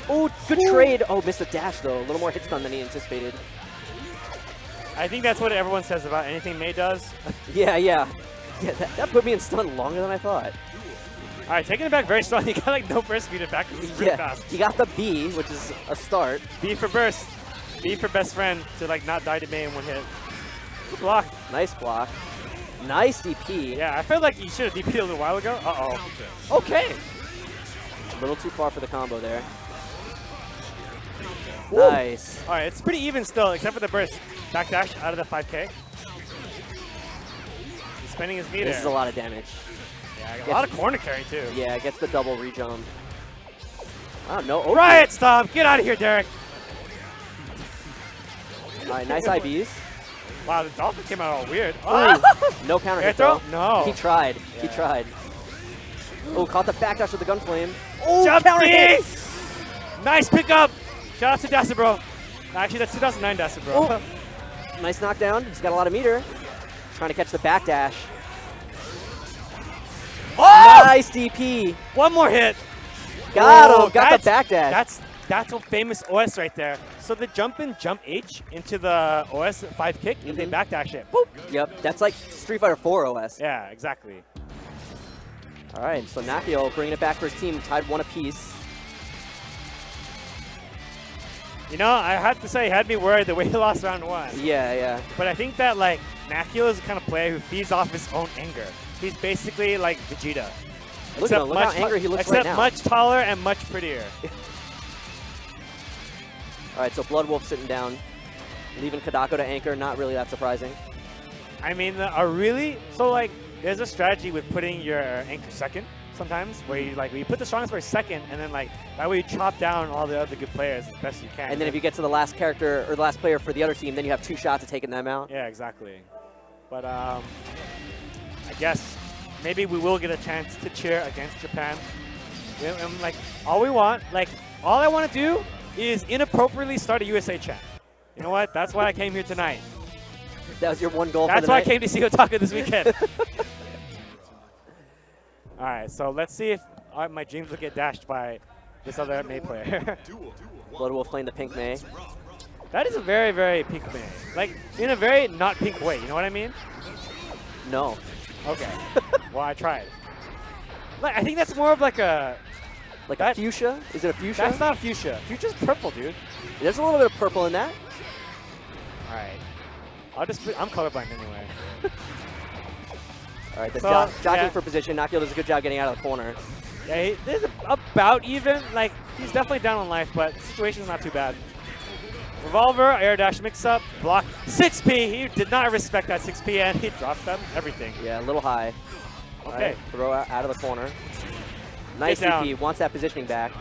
Oh, good trade. Oh, missed the dash, though. A little more hit stun than he anticipated. I think that's what everyone says about anything Mei does. Yeah. Yeah, that put me in stun longer than I thought. All right, taking it back very strong. You got like no burst speed back. It's really Yeah, fast. he got the B, which is a start. B for burst. B for best friend to like not die to Mei in one hit. Good block. Nice block. Nice DP. Yeah, I felt like you should have DP'd a little while ago. Uh-oh. Okay. A little too far for the combo there. Nice. All right, it's pretty even still, except for the burst. Backdash out of the 5K. He's spending his meter. This is a lot of damage. Yeah, a lot of corner carry, too. Yeah, gets the double rejump. I don't know. Okay. Riot Stomp! Get out of here, Derek! All right, nice IBs. Wow, the dolphin came out all weird. Ooh, no counter Air hit, though. throw? No. He tried. Yeah. He tried. Oh, caught the backdash with the gunflame. Oh, Jump counter D! hit! Nice pickup! Shout out to Dasabro. Actually, that's 2009 Dasabro. Oh. Nice knockdown. He's got a lot of meter. Trying to catch the backdash. Oh! Nice DP. One more hit. Got Oh, him. Got the backdash. That's a famous OS right there. So the jump in, jump H into the OS 5 kick, and they backdash it. Boop. Yep, that's like Street Fighter 4 OS. Yeah, exactly. All right, so Nakio bringing it back for his team, tied 1 apiece. You know, I have to say, he had me worried the way he lost round 1. Yeah, yeah. But I think that, like, Nakio is the kind of player who feeds off his own anger. He's basically like Vegeta. Look at him. Look how angry he looks right now. Except much taller and much prettier. All right, so Blood Wolf sitting down, leaving Kadako to anchor. Not really that surprising. I mean, so like, there's a strategy with putting your anchor second sometimes, where you put the strongest player second, and then like that way you chop down all the other good players as best you can. And then if you get to the last character or the last player for the other team, then you have 2 shots at taking them out. Yeah, exactly. But I guess maybe we will get a chance to cheer against Japan. And like, all I want to do is inappropriately start a USA chant. You know what? That's why I came here tonight. That was your one goal for the That's why night? I came to CEOtaku this weekend. All right, so let's see if my dreams will get dashed by this other May player. Blood Wolf playing the pink May. That is a very, very pink May. Like, in a very not pink way, you know what I mean? No. Okay. Well, I tried. Like, I think that's more of like a... Like a fuchsia? Is it a fuchsia? That's not fuchsia. Fuchsia's purple, dude. There's a little bit of purple in that. All right. I'm colorblind anyway. All right, the So, jockeying for position. Nakio does a good job getting out of the corner. Yeah, there's about even. Like, he's definitely down on life, but the situation's not too bad. Revolver, air dash mix-up, block. 6P, he did not respect that 6P, and he dropped them, everything. Yeah, a little high. Okay. Right, throw out of the corner. Nice DP, wants that positioning back.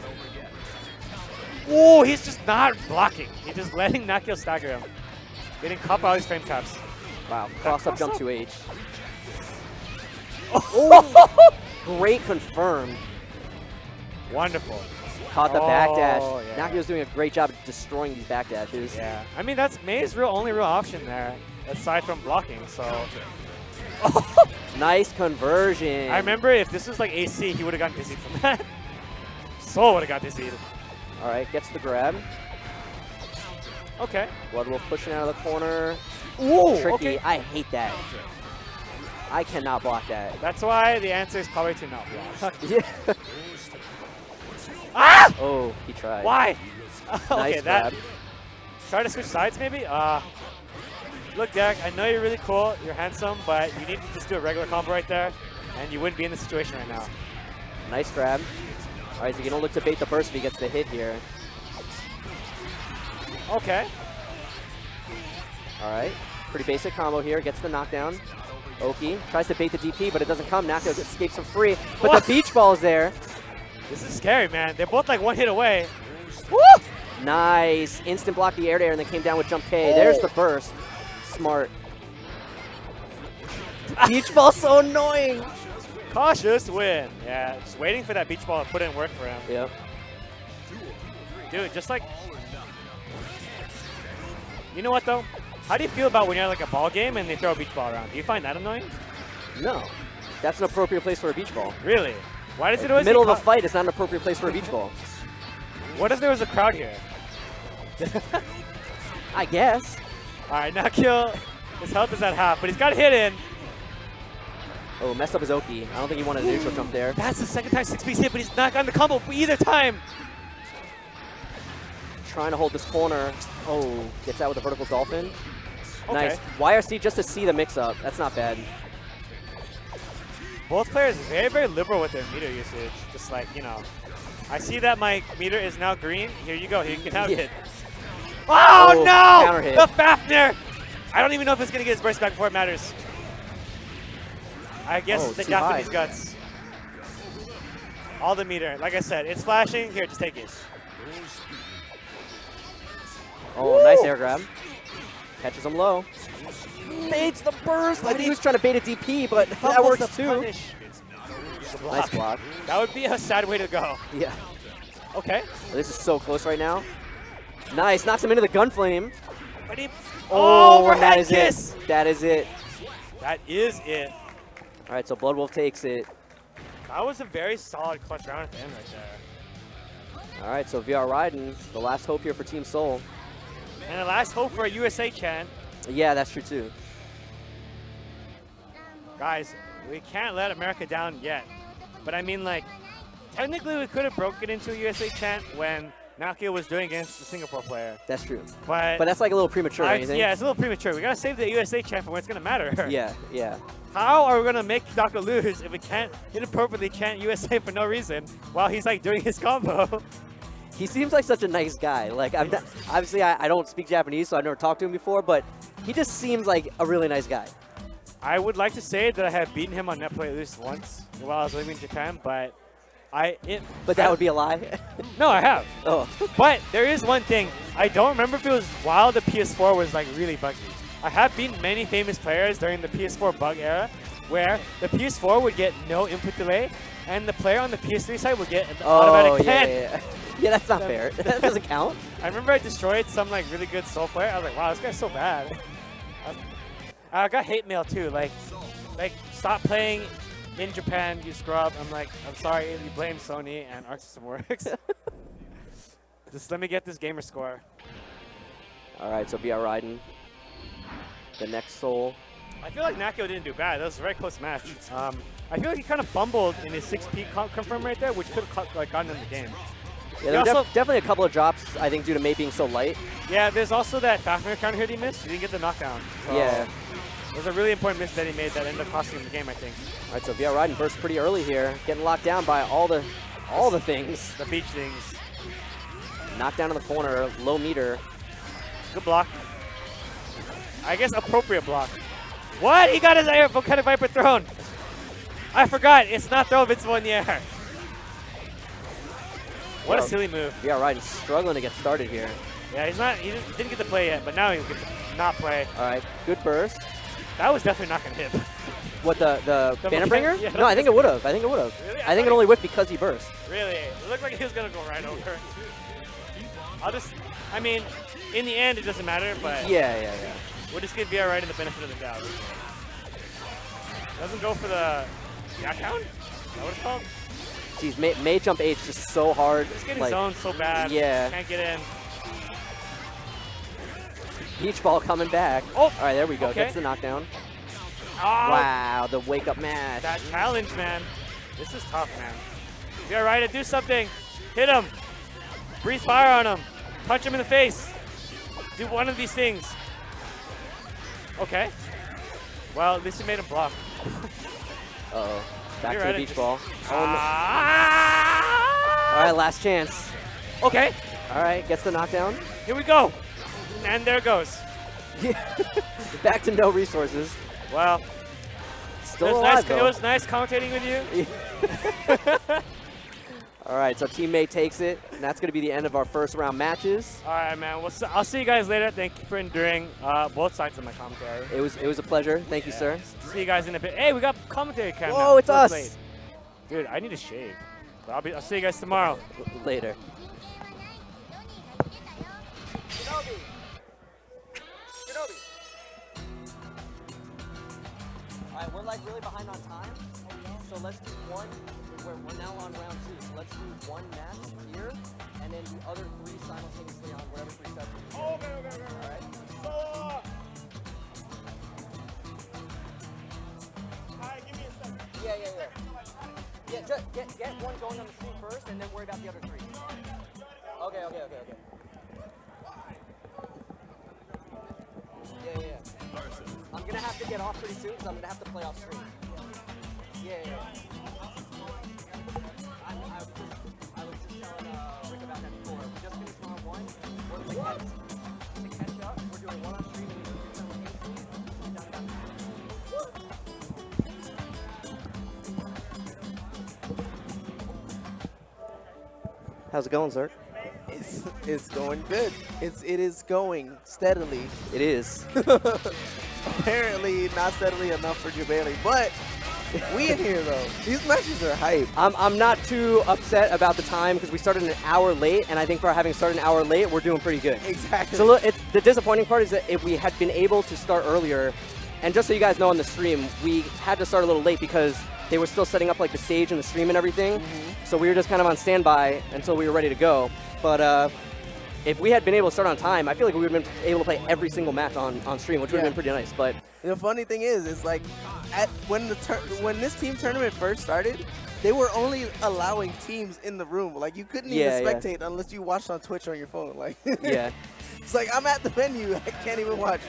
Oh, he's just not blocking. He's just letting Nakio stagger him. Getting caught by all these frame caps. Wow, cross-up jump 2H. Oh, great confirmed. Wonderful. Caught the backdash. Yeah. Nakio's doing a great job of destroying these backdashes. Yeah, I mean, that's May's only real option there, aside from blocking, so. Nice conversion. I remember if this was like AC, he would have gotten dizzied from that. Soul would have got dizzied. All right, gets the grab. Okay. Blood Wolf pushing out of the corner. Ooh, tricky. Okay. I hate that. I cannot block that. That's why the answer is probably to not block. Yeah. Ah! Oh, he tried. Why? Okay, Nice grab. Try to switch sides, maybe? Look, Derek, I know you're really cool, you're handsome, but you need to just do a regular combo right there, and you wouldn't be in this situation right now. Nice grab. All right, so you don't look to bait the burst if he gets the hit here. Okay. All right, pretty basic combo here. Gets the knockdown. Oki tries to bait the DP, but it doesn't come. Nakio escapes him free, but What? the beach ball is there. This is scary, man. They're both like one hit away. Woo! Nice. Instant block the air to air and then came down with jump K. There's the burst. Smart. Beach ball so annoying. Cautious win. Yeah, just waiting for that beach ball to put in work for him. Yep. Dude, just like... You know what, though? How do you feel about when you're at like a ball game and they throw a beach ball around? Do you find that annoying? No. That's an appropriate place for a beach ball. Really? Why does it always Middle of a fight is not an appropriate place for a beach ball. What if there was a crowd here? I guess. All right, Nakio, his health is at half, but he's got a hit in. Oh, messed up his Oki. I don't think he wanted a neutral jump there. That's the second time 6P's hit, but he's not gotten the combo either time. Trying to hold this corner. Oh, gets out with a vertical dolphin. Okay. Nice. YRC just to see the mix-up. That's not bad. Both players very, very liberal with their meter usage. Just like, you know, I see that my meter is now green. Here you go. Here you can have it. Oh, no! Counter hit. The Fafnir! I don't even know if it's going to get his burst back before it matters. I guess the Japanese guts. All the meter. Like I said, it's flashing. Here, just take it. Oh, nice air grab. Catches him low. Baits the burst. I think he was trying to bait a DP, but that works too. Nice block. That would be a sad way to go. Yeah. Okay. This is so close right now. Nice. Knocks him into the gunflame. But he, Oh, and that overhead is kiss. it. That is it. That is it. All right, so Blood Wolf takes it. That was a very solid clutch round at the end right there. All right, so VR Raiden, the last hope here for Team Seoul. And the last hope for a USA chant. Yeah, that's true too. Guys, we can't let America down yet. But I mean, like, technically we could have broken into a USA chant when Nakio was doing against the Singapore player. That's true. But that's like a little premature, don't you think? Yeah, it's a little premature. We gotta save the USA champ for when it's gonna matter. Yeah, yeah. How are we gonna make Dako lose if we can't inappropriately chant USA for no reason while he's like doing his combo? He seems like such a nice guy. Like, obviously, I don't speak Japanese, so I've never talked to him before, but he just seems like a really nice guy. I would like to say that I have beaten him on net play at least once while I was living in Japan, but that would be a lie? No, I have. Oh. But there is one thing. I don't remember if it was while the PS4 was like really buggy. I have beaten many famous players during the PS4 bug era where the PS4 would get no input delay and the player on the PS3 side would get an automatic 10. Yeah. Yeah, that's not fair. That doesn't count. I remember I destroyed some like really good Soul player. I was like, wow, this guy's so bad. I got hate mail too. Like stop playing in Japan, you scrub. I'm like, I'm sorry, you blame Sony and Arc System Works. Just let me get this gamer score. All right, so VR Raiden. The next Soul. I feel like Nakio didn't do bad. That was a very close match. I feel like he kind of fumbled in his 6P confirm right there, which could have like gotten in the game. Yeah, there were definitely a couple of drops, I think, due to Mate being so light. Yeah, there's also that Fafnir counter hit he missed. He didn't get the knockdown. So yeah. It was a really important miss that he made that ended up costing him the game, I think. All right, so VR Raiden burst pretty early here, getting locked down by all the things. The beach things. Knocked down in the corner, low meter. Good block. I guess appropriate block. What? He got his air Volcanic Viper thrown. I forgot. It's not throw, it's in the air. What a silly move. VR Raiden struggling to get started here. Yeah, he didn't get to play yet, but now he gets to not play. All right, good burst. That was definitely not going to hit. What, the Banner Bringer? Yeah, no, I think it would have. Really? I think it only whipped because he burst. Really? It looked like he was going to go right over. I mean, in the end, it doesn't matter, but Yeah. we'll just give VR Raiden the benefit of the doubt. Doesn't go for the yak count? Is that what it's called? Jeez, May jump H just so hard. He's getting zoned so bad. Yeah. Can't get in. Peach Ball coming back. Oh! All right, there we go. Okay. Gets the knockdown. Oh, wow, the wake-up match. that challenge, man. This is tough, man. VR Raiden, do something. Hit him. Breathe fire on him. Punch him in the face. Do one of these things. Okay. Well, at least he made him block. Uh-oh. Back VR to the Raiden beach ball. All Ah! right, last chance. Okay. All right, gets the knockdown. Here we go. And there it goes. Back to no resources. Well, Still alive, it was nice commentating with you. All right, so teammate takes it, and that's going to be the end of our first round matches. All right, man. I'll see you guys later. Thank you for enduring both sides of my commentary. It was a pleasure. Thank you, sir. See you guys in a bit. Hey, we got commentary cam now. Whoa, it's us. Late. Dude, I need to shave. But I'll see you guys tomorrow. Later. All right, we're like really behind on time, so let's do one. We're now on round 2, so let's do one match here, and then the other 3 simultaneously on whatever 3 sets. Okay. All right. Hi, give me a second. Yeah. Yeah, just get one going on the stream first, and then worry about the other 3. Okay. Yeah. I'm gonna have to get off pretty soon, so I'm gonna have to play off stream. Yeah. I was just telling Rick about that before. We just finished round 1. We're to catch up. We're doing 1 on stream and 2 simultaneously. How's it going, Zerk? It's going good. It is going steadily. It is. Apparently not steadily enough for Jebailey, but we in here though. These matches are hype. I'm not too upset about the time because we started an hour late, and I think for having started an hour late, we're doing pretty good. Exactly. So the disappointing part is that if we had been able to start earlier, and just so you guys know on the stream, we had to start a little late because they were still setting up like the stage and the stream and everything. So we were just kind of on standby until we were ready to go. But if we had been able to start on time, I feel like we would have been able to play every single match on stream, which would have been pretty nice. But the funny thing is, it's like when this team tournament first started, they were only allowing teams in the room. Like, you couldn't even spectate unless you watched on Twitch or on your phone. Like, Yeah. It's like, I'm at the venue. I can't even watch.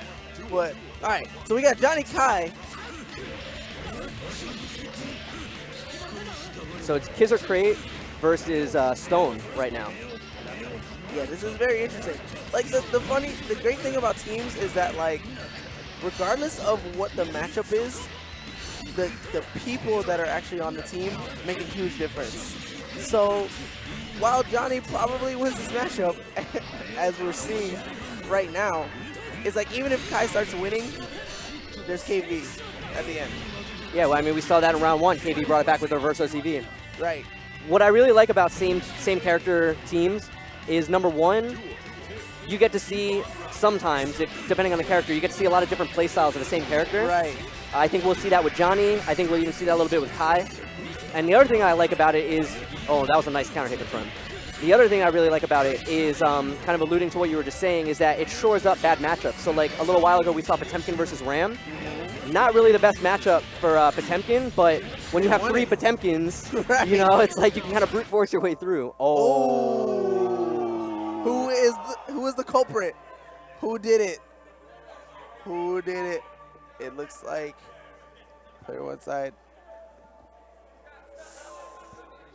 But, all right. So we got Johnny Kai. So it's Kizer Crate versus Stone right now. Yeah, this is very interesting. Like, the great thing about teams is that, like, regardless of what the matchup is, the people that are actually on the team make a huge difference. So while Johnny probably wins this matchup, as we're seeing right now, it's like even if Kai starts winning, there's KV at the end. Yeah, well, I mean, we saw that in round 1. KV brought it back with the reverse OCV. Right. What I really like about same character teams is, number one, you get to see sometimes, depending on the character, you get to see a lot of different play styles of the same character. Right. I think we'll see that with Johnny. I think we'll even see that a little bit with Kai. And the other thing I like about it is, oh, that was a nice counter hit from him. The other thing I really like about it is, kind of alluding to what you were just saying, is that it shores up bad matchups. So like a little while ago, we saw Potemkin versus Ram. Not really the best matchup for Potemkin, but when you have 3 Potemkins, Right. you know, it's like you can kind of brute force your way through. Oh. Who is the culprit? Who did it? Who did it? It looks like player one side.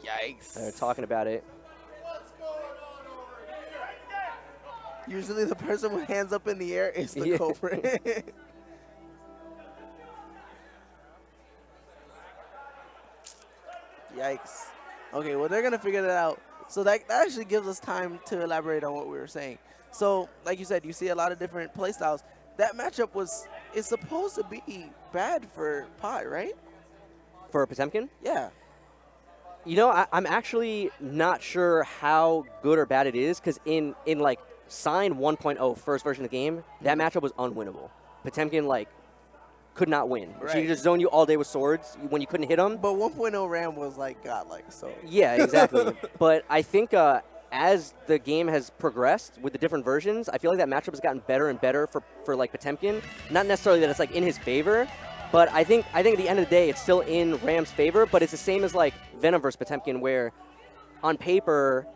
Yikes. They're talking about it. Usually the person with hands up in the air is the culprit. Yikes. Okay, well, they're going to figure that out. So that actually gives us time to elaborate on what we were saying. So, like you said, you see a lot of different playstyles. That matchup is supposed to be bad for Pot, right? For Potemkin? Yeah. You know, I'm actually not sure how good or bad it is, because in like Sign 1.0 first version of the game, that matchup was unwinnable. Potemkin like could not win. Right. She could just zone you all day with swords when you couldn't hit them. But 1.0 Ram was like godlike, so. Yeah, exactly. But I think as the game has progressed with the different versions, I feel like that matchup has gotten better and better for like Potemkin. Not necessarily that it's like in his favor, but I think at the end of the day, it's still in Ram's favor. But it's the same as like Venom versus Potemkin, where on paper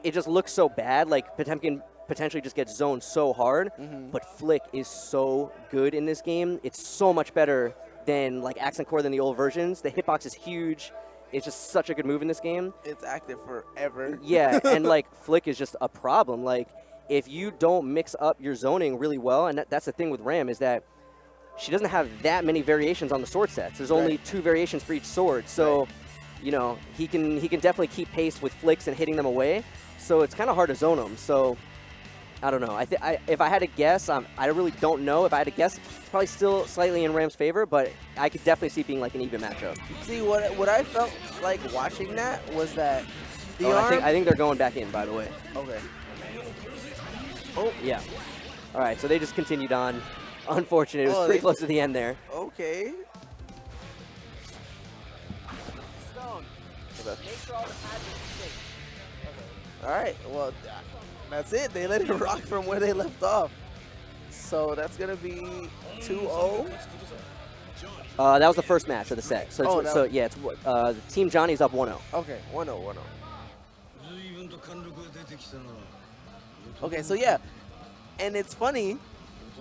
it just looks so bad. Like Potemkin potentially just gets zoned so hard, but Flick is so good in this game. It's so much better than like Accent Core than the old versions. The hitbox is huge. It's just such a good move in this game. It's active forever. Yeah, and like Flick is just a problem. Like if you don't mix up your zoning really well, and that's the thing with Ram, is that she doesn't have that many variations on the sword sets. There's only 2 variations for each sword. So, you know, he can definitely keep pace with flicks and hitting them away. So it's kind of hard to zone him. So I don't know. If I had to guess, I really don't know. If I had to guess, it's probably still slightly in Ram's favor, but I could definitely see it being like an even matchup. See, what I felt like watching that was that the arm... I think they're going back in, by the way. Okay. Oh, yeah. All right, so they just continued on. Unfortunate. It was pretty close to the end there. Okay. All right, well, that's it. They let it rock from where they left off. So that's going to be 2-0. That was the first match of the set. So, it's Team Johnny's up 1-0. Okay, 1-0. Okay, so yeah. And it's funny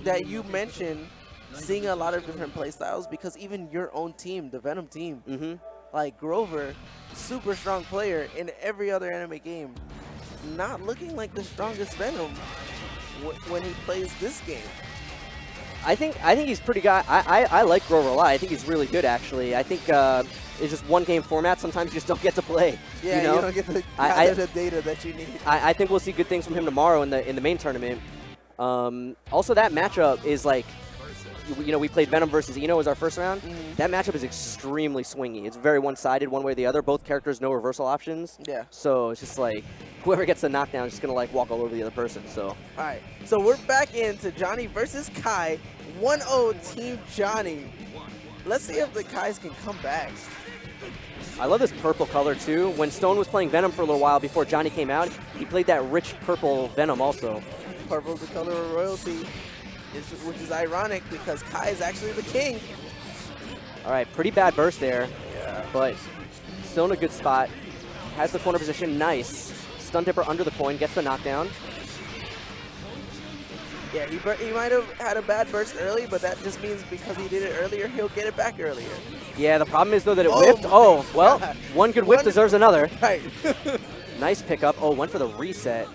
that you mentioned seeing a lot of different playstyles, because even your own team, the Venom team, like Grover, super strong player in every other anime game, not looking like the strongest Venom when he plays this game. I think he's pretty good. I like Grover a lot. I think he's really good, actually. I think it's just one game format. Sometimes you just don't get to play. Yeah, you know? You don't get to gather the data that you need. I think we'll see good things from him tomorrow in the main tournament. Also, that matchup is like, you know, we played Venom versus Eno as our first round. That matchup is extremely swingy. It's very one-sided, one way or the other. Both characters no reversal options. Yeah. So it's just like whoever gets the knockdown is just gonna like walk all over the other person. So. All right. So we're back into Johnny versus Kai. 1-0 Team Johnny. Let's see if the Kais can come back. I love this purple color too. When Stone was playing Venom for a little while before Johnny came out, he played that rich purple Venom also. Purple's the color of royalty, which is ironic because Kai is actually the king. All right, pretty bad burst there, Yeah. but still in a good spot. Has the corner position, nice. Stun Dipper under the coin, gets the knockdown. Yeah, he might have had a bad burst early, but that just means because he did it earlier, he'll get it back earlier. Yeah, the problem is though that it Oh whiffed. my Oh, well, God. one good whiff deserves another. Right. Nice pickup. Oh, went for the reset.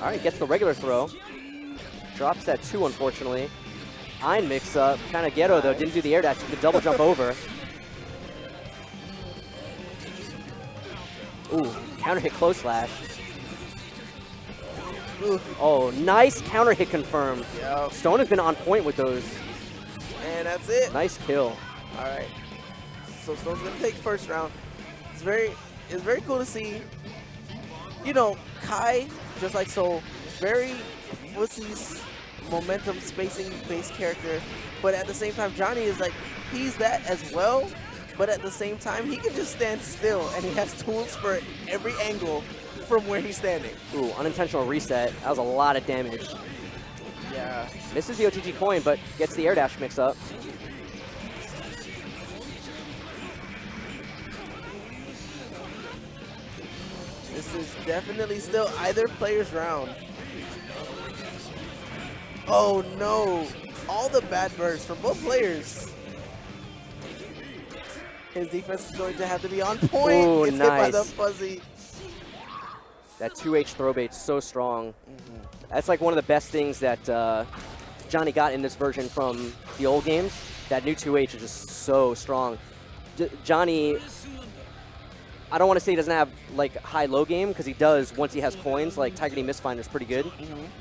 All right, gets the regular throw. Drops that 2, unfortunately. Ein mix up. Kind of ghetto though, didn't do the air dash, the double jump over. Ooh, counter hit close slash. Ooh. Oh, nice counter hit confirmed. Yep. Stone has been on point with those. And that's it. Nice kill. All right. So Stone's gonna take first round. It's very cool to see. You know, Kai, just like Soul, very Woodsie's momentum spacing based character, but at the same time, Johnny is like, he's that as well, but at the same time, he can just stand still and he has tools for every angle from where he's standing. Ooh, unintentional reset. That was a lot of damage. Yeah. Misses the OTG coin, but gets the air dash mix up. This is definitely still either player's round. Oh no, all the bad bursts from both players. His defense is going to have to be on point. Ooh, It's hit by the nice. fuzzy. That 2H throw bait's so strong. That's like one of the best things that Johnny got in this version from the old games. That new 2H is just so strong. Johnny, I don't want to say he doesn't have like high-low game, because he does once he has coins. Like Tiger Knee Mistfinder is pretty good.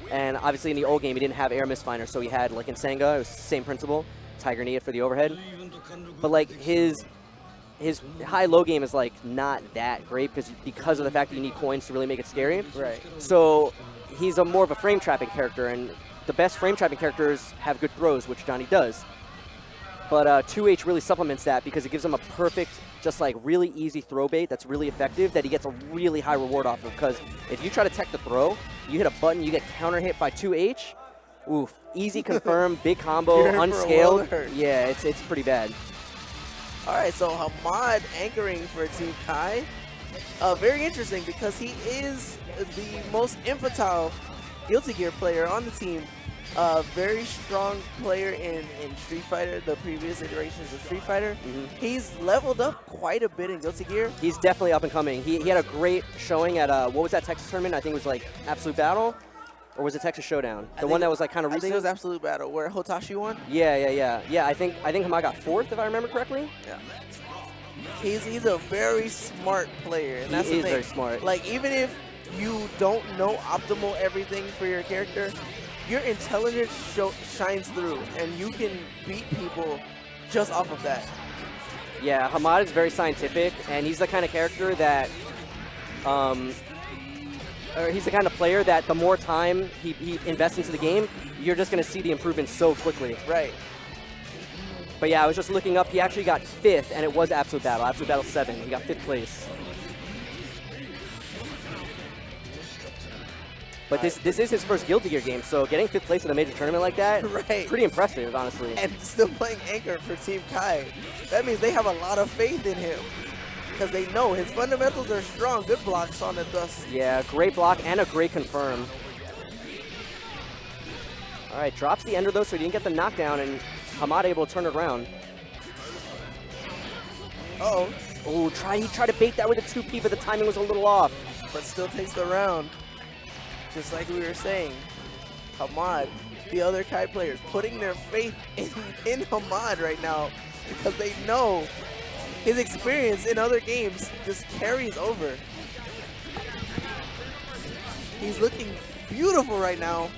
And obviously in the old game he didn't have air Mistfinder, so he had like in Senga, it was the same principle. Tiger Knee it for the overhead. But like his high-low game is like not that great because of the fact that you need coins to really make it scary. Right. So he's more of a frame trapping character, and the best frame trapping characters have good throws, which Johnny does. But 2H really supplements that because it gives him a perfect, just like really easy throw bait that's really effective that he gets a really high reward off of. Because if you try to tech the throw, you hit a button, you get counter hit by 2H. Oof, easy confirm, big combo, You're in for a unscaled. world hurt. Yeah, it's pretty bad. All right, so Hamad anchoring for Team Kai. Very interesting because he is the most infantile Guilty Gear player on the team. Very strong player in Street Fighter, the previous iterations of Street Fighter. He's leveled up quite a bit in Guilty Gear. He's definitely up and coming. He had a great showing at, what was that Texas tournament? I think it was like Absolute Battle? Or was it Texas Showdown? The one that was like kind of I recent? think it was Absolute Battle, where Hotashi won. Yeah, I think Hamad got 4th, if I remember correctly. Yeah. He's a very smart player, and that's He the is thing. very smart. Like, even if you don't know optimal everything for your character, your intelligence shines through, and you can beat people just off of that. Yeah, Hamad is very scientific, and he's the kind of character that, or he's the kind of player that the more time he invests into the game, you're just going to see the improvements so quickly. Right. But yeah, I was just looking up, he actually got 5th, and it was Absolute Battle 7. He got 5th place. But this is his first Guilty Gear game, so getting 5th place in a major tournament like that, Right. pretty impressive, honestly. And still playing anchor for Team Kai. That means they have a lot of faith in him, because they know his fundamentals are strong. Good blocks on the dust. Yeah, great block and a great confirm. All right, drops the ender though, so he didn't get the knockdown, and Hamad able to turn it around. Uh-oh. Oh, he tried to bait that with a 2P, but the timing was a little off. But still takes the round. Just like we were saying, Hamad, the other Kai players, putting their faith in Hamad right now because they know his experience in other games just carries over. He's looking beautiful right now.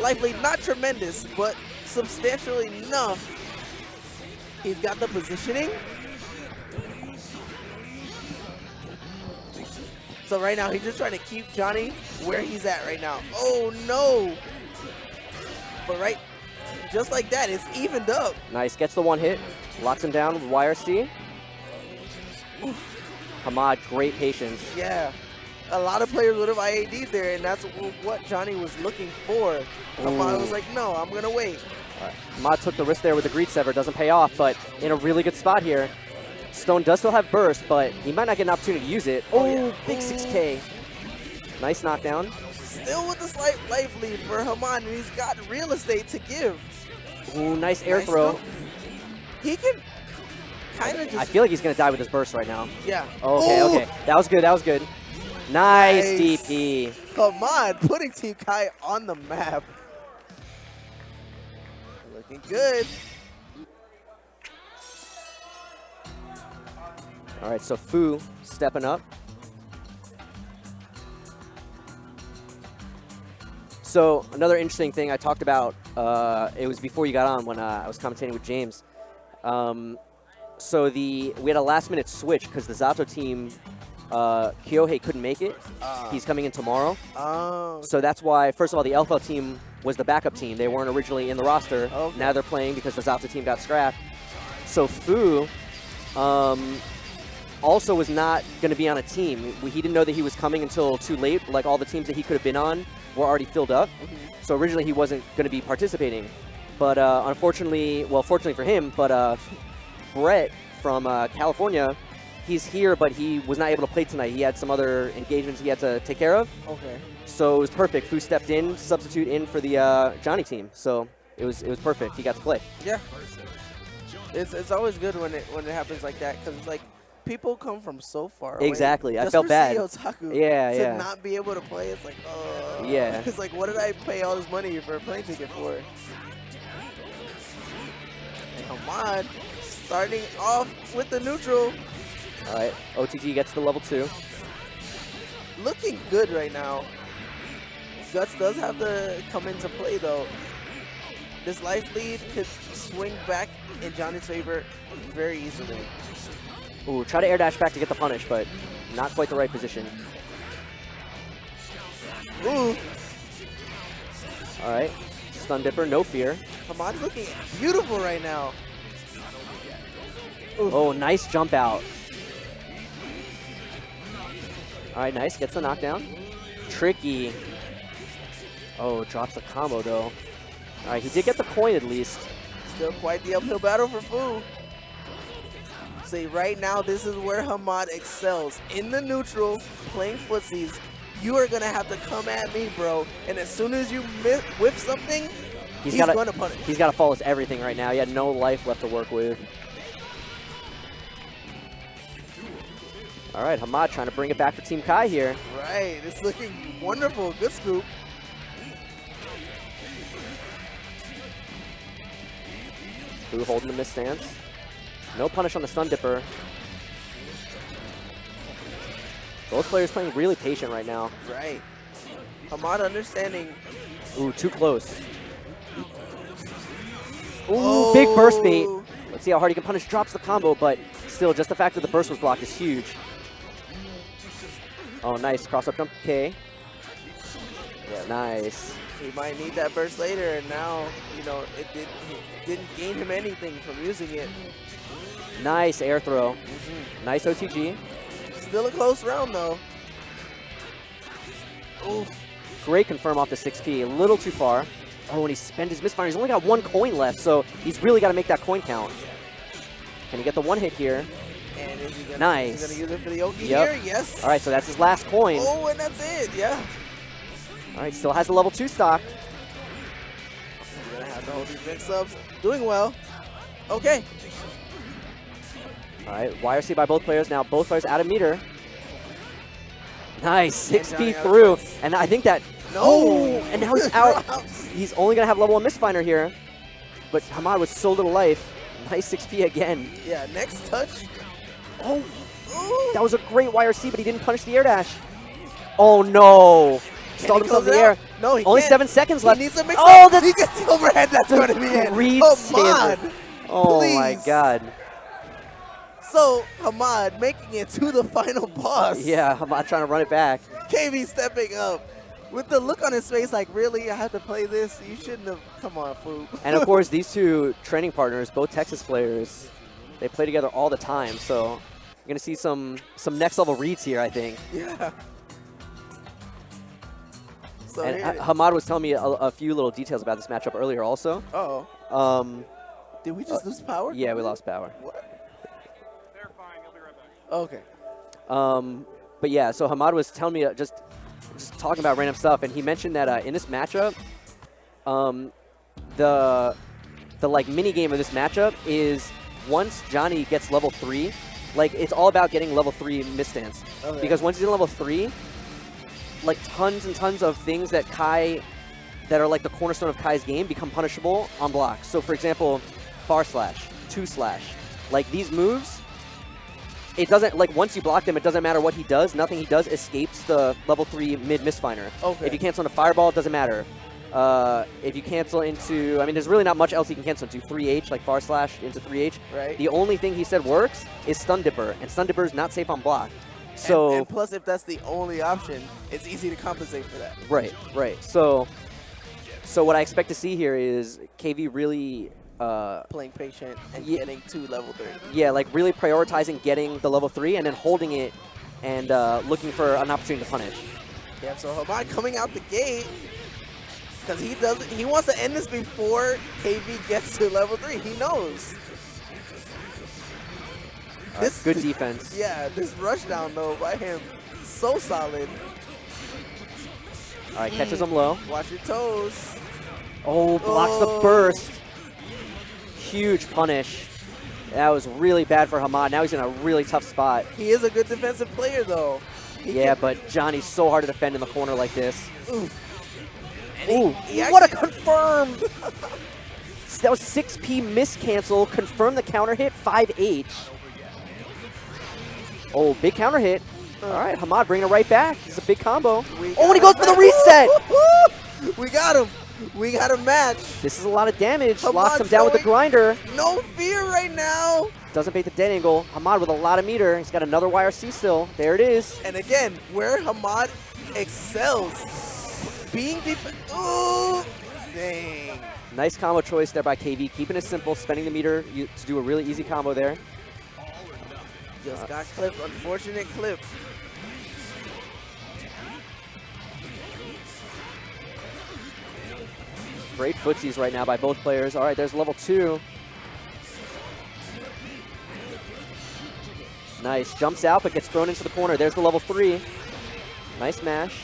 Lively, not tremendous, but substantial enough. He's got the positioning. So right now, he's just trying to keep Johnny where he's at right now. Oh, no. But just like that, it's evened up. Nice, gets the one hit, locks him down with YRC. Hamad, great patience. Yeah. A lot of players would have IAD'd there, and that's what Johnny was looking for. Hamad was like, no, I'm going to wait. All right. Hamad took the risk there with the Greed Sever. Doesn't pay off, but in a really good spot here. Stone does still have burst, but he might not get an opportunity to use it. Oh, yeah. Big 6K. Nice knockdown. Still with the slight life lead for Hamad, and he's got real estate to give. Ooh, nice air throw. Scope. He can kind of just... I feel like he's going to die with his burst right now. Yeah. Okay, Ooh. okay. That was good, that was good. Nice DP. Hamad putting Team Kai on the map. Looking good. All right, so Fu stepping up. So another interesting thing I talked about, it was before you got on when I was commentating with James. So we had a last-minute switch because the Zato team, Kyohei couldn't make it. He's coming in tomorrow. Oh. So that's why, first of all, the LFL team was the backup team. They weren't originally in the roster. Okay. Now they're playing because the Zato team got scrapped. So Fu also was not going to be on a team. He didn't know that he was coming until too late. Like all the teams that he could have been on were already filled up. So originally he wasn't going to be participating. But unfortunately, well, fortunately for him, but Brett from California, he's here, but he was not able to play tonight. He had some other engagements he had to take care of. Okay. So it was perfect. Fu stepped in, substitute in for the Johnny team. So it was perfect. He got to play. Yeah. It's always good when it happens like that, because it's like people come from so far away. Exactly. I Just felt for bad. CEOtaku Yeah. to not be able to play, it's like, oh. Yeah. It's like, what did I pay all this money for a plane ticket for? And Hamad starting off with the neutral. All right. OTG gets to level 2. Looking good right now. Guts does have to come into play, though. This life lead could swing back in Johnny's favor very easily. Ooh, try to air dash back to get the punish, but not quite the right position. Ooh. All right. Stun Dipper, no fear. Hamad's looking beautiful right now. Ooh. Oh, nice jump out. All right, nice. Gets the knockdown. Tricky. Oh, drops a combo, though. All right, he did get the coin at least. Still quite the uphill battle for Fu. See, right now, this is where Hamad excels. In the neutral, playing footsies, you are going to have to come at me, bro. And as soon as you whiff something, he's going to punish. He's got to follow everything right now. He had no life left to work with. All right, Hamad trying to bring it back for Team Kai here. Right, it's looking wonderful. Good scoop. Fu holding the miss stance. No punish on the Stun Dipper. Both players playing really patient right now. Right. Hamad understanding. Ooh, too close. Ooh, Oh. big burst bait. Let's see how hard he can punish. Drops the combo, but still, just the fact that the burst was blocked is huge. Oh, nice. Cross-up jump K. Yeah, nice. He might need that burst later, and now, you know, it didn't gain him anything from using it. Nice air throw. Nice OTG. Still a close round, though. Oof. Great confirm off the 6P. A little too far. Oh, and he spent his misfire. He's only got 1 coin left, so he's really got to make that coin count. Can he get the 1 hit here? And is he gonna, Nice. Is he going to use it for the Oki Yep. here? Yes. All right, so that's his last coin. Oh, and that's it. Yeah. All right, still has the level 2 stock. He's going to have to hold these big subs. Doing well. Okay. All right, YRC by both players. Now both players out of meter. Nice, 6P through. And I think that, and now he's out. He's only going to have level 1 misfinder here. But Hamad with so little life. Nice 6P again. Yeah, next touch. Oh, that was a great YRC, but he didn't punish the air dash. Oh no. Stalled himself in the air. No, he Only can't. 7 seconds left. He needs to mix Oh, up. that's He gets the overhead. That's going to be it. Greed Hamad. standard. Oh my Please. god. So, Hamad making it to the final boss. Yeah, Hamad trying to run it back. KB stepping up. With the look on his face like, really? I have to play this? You shouldn't have. Come on, Fu. And of course, these two training partners, both Texas players, they play together all the time. So you're going to see some next level reads here, I think. Yeah. So And here, Hamad was telling me a few little details about this matchup earlier also. uh-oh. Did we just lose power? Yeah, we lost power. What? Okay. But yeah, so Hamad was telling me just talking about random stuff, and he mentioned that in this matchup, the like mini game of this matchup is once Johnny gets level 3, like it's all about getting level 3 misstance. Okay. Because once he's in level 3, like tons and tons of things that Kai, that are like the cornerstone of Kai's game, become punishable on block. So for example, far slash, 2 slash, like these moves, it doesn't, like once you block them, it doesn't matter what he does, nothing he does escapes the level 3 mid misfinder. Okay. If you cancel into fireball, it doesn't matter. If you cancel into, I mean, there's really not much else you can cancel into. 3H, like far slash into 3H. Right. The only thing he said works is stun dipper, and stun dipper is not safe on block. So and plus, if that's the only option, it's easy to compensate for that. right. So what I expect to see here is KV really, Playing patient and Ye- getting to level 3. yeah, like really prioritizing getting the level 3 and then holding it and looking for an opportunity to punish. Yeah, so Hamad coming out the gate, because he wants to end this before KV gets to level 3. He knows. Good defense. Yeah, this rush down though by him, so solid. All right, catches him low. Watch your toes. Oh, blocks the burst. Huge punish. That was really bad for Hamad. Now he's in a really tough spot. He is a good defensive player though. Yeah, but Johnny's so hard to defend in the corner like this. Ooh. Ooh, what a confirm! That was 6P miss cancel. Confirm the counter hit, 5H. Oh, big counter hit. All right, Hamad bringing it right back. It's a big combo. And he goes for the reset! We got him. We got a match. This is a lot of damage. Hamad Locks him down with the throwing- grinder. No fear right now. Doesn't bait the dead angle. Hamad with a lot of meter. He's got another YRC still. There it is. And again, where Hamad excels, being ooh, dang. Nice combo choice there by KV. Keeping it simple, spending the meter to do a really easy combo there. Just got clipped. Unfortunate clip. Great footsies right now by both players. All right, there's level 2. Nice. Jumps out, but gets thrown into the corner. There's the level 3. Nice mash.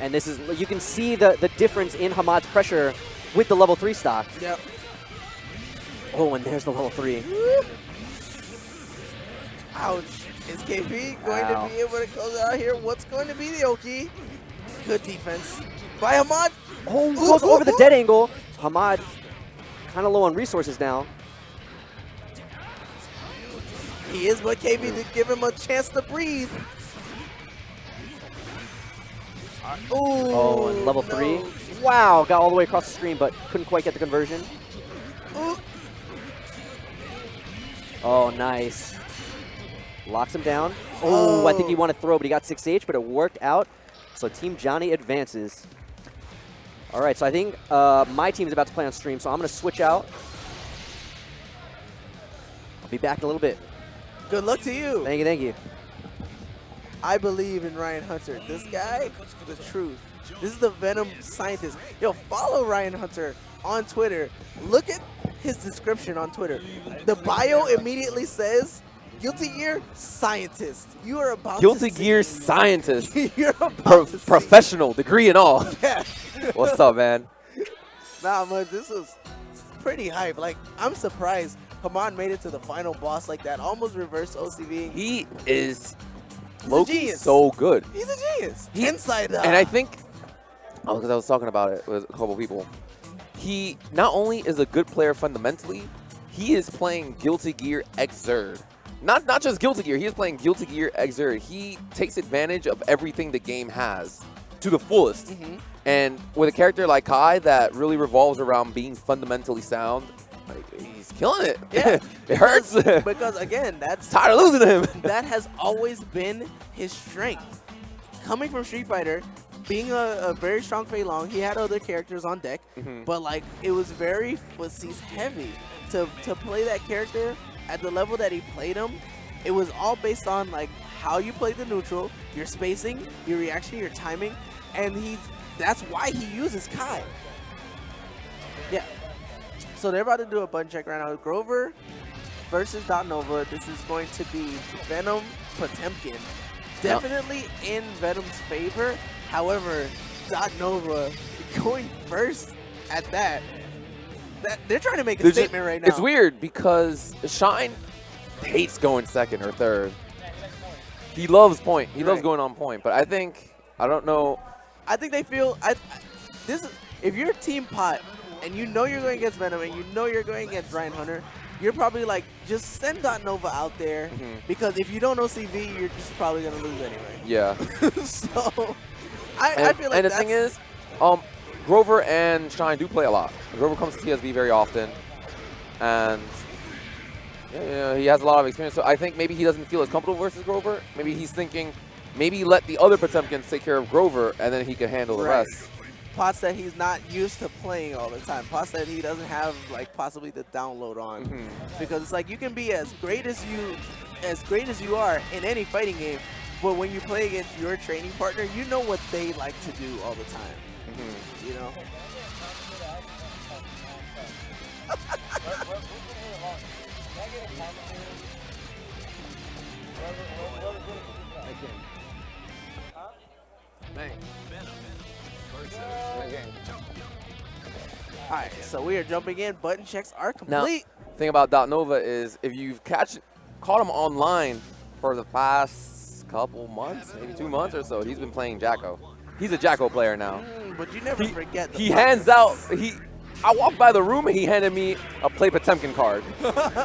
And this is, you can see the difference in Hamad's pressure with the level 3 stock. Yep. Oh, and there's the level 3. Ouch. Is KV going Ow. to be able to close out here? What's going to be the Oki? Good defense by Hamad. Oh, goes over the dead angle. Hamad kind of low on resources now. He is, but KV did give him a chance to breathe. Ooh, Oh, and level 3. no. Wow, got all the way across the screen, but couldn't quite get the conversion. Ooh. Oh, nice. Locks him down. Oh, I think he wanted to throw, but he got 6H, but it worked out. So Team Johnny advances. All right, so I think my team is about to play on stream, so I'm going to switch out. I'll be back in a little bit. Good luck to you. Thank you, thank you. I believe in Ryan Hunter. This guy, the truth. This is the Venom scientist. Yo, follow Ryan Hunter on Twitter. Look at his description on Twitter. The bio immediately says, Guilty Gear Scientist. You are about Guilty to Gear see. Scientist. You're about to see. Professional, degree and all. Yeah. What's up, man? Nah, man, this is pretty hype. Like, I'm surprised Hamad made it to the final boss like that. Almost reverse OCV. He is He's a low-key genius. so good. He's a genius. Inside out. And I think, because I was talking about it with a couple people, he not only is a good player fundamentally, he is playing Guilty Gear Xrd. Not just Guilty Gear, he is playing Guilty Gear Xrd. He takes advantage of everything the game has to the fullest. And with a character like Kai that really revolves around being fundamentally sound, like, he's killing it. Yeah. It hurts. Because again, that's Tired of losing to him. that has always been his strength. Coming from Street Fighter, being a very strong Fei Long, he had other characters on deck, but like it was very footsies heavy to play that character at the level that he played him. It was all based on like how you played the neutral, your spacing, your reaction, your timing, and that's why he uses Kai. Yeah. So they're about to do a button check right now. Grover versus Nova. This is going to be Venom Potemkin. Definitely in Venom's favor. However, Nova going first at that. They're trying to make a statement right now. It's weird because Shine hates going second or third. He loves point. He loves going on point. But I think, I don't know. I think they feel, if you're Team Pot and you know you're going against Venom and you know you're going against Ryan Hunter, you're probably like, just send Nova out there because if you don't know CV, you're just probably going to lose anyway. Yeah. So, I feel like and the thing is, Grover and Shine do play a lot. Grover comes to TSV very often, and he has a lot of experience. So I think maybe he doesn't feel as comfortable versus Grover. Maybe he's thinking, maybe let the other Potemkins take care of Grover, and then he can handle the rest. Pot said he's not used to playing all the time. Pot said he doesn't have like possibly the download on because it's like you can be as great as you are in any fighting game, but when you play against your training partner, you know what they like to do all the time. You know. All right, so we are jumping in. Button checks are complete. Now, the thing about Nova is if you've caught him online for the past couple months, maybe 2 months or so, he's been playing Jacko. He's a Jacko player now. But you never forget. He hands out. I walked by the room and he handed me a Play Potemkin card,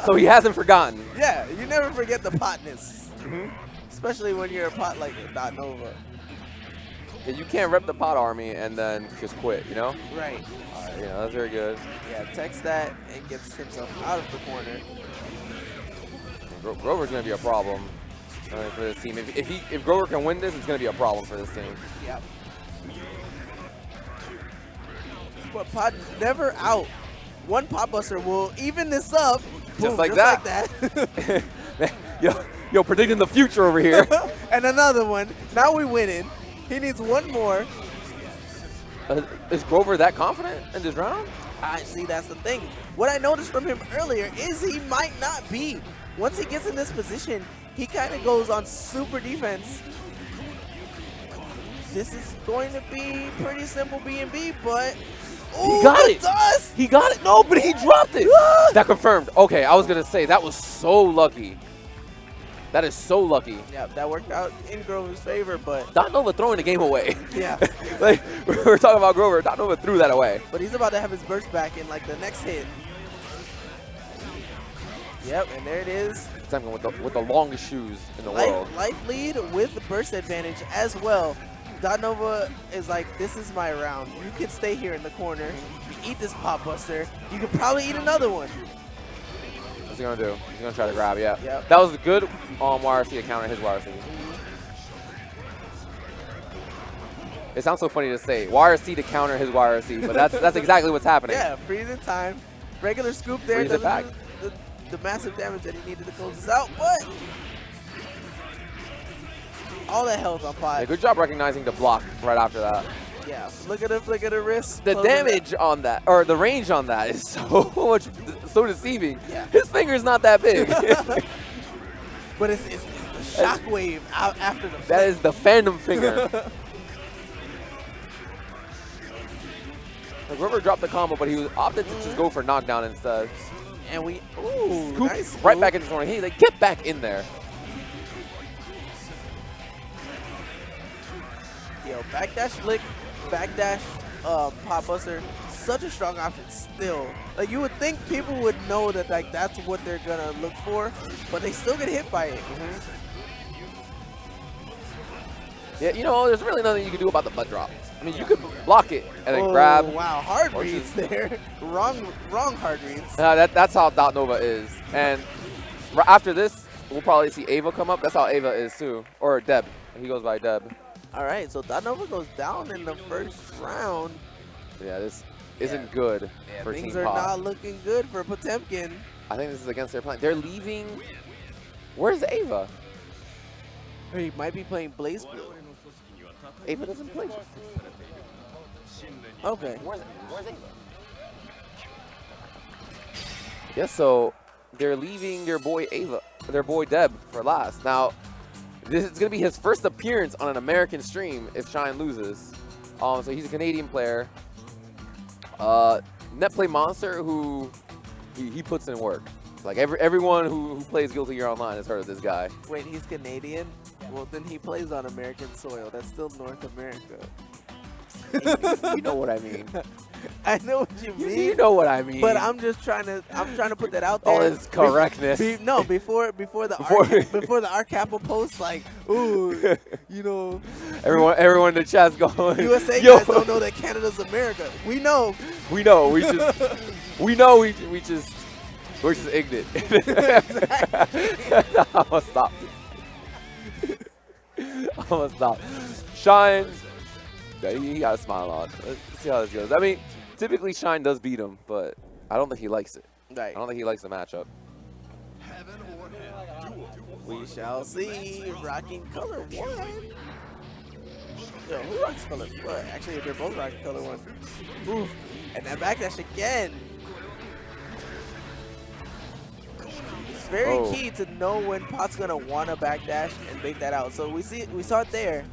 so he hasn't forgotten. Yeah, you never forget the potness, especially when you're a pot like Nova. Yeah, you can't rep the pot army and then just quit, you know? Right. That's very good. Yeah, text that and gets himself out of the corner. Grover's gonna be a problem for this team. If Grover can win this, it's gonna be a problem for this team. Yep. But pot never out. One pot buster will even this up. Just Boom, like just that. Like that. yo, predicting the future over here. And another one. Now we winning. He needs one more. Is Grover that confident in this round? I see, that's the thing. What I noticed from him earlier is he might not be. Once he gets in this position, he kind of goes on super defense. This is going to be pretty simple B&B, but he got it. Dust. He got it. No, but he dropped it. That confirmed. Okay, I was gonna say that was so lucky. That is so lucky. Yeah, that worked out in Grover's favor, but Nova throwing the game away. Yeah. Like we're talking about Grover. Nova threw that away. But he's about to have his burst back in like the next hit. Yep, and there it is. With the longest shoes in the world. Life lead with burst advantage as well. Nova is like, this is my round. You can stay here in the corner. You eat this pop buster. You could probably eat another one. What's he gonna do? He's gonna try to grab, yeah. Yep. That was a good YRC to counter his YRC. It sounds so funny to say, YRC to counter his YRC, but that's exactly what's happening. Yeah, freeze in time. Regular scoop there. Freeze it back. The massive damage that he needed to close this out, but all that health on Pot. Yeah, good job recognizing the block right after that. Yeah, look at the wrist. The damage on that, or the range on that is so deceiving. Yeah. His finger's not that big. But it's the shockwave out after the That is the phantom finger. Grover dropped the combo, but he opted to just go for knockdown instead. And we, ooh, Scoop nice right back into the corner. He's like, get back in there. Yo, backdash flick, backdash pop buster, such a strong option still. Like you would think people would know that like that's what they're gonna look for, but they still get hit by it. Yeah, there's really nothing you can do about the butt drop. I mean, you could block it and then grab. Wow, hard reads there. wrong hard reads. That's how Nova is. And after this, we'll probably see Ava come up. That's how Ava is too, or Deb. He goes by Deb. All right, so Nova goes down in the first round. Yeah, this isn't good for Team Things are Pot. not looking good for Potemkin. I think this is against their plan. They're leaving. Where's Ava? He might be playing Blaze Blue. Ava doesn't play. Okay. Where's Ava? Yeah, so they're leaving their boy Deb for last. Now, this is going to be his first appearance on an American stream if Shine loses. So he's a Canadian player. Net Play Monster, who he puts in work. Like everyone who plays Guilty Gear Online has heard of this guy. Wait, he's Canadian? Well, then he plays on American soil. That's still North America. You know what I mean. I know what you mean. You know what I mean. But I'm trying to put that out there. All this correctness. Before the Arcappa post, like, ooh, you know. Everyone in the chat's going. USA guys don't know that Canada's America. We know. We know. We're just ignorant. I'm gonna stop. Shine. He got a smile on. Let's see how this goes. I mean, typically Shine does beat him, but I don't think he likes it. Right. I don't think he likes the matchup. Heaven or hell. Duel. We shall see. Rocking color 1. Yo, who rocks color? What? Actually, they're both rocking color 1. Oof. And that backdash again. It's very key to know when Pot's gonna want to backdash and bait that out. So we saw it there.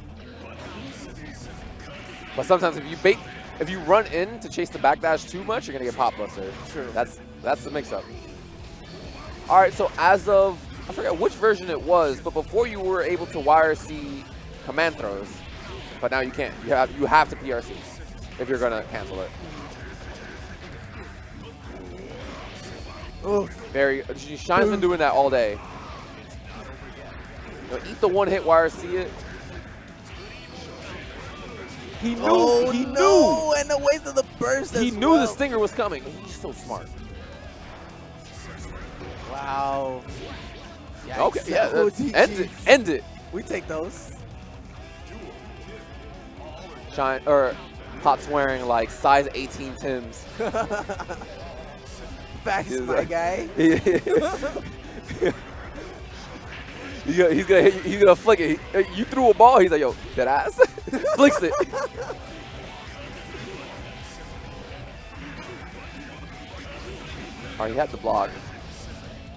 But sometimes if you run in to chase the backdash too much, you're gonna get pop buster. True. That's the mix-up. All right, so as of I forget which version it was, but before you were able to wire C command throws, but now you can't. You have to PRC if you're gonna cancel it. Oof. Shine's been doing that all day. You know, eat the one-hit wire, see it. He knew. Oh, he no, knew. and the waste of the burst. He knew the stinger was coming. He's so smart. Wow. Yikes. Okay, yeah. OTG. End it. We take those. Pop's wearing like size 18 Tims. Facts, my guy. He's gonna flick it. You threw a ball. He's like, yo, that ass. Flicks it. All right, he had the block.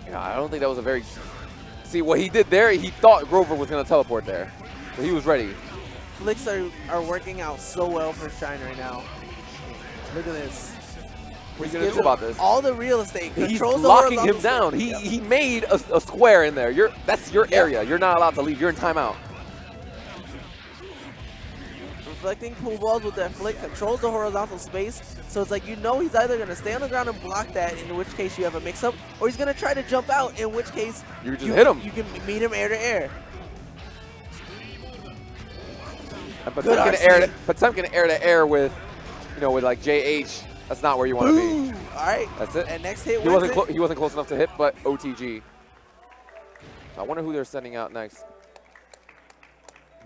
Yeah, I don't think that was a very. See what he did there. He thought Grover was gonna teleport there, but he was ready. Flicks are working out so well for Shine right now. Look at this. What are you gonna do about this? All the real estate. He's Controls locking him down. Space. He made a square in there. That's your area. You're not allowed to leave. You're in timeout. Reflecting pool balls with that flick controls the horizontal space. So it's like he's either going to stay on the ground and block that, in which case you have a mix-up, or he's going to try to jump out, in which case you just hit him. You can meet him air to air. But Potemkin air to air with, with like JH. That's not where you want to be. All right. That's it. And next hit he wasn't close enough to hit, but OTG. I wonder who they're sending out next.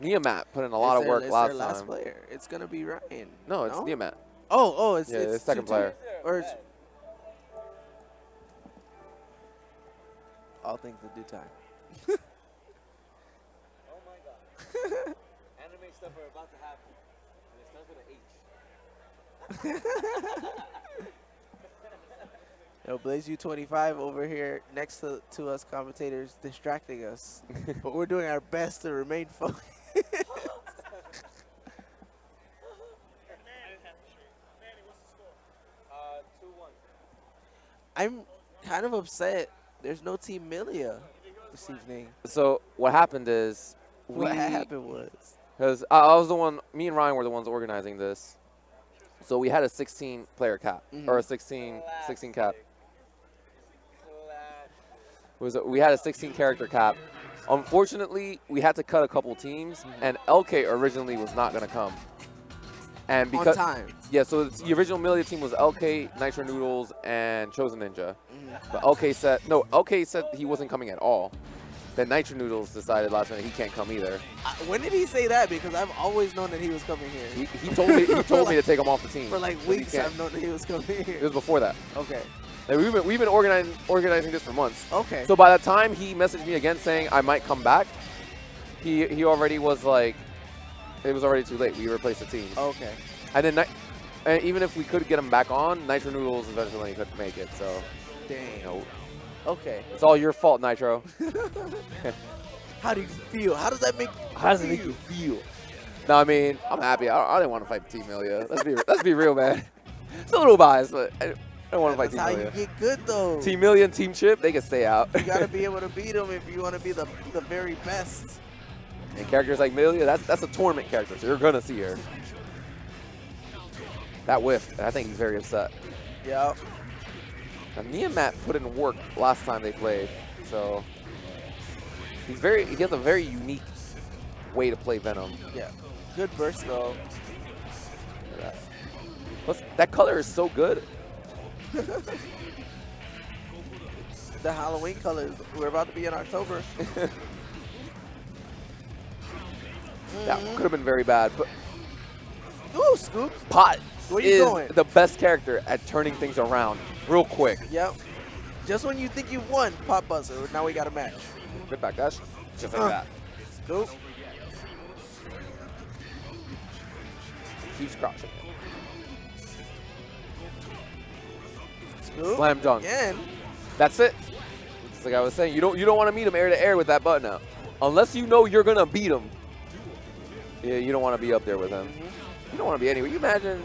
Miamat put in a lot of work last time. Player. It's gonna be Ryan. No, it's Miamat. Oh, it's the second player. Or it's all things in due time. Oh my god. Anime stuff are about to happen. And it starts with an H. Yo, Blaze U25 over here next to us commentators distracting us. But we're doing our best to remain focused. I'm kind of upset. There's no Team Milia this evening. So what happened is because I was the one. Me and Ryan were the ones organizing this. So we had a 16-player cap or a 16 cap. We had a 16-character cap. Unfortunately, we had to cut a couple teams, and LK originally was not going to come. And because on time. Yeah, so the original Milia team was LK, Nitro Noodles, and Chosen Ninja. But LK said he wasn't coming at all. Then Nitro Noodles decided last minute he can't come either. When did he say that? Because I've always known that he was coming here. He told me to take him off the team. For like weeks, I've known that he was coming here. It was before that. Okay. Like we've been organizing this for months. Okay. So by the time he messaged me again saying I might come back, he already was like, it was already too late. We replaced the team. Okay. And then And even if we could get him back on, Nitro Noodles eventually couldn't make it. So, Dang. you know, Okay. it's all your fault, Nitro. How do you feel? How does that make? How does it make you feel? No, I mean, I'm happy. I didn't want to fight Team Milia. Let's be real, man. It's a little biased, but I don't want to fight That's Team how you Milia. get good though. Team Milia and Team Chip, they can stay out. You gotta be able to beat them if you want to be the very best. And characters like Milia, that's a tournament character, so you're gonna see her. That whiff, I think he's very upset. Yeah. Now, Miamat put in work last time they played, so he has a very unique way to play Venom. Yeah. Good burst though. Look at that. Plus, that color is so good. The Halloween colors. We're about to be in October. That could have been very bad, but Ooh, Scoop. Pot Where you is going? the best character at turning things around real quick. Yep. Just when you think you've won, Pop Buzzer. Now we got a match. Good back dash. Just like that. Scoop. Keeps crouching. Scoop. Slam dunk. Again. That's it. It's like I was saying, you don't want to meet him air to air with that button out. Unless you know you're gonna beat him. Yeah, you don't want to be up there with him. You don't want to be anywhere. You imagine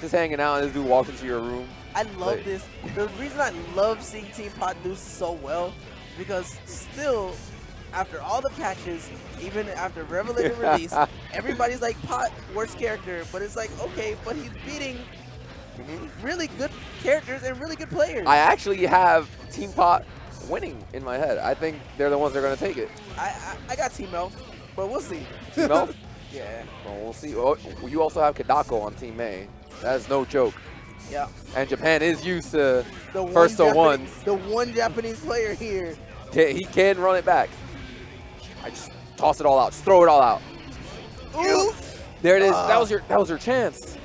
just hanging out and this dude walks into your room. I love this. The reason I love seeing Team Pot do so well is because still, after all the patches, even after Revelator release, everybody's like, Pot, worst character. But it's like, okay, but he's beating really good characters and really good players. I actually have Team Pot winning in my head. I think they're the ones that are going to take it. I got Team Elf, but we'll see. Team Elf? Yeah. Well, we'll see. Oh, you also have Kadako on Team May. That is no joke. Yeah. And Japan is used to The first to one ones. The one Japanese player here. He can run it back. I just toss it all out. Just throw it all out. Ooh. There it is. That was your chance.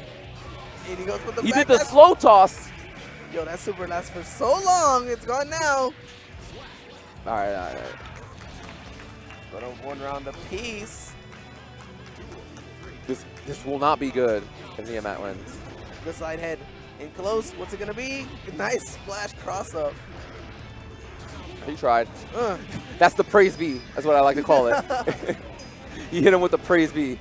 And he goes with the He back did the dash. slow toss. Yo, that super lasts for so long. It's gone now. All right. But a one round apiece. This will not be good if Miamat wins. The side head in close. What's it gonna be? Nice splash cross up. He tried. That's the praise B. That's what I like to call it. He hit him with the praise B.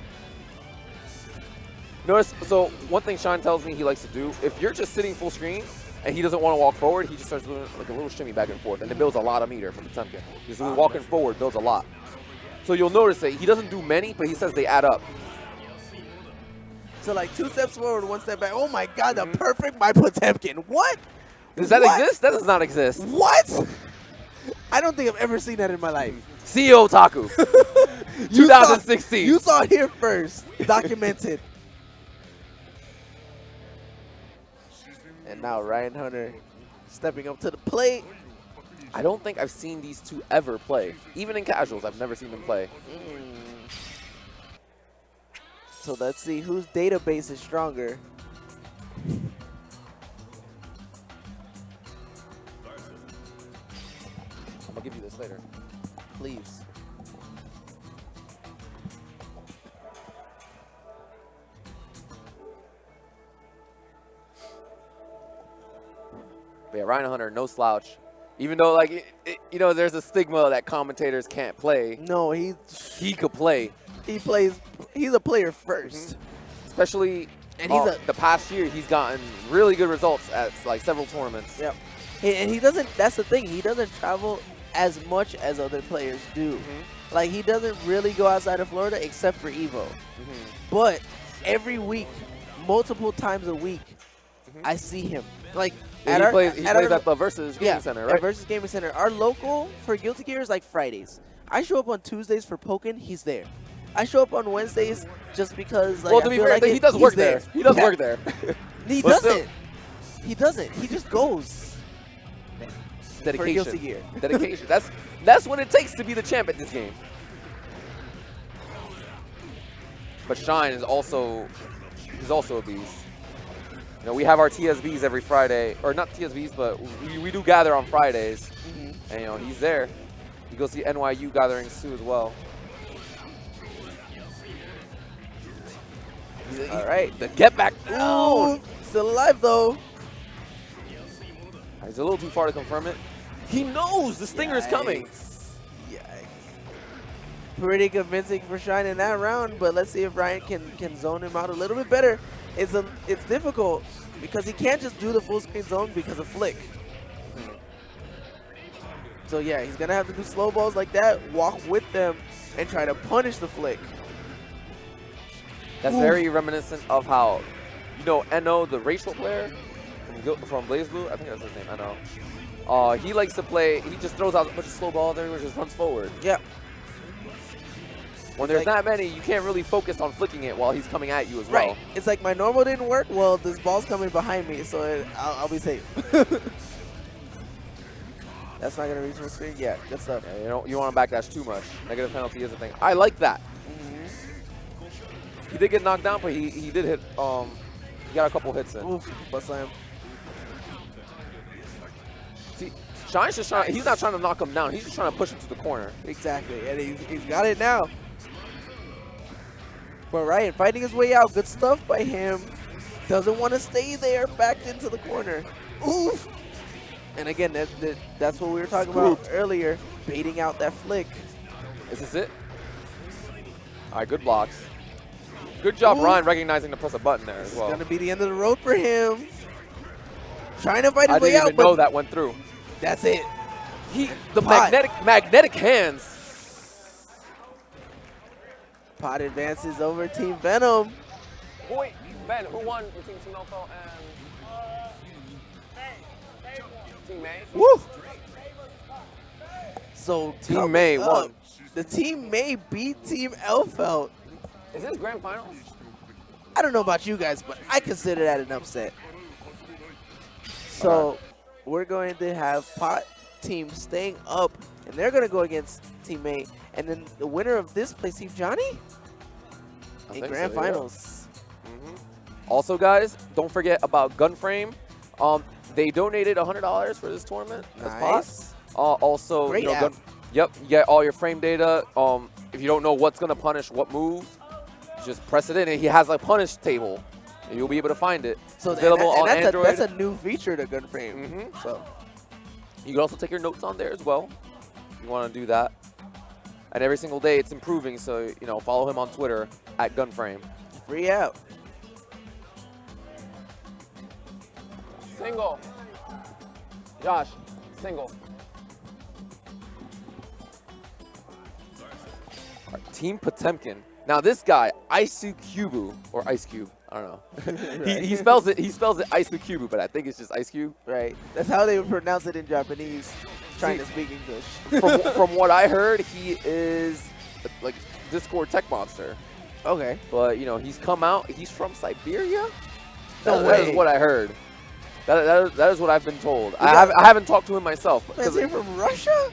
Notice, so one thing Shine tells me he likes to do, if you're just sitting full screen and he doesn't want to walk forward, he just starts doing like a little shimmy back and forth, and it builds a lot of meter from the Temkin. Just walking forward builds a lot. So you'll notice that he doesn't do many, but he says they add up. So like 2 steps forward, 1 step back. Oh my God, the perfect my Potemkin. What? Does that What? exist? That does not exist. What? I don't think I've ever seen that in my life. CEOtaku. 2016. You saw it here first. Documented. And now Ryan Hunter stepping up to the plate. I don't think I've seen these two ever play. Even in casuals, I've never seen them play. So let's see whose database is stronger. I'm gonna give you this later. Please. But yeah, Ryan Hunter, no slouch. Even though, like, you know, there's a stigma that commentators can't play. No, he could play. He plays. He's a player first. Especially And he's the past year, he's gotten really good results at like several tournaments. Yep. And he doesn't. That's the thing. He doesn't travel as much as other players do. Like he doesn't really go outside of Florida except for Evo. But every week, multiple times a week, I see him. Like Yeah, he plays at the Versus Gaming Center, right? At Versus Gaming Center. Our local for Guilty Gear is like Fridays. I show up on Tuesdays for Pokken. He's there. I show up on Wednesdays just because. Like, Well, to be fair, he does work there. He does work there. He But doesn't. He doesn't. He just goes. For Guilty Dedication. Gear. Dedication. That's what it takes to be the champ at this game. But Shine is also a beast. You know, we have our TSBs every Friday, or not TSBs, but we do gather on Fridays. And you know, he's there. You go see NYU gatherings too as well. All right. The get back down. Ooh, still alive though. He's a little too far to confirm it. He knows the stinger is coming. Yikes. Pretty convincing for Shine in that round, but let's see if Ryan can zone him out a little bit better. It's difficult because he can't just do the full screen zone because of flick. So yeah, he's gonna have to do slow balls like that, walk with them, and try to punish the flick. That's very reminiscent of how, you know, Eno, the racial player from BlazBlue, I think that's his name, Eno. He likes to play, he just throws out a bunch of slow balls everywhere, just runs forward. Yeah. When there's not many, you can't really focus on flicking it while he's coming at you as well. Right. It's like my normal didn't work. Well, this ball's coming behind me, so I'll be safe. That's not gonna reach my screen. Yeah, good stuff. Yeah, you don't want to backdash too much. Negative penalty is a thing. I like that. He did get knocked down, but he did hit. He got a couple hits in. Oof, butt slam. See, Shine's just trying. He's not trying to knock him down. He's just trying to push him to the corner. Exactly, and he's got it now. But Ryan fighting his way out. Good stuff by him. Doesn't want to stay there, backed into the corner. Oof. And again, that's what we were talking about earlier, baiting out that flick. Is this it? All right, good blocks. Good job, Ryan, recognizing to press a button there as well. It's going to be the end of the road for him. Trying to fight his way out, I didn't even know that went through. That's it. The magnetic hands. Pot advances over Team Venom. Wait, Ben, who won between Team Alpha and Team May? Woo! So Team May won. The Team May beat Team Elfelt. Is this grand finals? I don't know about you guys, but I consider that an upset. So we're going to have Pot team staying up, and they're going to go against Team May. And then the winner of this plays Team Johnny in grand finals. Yeah. Also, guys, don't forget about Gunframe. They donated $100 for this tournament. Nice. Also, great app. You get all your frame data. If you don't know what's gonna punish what move, just press it in, and he has a punish table, and you'll be able to find it. So available on Android. That's a new feature to Gunframe. So you can also take your notes on there as well. If you want to do that. And every single day it's improving, so follow him on Twitter at Gunframe. Free out. Single. Josh, single. Team Potemkin. Now this guy, Isukubu, or Ice Cube, I don't know. he spells it Isukubu, but I think it's just Ice Cube. Right. That's how they would pronounce it in Japanese. Trying to speak English. From what I heard, he is like Discord tech monster. Okay. But he's come out. He's from Siberia. That is what I heard. That is what I've been told. I haven't talked to him myself. Is he from Russia?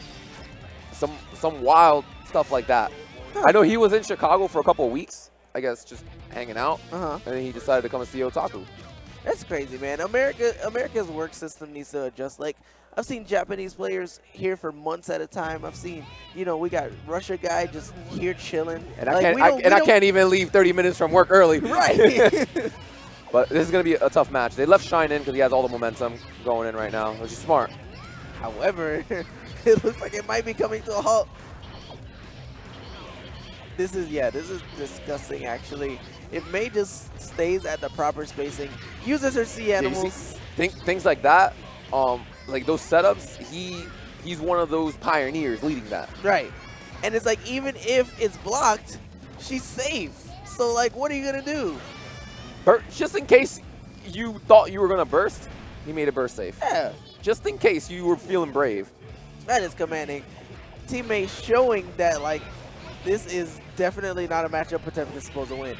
Some wild stuff like that. Huh. I know he was in Chicago for a couple of weeks, I guess, just hanging out. And then he decided to come to CEOtaku. That's crazy, man. America's work system needs to adjust. Like, I've seen Japanese players here for months at a time. I've seen, we got Russia guy just here chilling. And I can't even leave 30 minutes from work early. Right. But this is going to be a tough match. They left Shine in because he has all the momentum going in right now, which is smart. However, it looks like it might be coming to a halt. This is disgusting, actually. If May just stays at the proper spacing, uses her sea animals. Things like that, like those setups, he's one of those pioneers leading that. Right. And it's like, even if it's blocked, she's safe. So, like, what are you going to do? Just in case you thought you were going to burst, he made it burst safe. Yeah. Just in case you were feeling brave. That is commanding. Teammates showing that, like, this is definitely not a matchup Potemkin is supposed to win.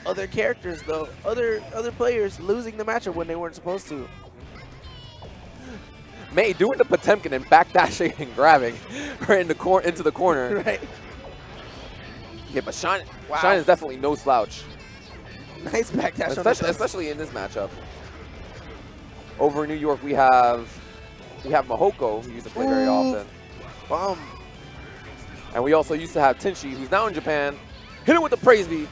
Other characters, though, other players losing the matchup when they weren't supposed to. May doing the Potemkin and backdashing and grabbing right into the corner. Right. Yeah, but Shine is definitely no slouch. Nice backdash, especially in this matchup. Over in New York, we have Mahoko, who used to play very often. Bum. And we also used to have Tenshi, who's now in Japan. Hit it with the praise beat.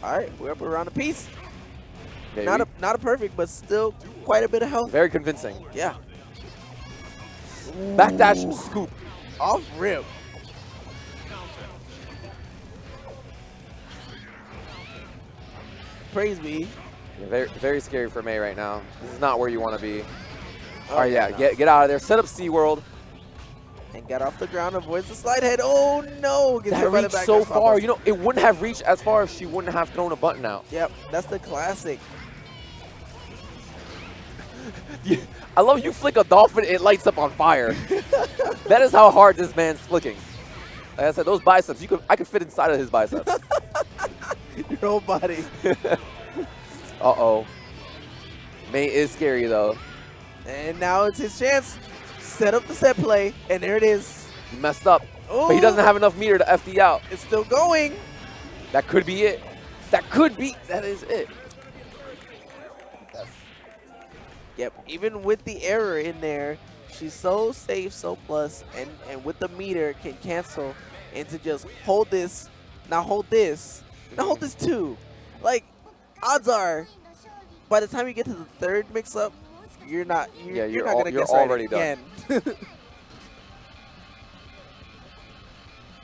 All right, we're up around a piece. Maybe. Not a perfect, but still quite a bit of health. Very convincing. Yeah. Backdash and scoop. Off rip. Praise be. Yeah, very, very scary for May right now. This is not where you want to be. Oh, All right, yeah, no. get out of there. Set up SeaWorld. And got off the ground, avoids the slide head. Oh no! Gets That hit by the reached back so dash far. pop-up. You know, it wouldn't have reached as far if she wouldn't have thrown a button out. Yep, that's the classic. I love you flick a dolphin, it lights up on fire. That is how hard this man's flicking. Like I said, those biceps, I could fit inside of his biceps. Your whole body. Uh-oh. May is scary, though. And now it's his chance. Set up the set play, and there it is. He messed up, but he Ooh. doesn't have enough meter to FD out. It's still going. That could be it. That is it. Yep, even with the error in there, she's so safe, so plus, and with the meter can cancel into just hold this, now hold this, now hold this too. Like, odds are, by the time you get to the third mix-up, you're not gonna guess already right again.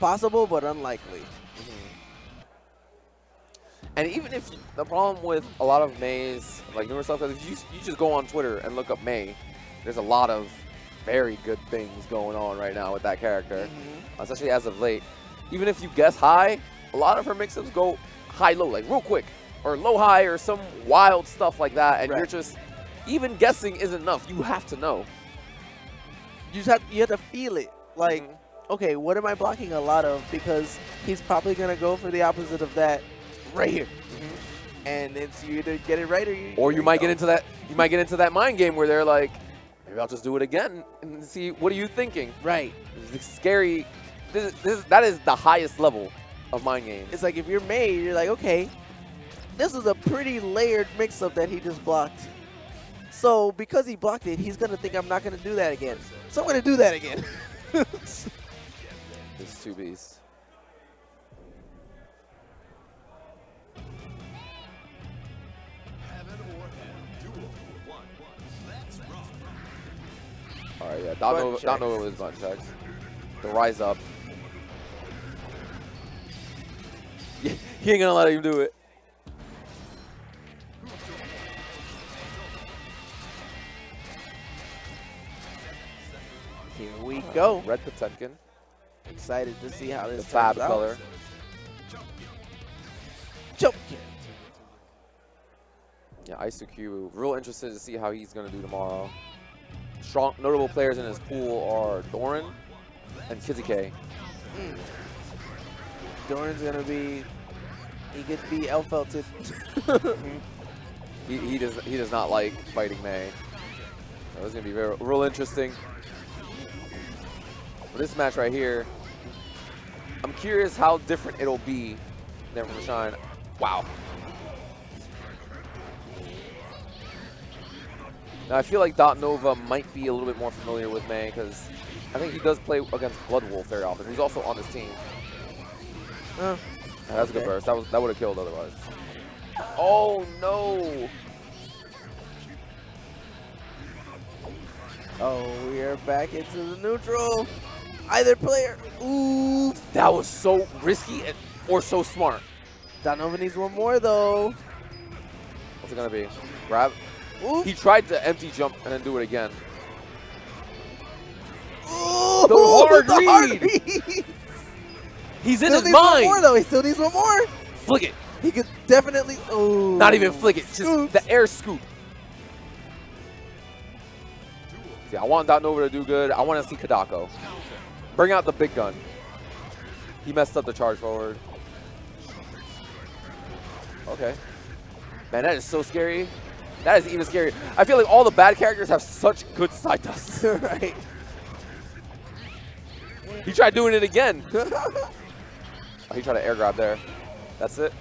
Possible, but unlikely. And even if the problem with a lot of May's like newer stuff, because if you just go on Twitter and look up May, there's a lot of very good things going on right now with that character, especially as of late. Even if you guess high, a lot of her mix-ups go high-low, like real quick, or low-high, or some wild stuff like that, and Right. you're just, even guessing isn't enough. You have to know. You have to feel it. Like, okay, what am I blocking a lot of? Because he's probably gonna go for the opposite of that right here. And it's you either get it right or you might get into that. You might get into that mind game where they're like, maybe I'll just do it again and see what are you thinking. Right. It's scary. That is the highest level of mind games. It's like if you're May, you're like, okay, this is a pretty layered mix-up that he just blocked. So because he blocked it, he's gonna think I'm not gonna do that again. So I'm gonna do that again. It's two beasts. All right, yeah, Don't know his button checks. The rise up. He ain't gonna let him do it. Here we go. Red Potemkin. Excited to see how this The fab turns out. color. Jump. Yeah, Ukio. Real interested to see how he's gonna do tomorrow. Strong, notable players in his pool are Doran and Kizer. Doran's gonna be. He could be L-felted. He does not like fighting May. So it's gonna be real interesting. For this match right here, I'm curious how different it'll be than from Shine. Wow. Now I feel like Nova might be a little bit more familiar with May because I think he does play against Bloodwolf very often. He's also on this team. That's a good burst. That would have killed otherwise. Oh no! Oh, we are back into the neutral. Either player. Ooh. That was so risky or so smart. Nova needs one more though. What's it gonna be? Grab. Ooh. He tried to empty jump and then do it again. Ooh, The hard read. read. He's in Still his needs one mind. more though. He still needs one more. Flick it. He could definitely. Oh. Not even flick it. Just Scoops. the air scoop. Yeah, I want Nova to do good. I want to see Kadako. Bring out the big gun. He messed up the charge forward. Okay. Man, that is so scary. That is even scary. I feel like all the bad characters have such good side dusts. Right. He tried doing it again. Oh, he tried to air grab there. That's it.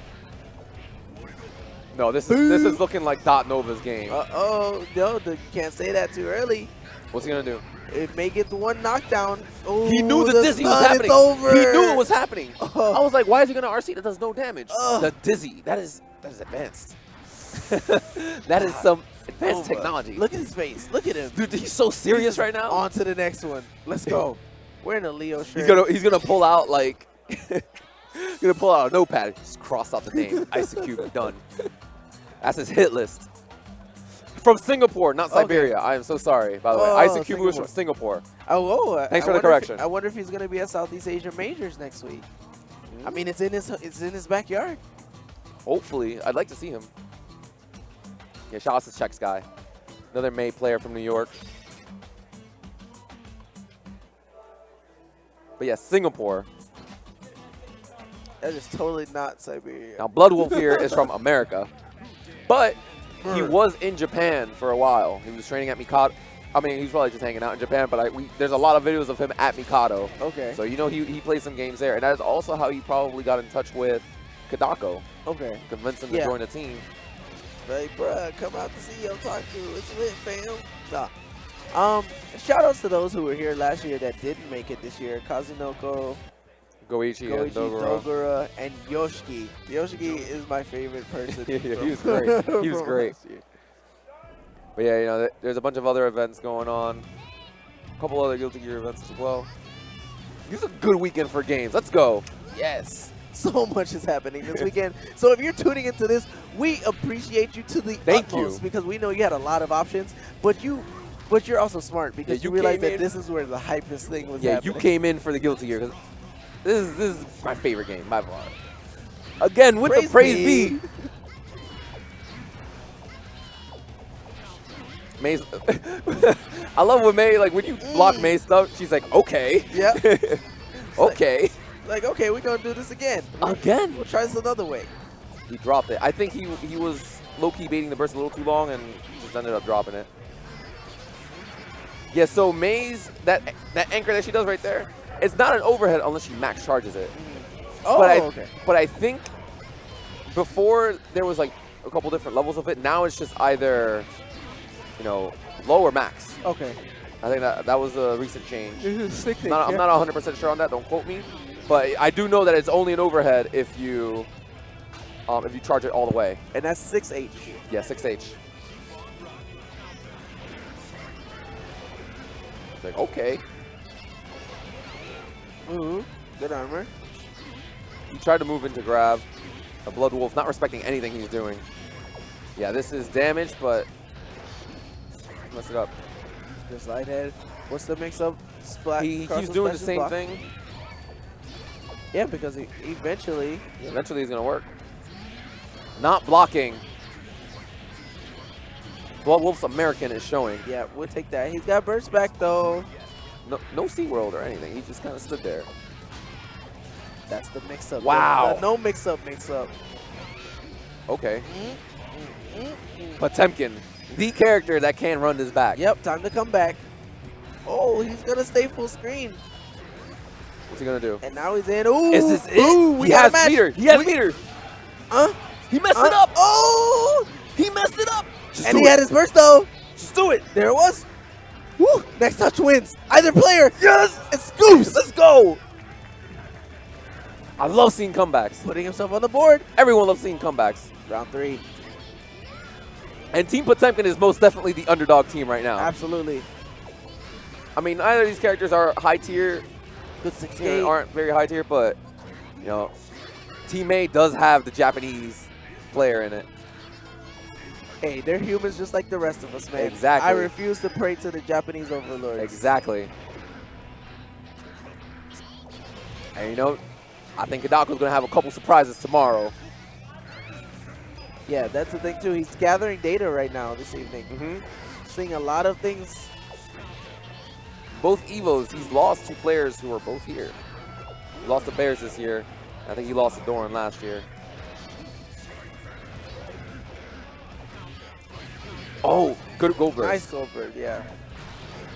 No, this is looking like Nova's game. Oh, no, you can't say that too early. What's he gonna do? It may get the one knockdown. Oh, He knew the dizzy was stun, happening. It's over. He knew it was happening. Oh. I was like, why is he gonna RC? That does no damage. Oh. The dizzy. That is advanced. That is some advanced technology. Look at his face. Look at him. Dude, he's so serious right now. On to the next one. Let's go. We're in a Leo shirt. He's gonna pull out like gonna pull out a notepad. Just cross out the name. Isocube done. That's his hit list. From Singapore, not Siberia. I am so sorry, by the way. Isocube is from Singapore. Thanks for the correction. I wonder if he's gonna be at Southeast Asia Majors next week. I mean, it's in his backyard. Hopefully, I'd like to see him. Yeah, shout out to Czechs guy, another May player from New York. But yeah, Singapore. That is totally not Siberia. Now, Blood Wolf here is from America, but he was in Japan for a while. He was training at Mikado. I mean, he's probably just hanging out in Japan, but there's a lot of videos of him at Mikado. Okay. So, you know, he played some games there. And that is also how he probably got in touch with Kadako. Okay. Convinced him to join the team. Like, bruh, come out to CEOtaku. It's lit, fam. Nah. Shout outs to those who were here last year that didn't make it this year. Kazunoko, Goichi and Dogura, and Yoshiki. Yoshiki is my favorite person. Yeah, he was great. He was great. But yeah, you know, there's a bunch of other events going on. A couple other Guilty Gear events as well. This is a good weekend for games. Let's go. Yes. So much is happening this weekend. So if you're tuning into this, we appreciate you to the utmost because we know you had a lot of options, but you're also smart because you realized that this is where the hypest thing was happening. You came in for the Guilty Gear. This is my favorite game by far. Again, with the praise be. May's I love when May, like when you block May stuff, she's like, okay. Yeah. Okay. Like, okay, we're going to do this again. Again? We'll try this another way. He dropped it. I think he was low-key baiting the burst a little too long and just ended up dropping it. Yeah, so May's, that anchor that she does right there, it's not an overhead unless she max charges it. Oh, okay. But I think before there was like a couple different levels of it. Now it's just either, you know, low or max. Okay. I think that was a recent change. I'm not 100% sure on that. Don't quote me. But I do know that it's only an overhead if you charge it all the way. And that's 6H. Yeah, 6H. It's like, okay. Ooh, good armor. He tried to move into grab. A Blood Wolf not respecting anything he's doing. Yeah, this is damage, but mess it up. Just light head. What's the mix-up? Splat. He keeps doing the same thing. Yeah, because eventually he's going to work. Not blocking. Blood Wolf's American is showing. Yeah, we'll take that. He's got burst back, though. No SeaWorld or anything. He just kind of stood there. That's the mix-up. Wow. The no mix-up, mix-up. Okay. Potemkin, the character that can run this back. Yep, time to come back. Oh, he's going to stay full screen. What's he going to do? And now he's in. Ooh. Is this it? Ooh, He has meter. He has meter. He messed it up. Oh! He messed it up. And he had his burst, though. Just do it. There it was. Woo! Next touch wins. Either player. Yes! It scoops. Let's go. I love seeing comebacks. Putting himself on the board. Everyone loves seeing comebacks. Round 3. And Team Potemkin is most definitely the underdog team right now. Absolutely. I mean, neither of these characters are high tier. Good 6 aren't very high tier, but, you know, Team A does have the Japanese player in it. Hey, they're humans just like the rest of us, man. Exactly. I refuse to pray to the Japanese overlords. Exactly. And, you know, I think Kadako's going to have a couple surprises tomorrow. Yeah, that's the thing, too. He's gathering data right now this evening. Seeing a lot of things. Both Evos, he's lost 2 players who are both here. He lost to Bears this year. I think he lost to Doran last year. Oh, good gold burst. Nice gold burst, yeah.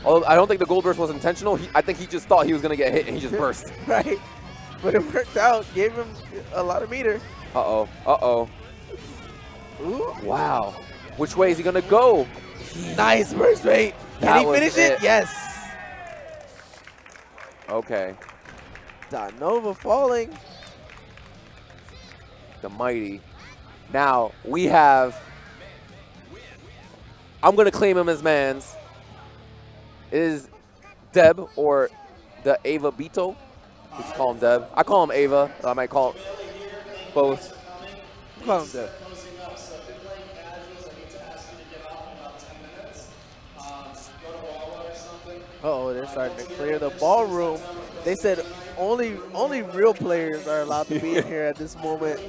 Although I don't think the gold burst was intentional. I think he just thought he was going to get hit and he just burst. Right. But it worked out. Gave him a lot of meter. Uh-oh. Uh-oh. Ooh. Wow. Which way is he going to go? Nice burst bait. Can he finish it? Yes. Okay. Nova falling. The mighty. Now we have. I'm gonna claim him as man's. Is Deb or the Ava Beetle? We just call him Deb. I call him Ava. I might call him both. Call him Deb. Uh-oh, they're starting to clear the ballroom. They said only real players are allowed to be in here at this moment.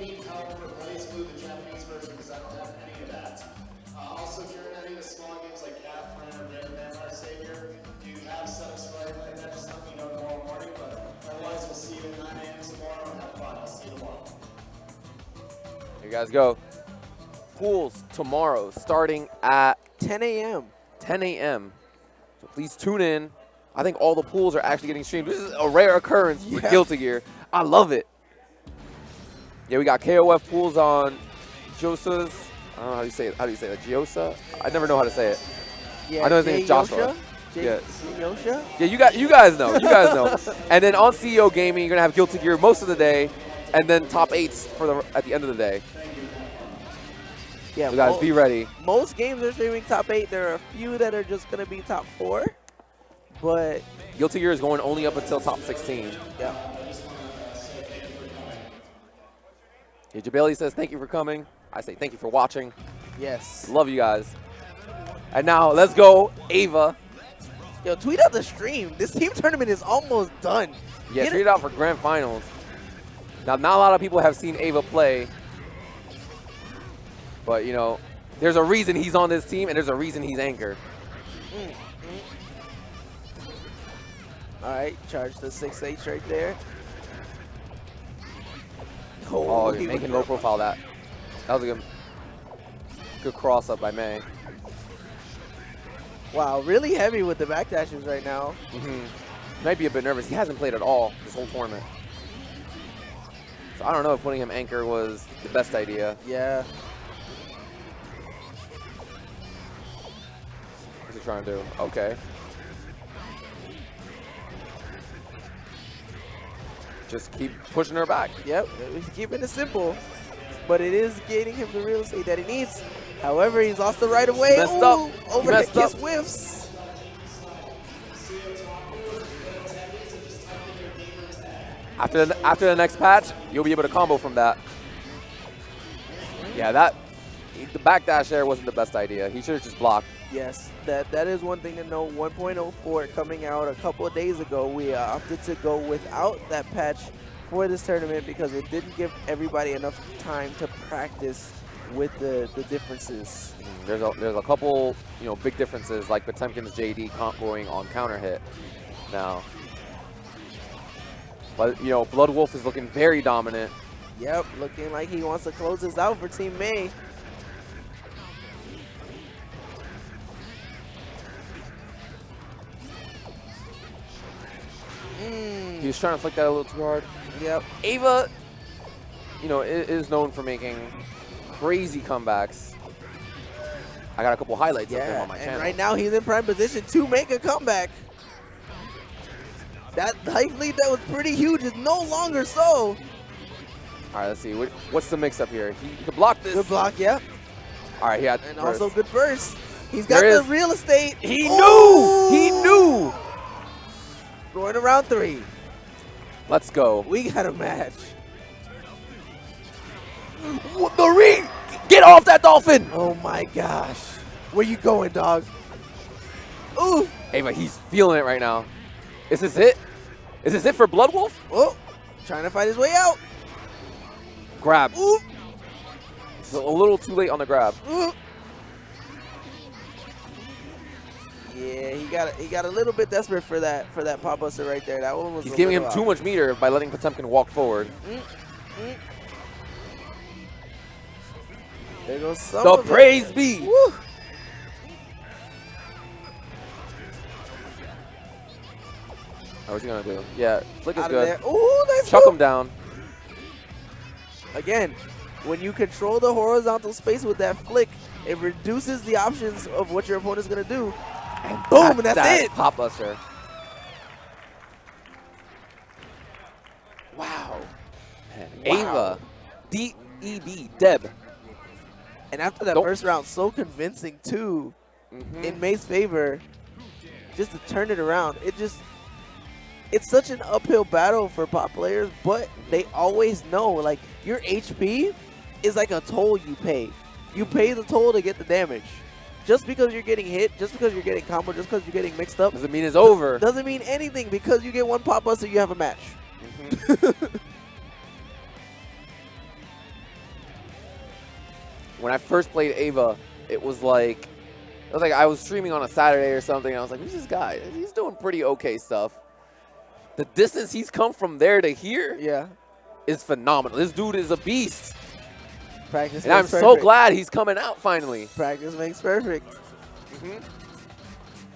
Also, if you're in any of the small games like Cat, Friend, or Vampire Savior, you have setups right like that. Just let me know tomorrow morning. But otherwise, we'll see you at 9 a.m. tomorrow and have fun. I'll see you tomorrow. Here you guys go. Pools tomorrow starting at 10 a.m. 10 a.m. So please tune in. I think all the pools are actually getting streamed. This is a rare occurrence for Guilty Gear. I love it. Yeah, we got KOF pools on Josa's. I don't know how do you say it. How do you say that? Giosa? I never know how to say it. Yeah, I know his name is Joshua. Yeah. Yeah, you guys know. You guys know. And then on CEO Gaming, you're gonna have Guilty Gear most of the day, and then top 8s for at the end of the day. Yeah, so guys, be ready. Most games are streaming top 8. There are a few that are just gonna be top 4, but Guilty Gear is going only up until top 16. Yeah. Yeah, Jebailey says thank you for coming. I say thank you for watching. Yes. Love you guys. And now let's go, Ava. Yo, tweet out the stream. This team tournament is almost done. Yeah, tweet it out for grand finals. Now, not a lot of people have seen Ava play, but you know, there's a reason he's on this team, and there's a reason he's anchor. All right, charge the 6H right there. Oh, you're making low profile that. That was a good cross up by May. Wow, really heavy with the backdashes right now. Might be a bit nervous. He hasn't played at all this whole tournament. So I don't know if putting him anchor was the best idea. Yeah. What's he trying to do? Okay. Just keep pushing her back. Yep, he's keeping it simple, but it is gaining him the real estate that he needs. However, he's lost the right of way. Messed up. Overhead kiss whiffs. After the next patch, you'll be able to combo from that. Yeah, the backdash there wasn't the best idea. He should have just blocked. Yes, that is one thing to know. 1.04 coming out a couple of days ago. We opted to go without that patch for this tournament because it didn't give everybody enough time to practice with the differences. There's a couple big differences like Potemkin's JD going on counter hit now. But Blood Wolf is looking very dominant. Yep, looking like he wants to close this out for Team May. He was trying to flick that a little too hard. Yep. Ava, is known for making crazy comebacks. I got a couple highlights of him on my channel. And right now he's in prime position to make a comeback. That life lead that was pretty huge is no longer so. All right, let's see. What's the mix-up here? He could block this. Good block, yep. All right, he had And burst. also good burst. He's got the real estate. He knew! He knew! Going to round 3. Let's go. We got a match. The ring! Get off that dolphin! Oh my gosh. Where you going, dog? Ooh. Ava, he's feeling it right now. Is this it? Is this it for Blood Wolf? Oh, trying to fight his way out. Grab. Ooh. It's a little too late on the grab. Ooh. Yeah, he got a little bit desperate for that pop buster right there. That one was. He's giving him too much meter by letting Potemkin walk forward. There goes some The of praise it. be. Woo. What's he gonna do? Yeah, flick is Out of good. there. Ooh, nice Chuck move. him down. Again, when you control the horizontal space with that flick, it reduces the options of what your opponent's gonna do. And boom, and that's it. Pop buster. Wow. Man, Ava. D-E-B. Deb. And after that first round, so convincing too, in May's favor, just to turn it around. It's such an uphill battle for Pop players, but they always know, like, your HP is like a toll you pay. You pay the toll to get the damage. Just because you're getting hit, just because you're getting combo, just because you're getting mixed up. Doesn't mean it's over. Doesn't mean anything. Because you get one Pop Buster, you have a match. When I first played Ava, it was like I was streaming on a Saturday or something, and I was like, who's this guy? He's doing pretty okay stuff. The distance he's come from there to here is phenomenal. This dude is a beast. Practice and I'm so glad he's coming out finally. Practice makes perfect.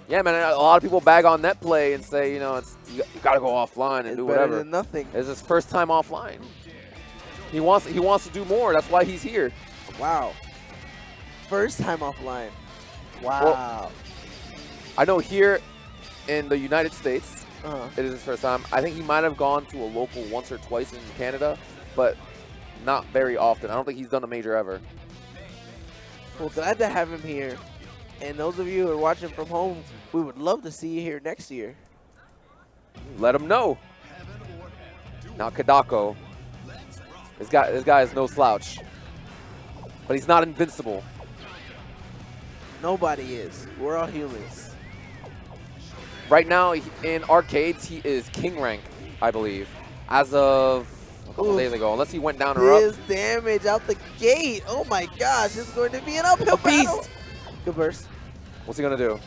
Yeah, man, a lot of people bag on net play and say, you know, you got to go offline and do whatever. It's better than nothing. It's his first time offline. He wants to do more. That's why he's here. Wow. First time offline. Wow. Well, I know here in the United States, it is his first time. I think he might have gone to a local once or twice in Canada, but not very often. I don't think he's done a major ever. Well, glad to have him here. And those of you who are watching from home, we would love to see you here next year. Let him know. Now Kadako. This guy is no slouch. But he's not invincible. Nobody is. We're all humans. Right now, in arcades, he is king rank, I believe, as of a couple days ago. Unless he went down or up. His damage out the gate. Oh my gosh, it's going to be an uphill battle. Good burst. What's he going to do?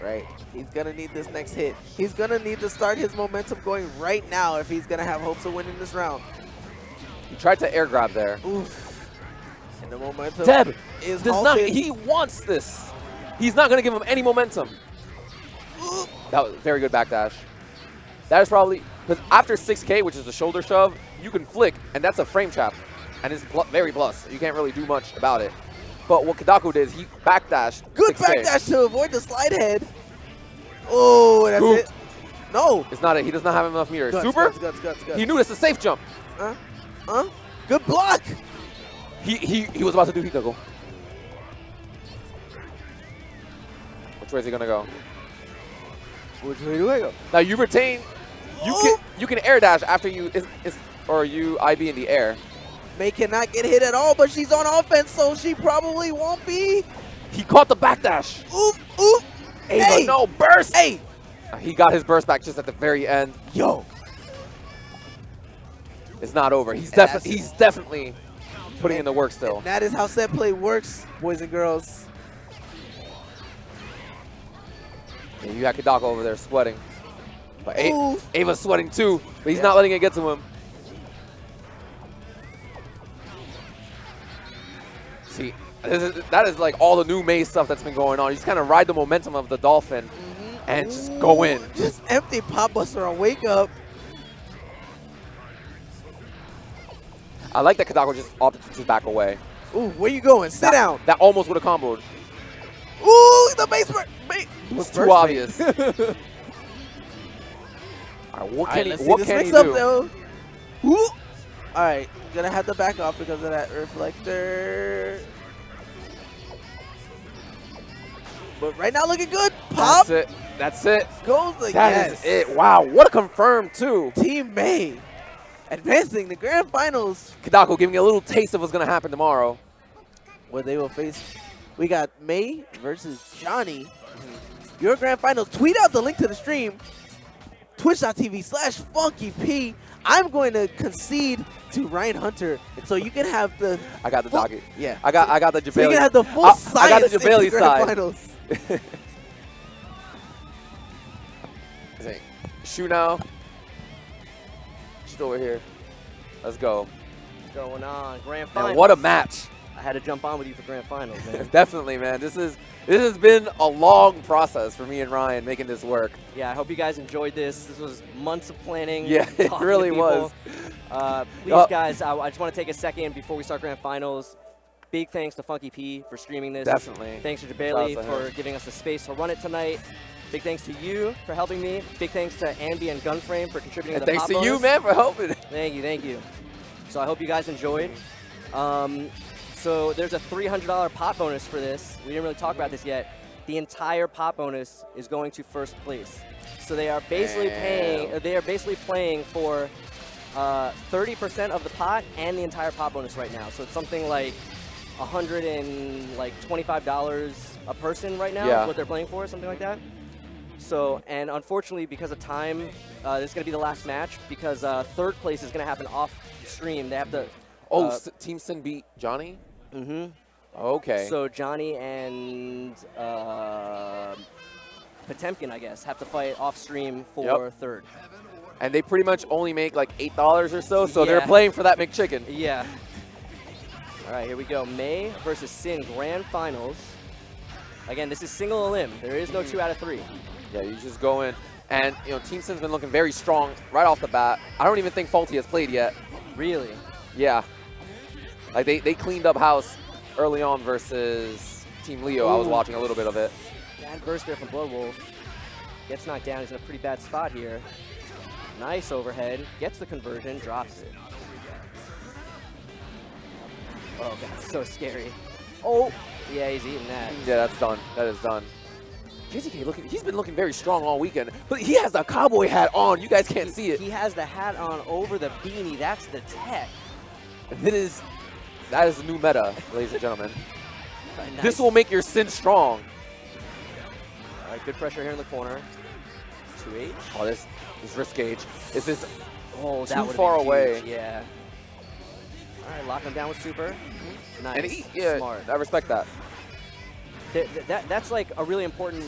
Right. He's going to need this next hit. He's going to need to start his momentum going right now if he's going to have hopes of winning this round. He tried to air grab there. Oof. And the momentum Deb is does not. He wants this. He's not going to give him any momentum. That was a very good backdash. That is probably, because after 6K, which is a shoulder shove, you can flick, and that's a frame trap. And it's very plus. You can't really do much about it. But what Kadako did is he backdashed. Good 6K. backdash to avoid the slide head. Oh, that's Scoop. it. No. It's not it. He does not have enough meters. Guts, Super? Guts. He knew this is a safe jump. Good block. He was about to do Hikago. Which way is he gonna go? Which way do I go? Now you retain. You can air dash after you you IB in the air. May cannot get hit at all, but she's on offense, so she probably won't be. He caught the backdash. Oop. Ava, hey. no burst. Hey. He got his burst back just at the very end. Yo. It's not over. He's definitely putting in the work still. And that is how set play works, boys and girls. Yeah, you got Kadako over there sweating. But Ava's sweating too, but he's not letting it get to him. See, that is like all the new May stuff that's been going on. You just kind of ride the momentum of the Dolphin and just go in. Just empty Pop Buster on wake up. I like that Kadako just opted to just back away. Ooh, where you going? Sit down. That almost would have comboed. Ooh, the base It was too obvious. All right, what can he do? Ooh. All right, gonna have to back off because of that reflector. But right now looking good. Pop. That's it. Goes the That is it. Wow, what a confirm too. Team May advancing the grand finals. Kadako giving you a little taste of what's gonna happen tomorrow. Where they will face. We got May versus Johnny. Your grand finals. Tweet out the link to the stream. Twitch.tv/FunkyP. I'm going to concede to Ryan Hunter, so you can have the. I got the docket. Yeah. I got the Jebailey. So you can have the full science. I got the Jebailey side. Finals. Shoot now. She's over here. Let's go. What's going on? Grand finals. Man, what a match. I had to jump on with you for grand finals, man. Definitely, man. This has been a long process for me and Ryan making this work. Yeah, I hope you guys enjoyed this. This was months of planning. Yeah, it really was. Please, guys, I just want to take a second before we start grand finals. big thanks to FunkyP for streaming this. Definitely. Thanks to Shout Jebailey out to for him. giving us the space to run it tonight. Big thanks to you for helping me. Big thanks to Ambi and Gunframe for contributing And to the thanks pop to you, bonus. man, for helping. Thank you, thank you. So I hope you guys enjoyed. So there's a $300 pot bonus for this. We didn't really talk about this yet. The entire pot bonus is going to first place. So they are basically playing for 30% of the pot and the entire pot bonus right now. So it's something like $125 a person right now is what they're playing for, something like that. So, and unfortunately, because of time, this is going to be the last match because third place is going to happen off stream. They have to. Team Sin beat Johnny? Mm-hmm. Okay. So Johnny and Potemkin, I guess, have to fight off stream for third. And they pretty much only make like $8 or so, so they're Yeah. playing for that McChicken. Yeah. All right, here we go. May versus Sin Grand Finals. Again, this is single elim. There is no 2 out of 3. Yeah, you just go in. And, you know, Team Sin's been looking very strong right off the bat. I don't even think Faulty has played yet. Really? Yeah. Like, they cleaned up house early on versus Team Leo. I was watching a little bit of it. Bad burst there from Bloodwolf. Gets knocked down. He's in a pretty bad spot here. Nice overhead. Gets the conversion. Drops it. Oh, that's so scary. Oh! Yeah, he's eating that. Yeah, that's done. That is done. KZK he's been looking very strong all weekend, but he has the cowboy hat on. You guys can't see it. He has the hat on over the beanie. That's the tech. That is the new meta, ladies and gentlemen. Nice. This will make your Sin strong. All right, good pressure here in the corner. 2H. Oh, this risk gauge. Is this Oh, that too would've far been away? huge, yeah. All right, lock him down with super. Nice. And yeah, Smart. I respect that. That's like a really important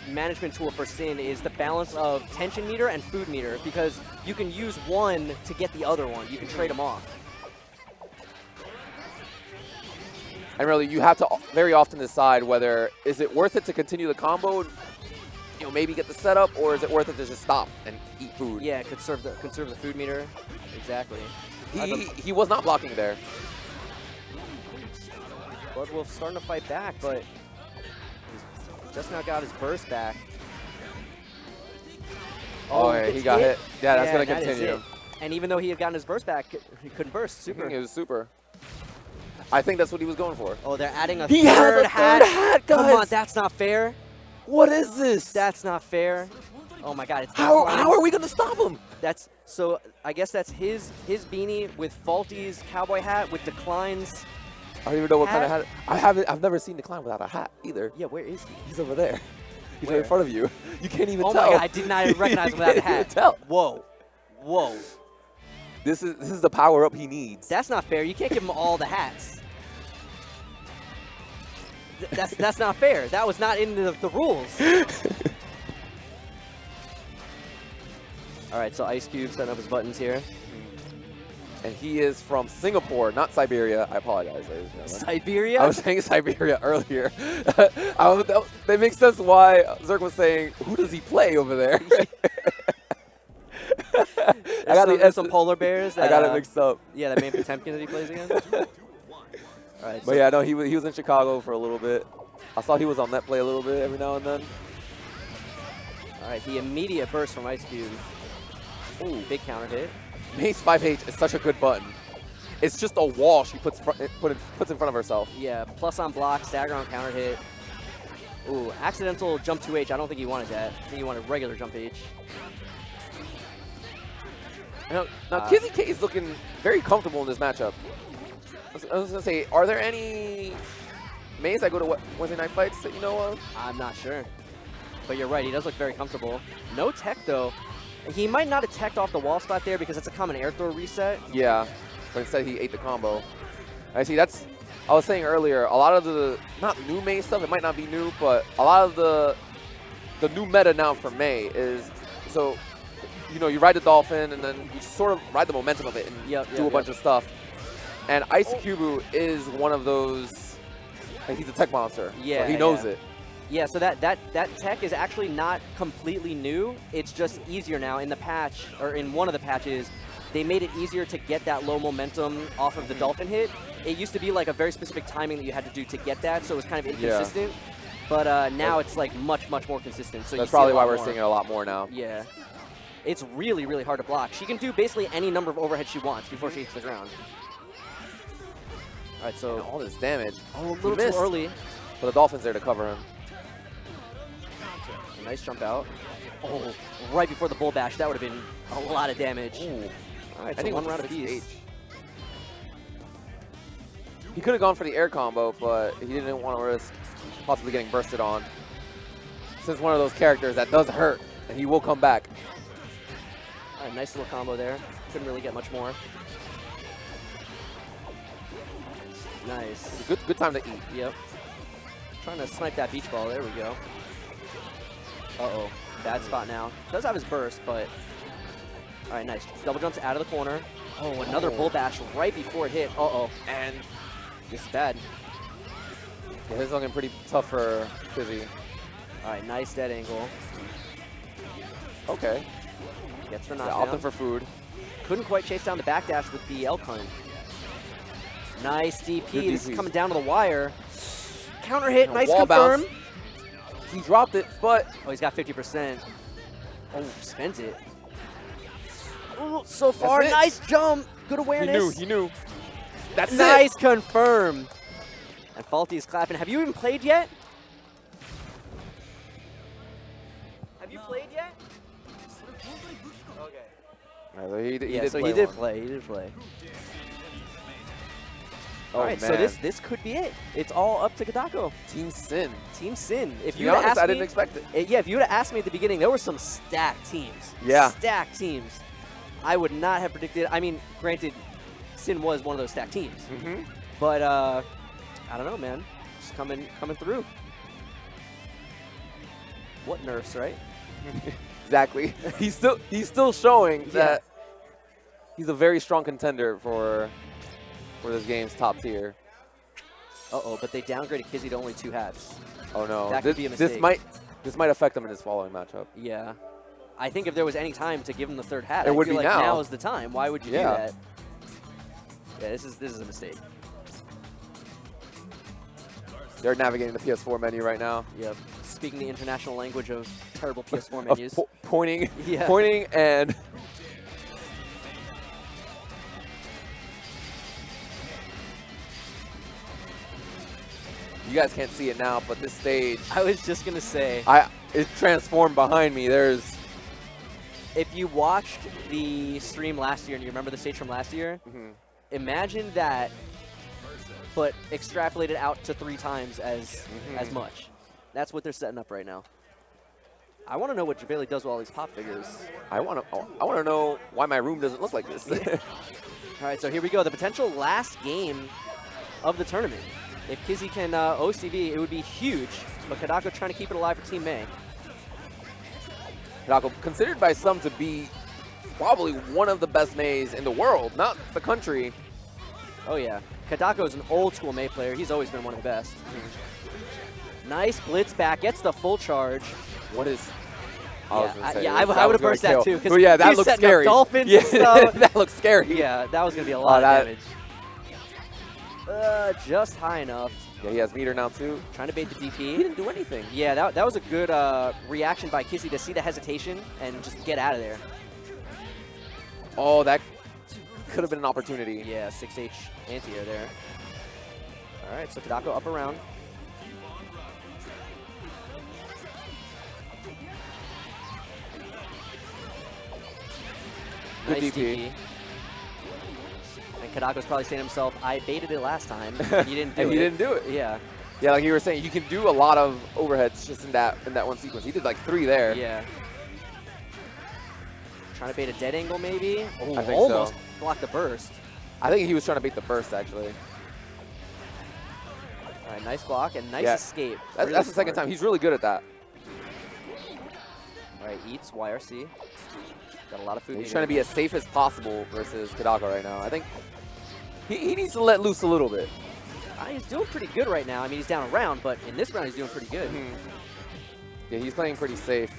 management tool for Sin is the balance of tension meter and food meter because you can use one to get the other one. You can trade them off. And really, you have to very often decide whether is it worth it to continue the combo, you know, maybe get the setup, or is it worth it to just stop and eat food? Yeah, conserve the food meter. Exactly. He was not blocking there. Bloodwolf's starting to fight back, but he's just now got his burst back. Oh, yeah, he gets got hit. Yeah, that's going to that is continue. it. And even though he had gotten his burst back, he couldn't burst. I think Super. it was super. I think that's what he was going for. Oh, they're adding a He has third a hat. third hat, Come guys. on, that's not fair. What is this? That's not fair. Oh my God! It's How are we going to stop him? That's so. I guess that's his beanie with Faulty's cowboy hat with Decline's. I don't even know what kind of hat. I've never seen Decline without a hat either. Yeah, where is he? He's over there. He's Where? right in front of you. You can't even Oh tell. my God! I did not recognize him without a You can't hat. even tell. Whoa, whoa! This is the power up he needs. That's not fair. You can't give him all the hats. That's not fair. That was not in the rules. All right, so Ice Cube setting up his buttons here. And he is from Singapore, not Siberia. I apologize, ladies and gentlemen. Siberia? I was saying Siberia earlier. That makes sense why Zerk was saying, who does he play over there? There's some polar bears. That, I got it mixed up. Yeah, that main Potemkin that he plays against. All right, But yeah, no, he was in Chicago for a little bit. I saw he was on net play a little bit every now and then. All right, the immediate burst from Ice Cube. Ooh, big counter hit. Mace 5H is such a good button. It's just a wall she puts in front of herself. Yeah, plus on block, stagger on counter hit. Ooh, accidental jump 2H. I don't think he wanted that. I think he wanted regular jump H. Now Kizzy K is looking very comfortable in this matchup. I was going to say, are there any Mays that go to Wednesday night fights that you know of? I'm not sure. But you're right, he does look very comfortable. No tech, though. He might not have teched off the wall spot there because it's a common air throw reset. Yeah, but instead he ate the combo. I see, I was saying earlier, a lot of the, not new May stuff, it might not be new, but a lot of the new meta now for May is, so, you know, you ride the Dolphin and then you sort of ride the momentum of it and do a bunch of stuff. And Ice Cubu is one of those, like, he's a tech monster. Yeah, so he knows it. Yeah, so that tech is actually not completely new. It's just easier now. In the patch, or in one of the patches, they made it easier to get that low momentum off of the Dolphin hit it used to be like a very specific timing that you had to do to get that, so it was kind of inconsistent. But now it's like much more consistent. So that's probably why we're seeing it a lot more now. Yeah. It's really, really hard to block. She can do basically any number of overheads she wants before she hits the ground. All right, so And all this damage. a little too early. But the Dolphin's there to cover him. A nice jump out. Oh, right before the bull bash. That would have been a lot of damage. Ooh. All right, I think so one it was round apiece. He could have gone for the air combo, but he didn't want to risk possibly getting bursted on. Since one of those characters that does hurt, and he will come back. All right, nice little combo there. Couldn't really get much more. Nice. Good time to eat. Yep. Trying to snipe that beach ball. There we go. Uh-oh. Bad spot now. Does have his burst, but... All right, nice. Double jumps out of the corner. Oh, another bull bash right before it hit. Uh-oh. And this is bad. Yeah, this is looking pretty tough for Kizer. All right, nice dead angle. Okay. Gets the Yeah, knockdown. opting for food. Couldn't quite chase down the backdash with the elk hunt. Nice DP. Good This is DP. coming down to the wire. Counter hit. And Nice wall confirm. bounce. He dropped it, but Oh, he's got 50%. Oh, spent it. Oh, so far. it. Nice jump. Good awareness. he knew. That's Nice confirm. And Faulty is clapping. Have you even played yet? Have you played yet? Okay. All right, he did He play did one. play. He did play. Oh, All right, so man. this could be it. It's all up to Kadako. Team Sin. Team Sin. If To you be would honest, asked I me, didn't expect it. Yeah, if you would have asked me at the beginning, there were some stacked teams. Yeah. Stacked teams. I would not have predicted. I mean, granted, Sin was one of those stacked teams. Mm-hmm. But I don't know, man. Just coming through. What nerfs, right? Exactly. he's still showing that he's a very strong contender for this game's top tier. Uh-oh, but they downgraded Kizer to only 2 hats. Oh no. That could be a This mistake. might affect him in his following matchup. Yeah. I think if there was any time to give him the 3rd hat, It I would feel be like now. now is the time. Why would you do Yeah. that? Yeah, this is a mistake. They're navigating the PS4 menu right now. Yep. Speaking the international language of terrible PS4 Of menus. pointing, Yeah. pointing, and you guys can't see it now, but this stage, I was just gonna say, it's transformed behind me. There's if you watched the stream last year and you remember the stage from last year, imagine that, but extrapolated out to 3 times as much. That's what they're setting up right now. I want to know what Jebailey does with all these pop figures. I want to know why my room doesn't look like this. All right, so here we go. The potential last game of the tournament. If Kizer can OCV, it would be huge. But Kadako trying to keep it alive for Team May. Kadako, considered by some to be probably one of the best Mays in the world, not the country. Oh, yeah. Kadako is an old-school May player. He's always been one of the best. Nice blitz back. Gets the full charge. What is... I would have burst that, too. But yeah, that looks scary. Dolphins yeah, and stuff. that looks scary. Yeah, that was going to be a lot of damage. Just high enough. Yeah, he has meter now, too. Trying to bait the DP. He didn't do anything. Yeah, that was a good reaction by Kizer to see the hesitation and just get out of there. Oh, that could have been an opportunity. Yeah, 6H anti-air there. All right, so Kadako up around. Good Nice DP. DP. And Kadako's probably saying to himself, I baited it last time. And you didn't do And it. you didn't do it. Yeah. Yeah, like you were saying, you can do a lot of overheads just in that one sequence. He did like 3 there. Yeah. Trying to bait a dead angle, maybe? Oh, I think almost so. blocked the burst. I think he was trying to bait the burst, actually. All right, nice block and nice Yeah. escape. That's Really the second smart. time. He's really good at that. All right, eats YRC. Got a lot of food. He's trying to be as safe as possible versus Kadako right now. I think he needs to let loose a little bit. He's doing pretty good right now. I mean, he's down a round, but in this round, he's doing pretty good. Yeah, he's playing pretty safe.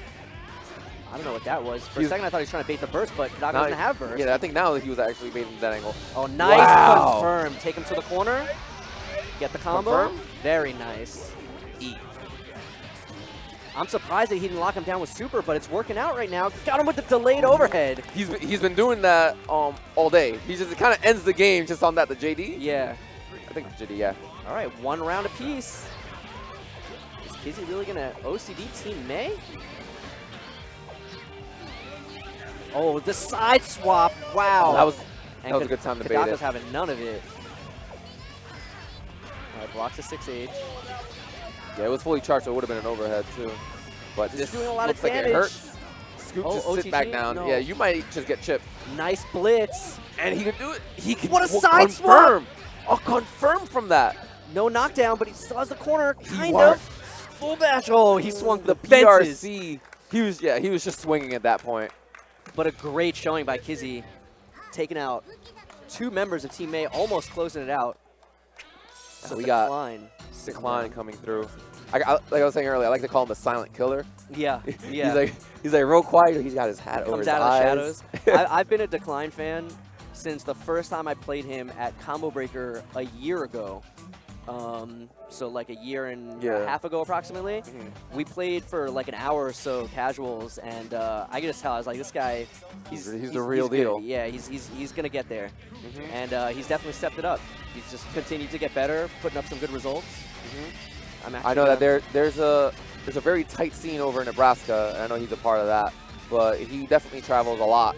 I don't know what that was. For a second, I thought he was trying to bait the burst, but Kadako doesn't have burst. Yeah, I think now he was actually baiting that angle. Oh, nice confirm. Take him to the corner. Get the combo. Confirm. Very nice. Eat. I'm surprised that he didn't lock him down with super, but it's working out right now. Got him with the delayed overhead. He's been doing that all day. He just kind of ends the game just on that. The JD. Yeah. I think the JD. Yeah. All right, 1 round apiece. Is Kizer really gonna OCD Team May? Oh, the side swap! Wow. That was a good time to bait it. Kadako's having none of it. All right, blocks a 6H. Yeah, it was fully charged, so it would have been an overhead too. But this doing a lot of looks like damage. it hurts. Scoop just OTG? sit back down. No. Yeah, you might just get chipped. Nice blitz. And he can do it. He can What a side swap! A confirm from that. No knockdown, but he still has the corner, kind was. of. Full bash. Oh, he swung the fences. PRC. He was just swinging at that point. But a great showing by Kizer, taking out 2 members of Team May, almost closing it out. So we got Decline coming through. Like I was saying earlier, I like to call him the silent killer. Yeah, yeah. he's like real quiet. He's got his hat over his eyes. Comes out of the shadows. I've been a Decline fan since the first time I played him at Combo Breaker a year ago. So like a year and a half ago approximately. We played for like an hour or so casuals, and I could just tell, I was like, this guy, he's the real deal. Good. Yeah, he's gonna get there, and he's definitely stepped it up. He's just continued to get better, putting up some good results. I know that there's a very tight scene over in Nebraska, and I know he's a part of that, but he definitely travels a lot.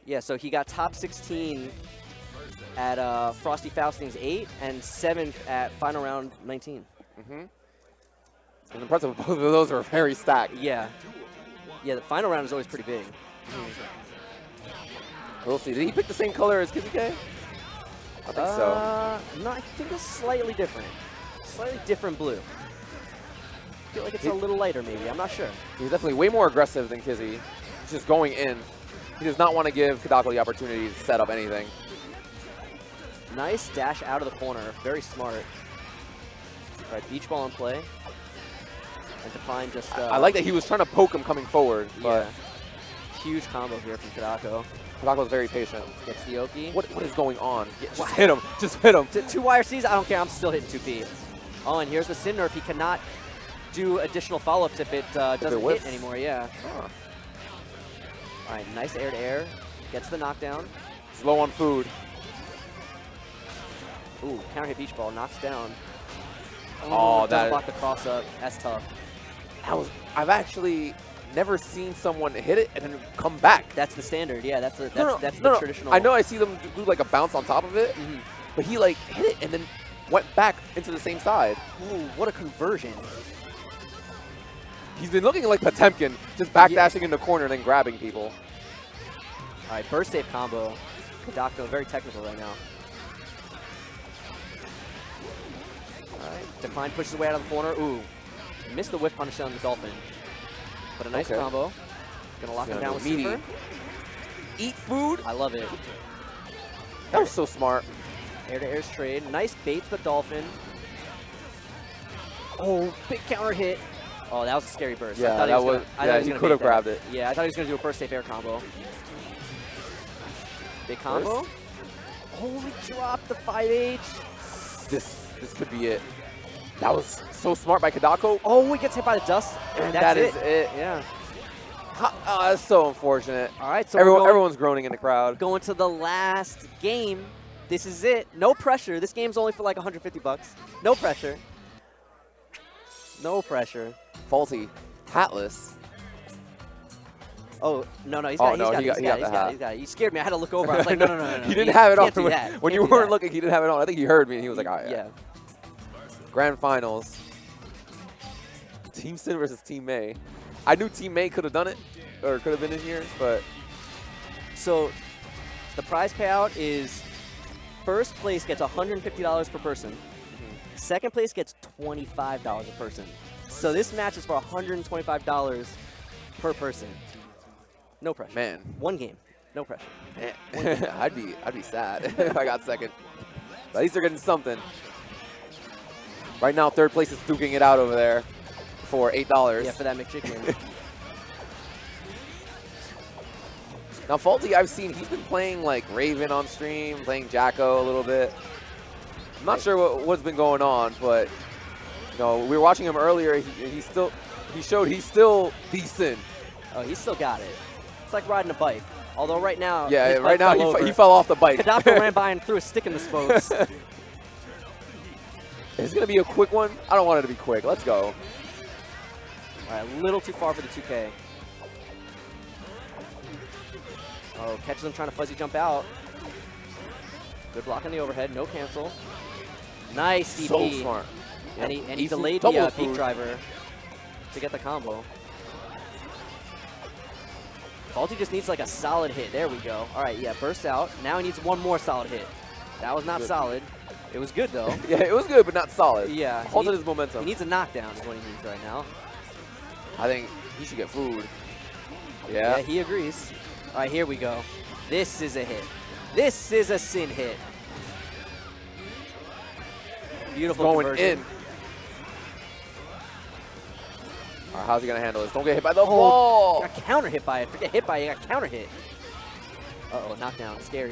Yeah, so he got top 16 at Frosty Fausting's 8 and 7th at final round 19. And impressive, both of those are very stacked. Yeah. Yeah, the final round is always pretty big. We'll see. Did he pick the same color as Kizer? I think so. No, I think it's slightly different. Slightly different blue. I feel like it's a little lighter, maybe. I'm not sure. He's definitely way more aggressive than Kizer. He's just going in. He does not want to give Kadako the opportunity to set up anything. Nice dash out of the corner. Very smart. All right, beach ball in play. And Define just... I like that he was trying to poke him coming forward. But huge combo here from Kadako. Kadako's very patient. Gets the Oki. What is going on? Just hit him. Just hit him. 2 wire Cs? I don't care. I'm still hitting 2P. Oh, and here's the Sin Nerf. He cannot do additional follow-ups if it doesn't hit anymore. Yeah. Huh. All right, nice air-to-air. Gets the knockdown. He's low on food. Ooh, counter hit beach ball. Knocks down. Oh, doesn't block the cross-up. That's tough. I've actually never seen someone hit it and then come back. That's the standard. Yeah, that's the traditional. I know I see them do like a bounce on top of it, but he like hit it and then went back into the same side. Ooh, what a conversion. He's been looking like Potemkin, just backdashing in the corner and then grabbing people. All right, burst save combo. Kadako, very technical right now. All right, Decline pushes away out of the corner. Ooh, missed the whiff punish on the Dolphin. But a nice combo. Gonna lock him down with meaty. super. Eat food. I love it. That was so smart. Air-to-air's trade. Nice bait to the Dolphin. Oh, big counter hit. Oh, that was a scary burst. Yeah, I thought he could have grabbed it. Yeah, I thought he was going to do a burst safe air combo. Big combo. Oh, he dropped the 5H. This could be it. That was so smart by Kadako. Oh, he gets hit by the dust. And that is it. Yeah. Oh, that's so unfortunate. All right, so everyone's groaning in the crowd. Going to the last game. This is it. No pressure. This game's only for like 150 bucks. No pressure. No pressure. Faulty. Hatless. Oh, no, he's got it. He scared me. I had to look over. I was like, no. He didn't have it on. When you weren't that. looking, he didn't have it on. I think he heard me and he was like, all right. Yeah. Grand Finals. Team Sin versus Team May. I knew Team May could have done it, or could have been in here, but... So, the prize payout is first place gets $150 per person. Second place gets $25 a person. So this match is for $125 per person. No pressure. Man. One game. No pressure. I'd be sad if I got second. But at least they're getting something. Right now, third place is duking it out over there for $8. Yeah, for that McChicken. Now, Faulty, I've seen he's been playing like Raven on stream, playing Jacko a little bit. I'm not sure what's been going on, but you know, we were watching him earlier. He showed he's still decent. Oh, he's still got it. It's like riding a bike. Although right now, yeah, right now he fell off the bike. Kadako ran by and threw a stick in the spokes. It's gonna be a quick one. I don't want it to be quick. Let's go. All right, a little too far for the 2K. Oh, catches him trying to fuzzy jump out. Good block on the overhead, no cancel. Nice DP. So smart. And Yep. he delayed double the peak food. driver to get the combo. Faulty just needs like a solid hit. There we go. All right, yeah, bursts out. Now he needs one more solid hit. That was not Good. solid. It was good though. Yeah, it was good, but not solid. Yeah. Halted his momentum. He needs a knockdown is what he needs right now. I think he should get food. Yeah. Yeah, he agrees. All right, here we go. This is a hit. This is a sin hit. Beautiful Going conversion. in. All right, how's he gonna handle this? Don't get hit by the ball. Got counter hit by it. Forget hit by it. Got counter hit. Uh-oh, knockdown. Scary.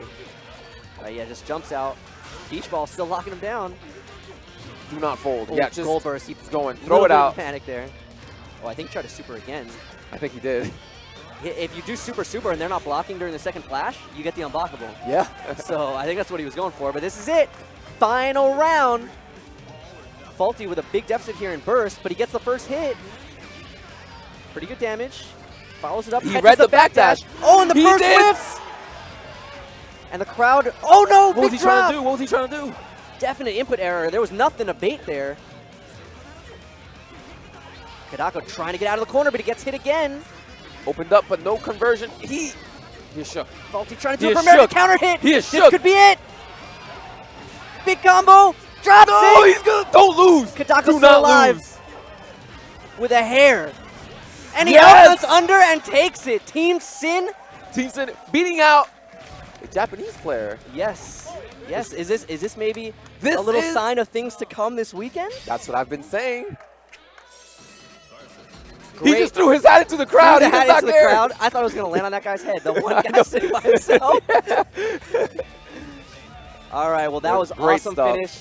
All right, yeah, just jumps out. Beach ball still locking him down. Do not fold. Oh, Yeah, just goal burst. He's going. Throw it out. Panic there. Oh, I think he tried to super again. I think he did. If you do super and they're not blocking during the second flash, you get the unblockable. Yeah. So I think that's what he was going for. But this is it. Final round. Faulty with a big deficit here in burst, but he gets the first hit. Pretty good damage. Follows it up. He catches read the backdash. Oh, and the He first did. whiffs. And the crowd. Oh no! What was big he trying drop. to do? What was he trying to do? Definite input error. There was nothing to bait there. Kadako trying to get out of the corner, but he gets hit again. Opened up, but no conversion. He's shook. Faulty trying to He do a is American shook. counter hit. He is This shook. could be it. Big combo. Drops No, it. he's good. Don't lose. Kadako's Do still not alive. lose. With a hair. And he Yes. outruns under and takes it. Team Sin. Team Sin beating out a Japanese player. Yes. Yes. Is this maybe This a little is- sign of things to come this weekend? That's what I've been saying. Great. He just threw his hat into the crowd. Threw He the was hat not into the there. crowd. I thought it was going to land on that guy's head. The one guy sitting by himself. All right. Well, that was Great awesome stuff. finish.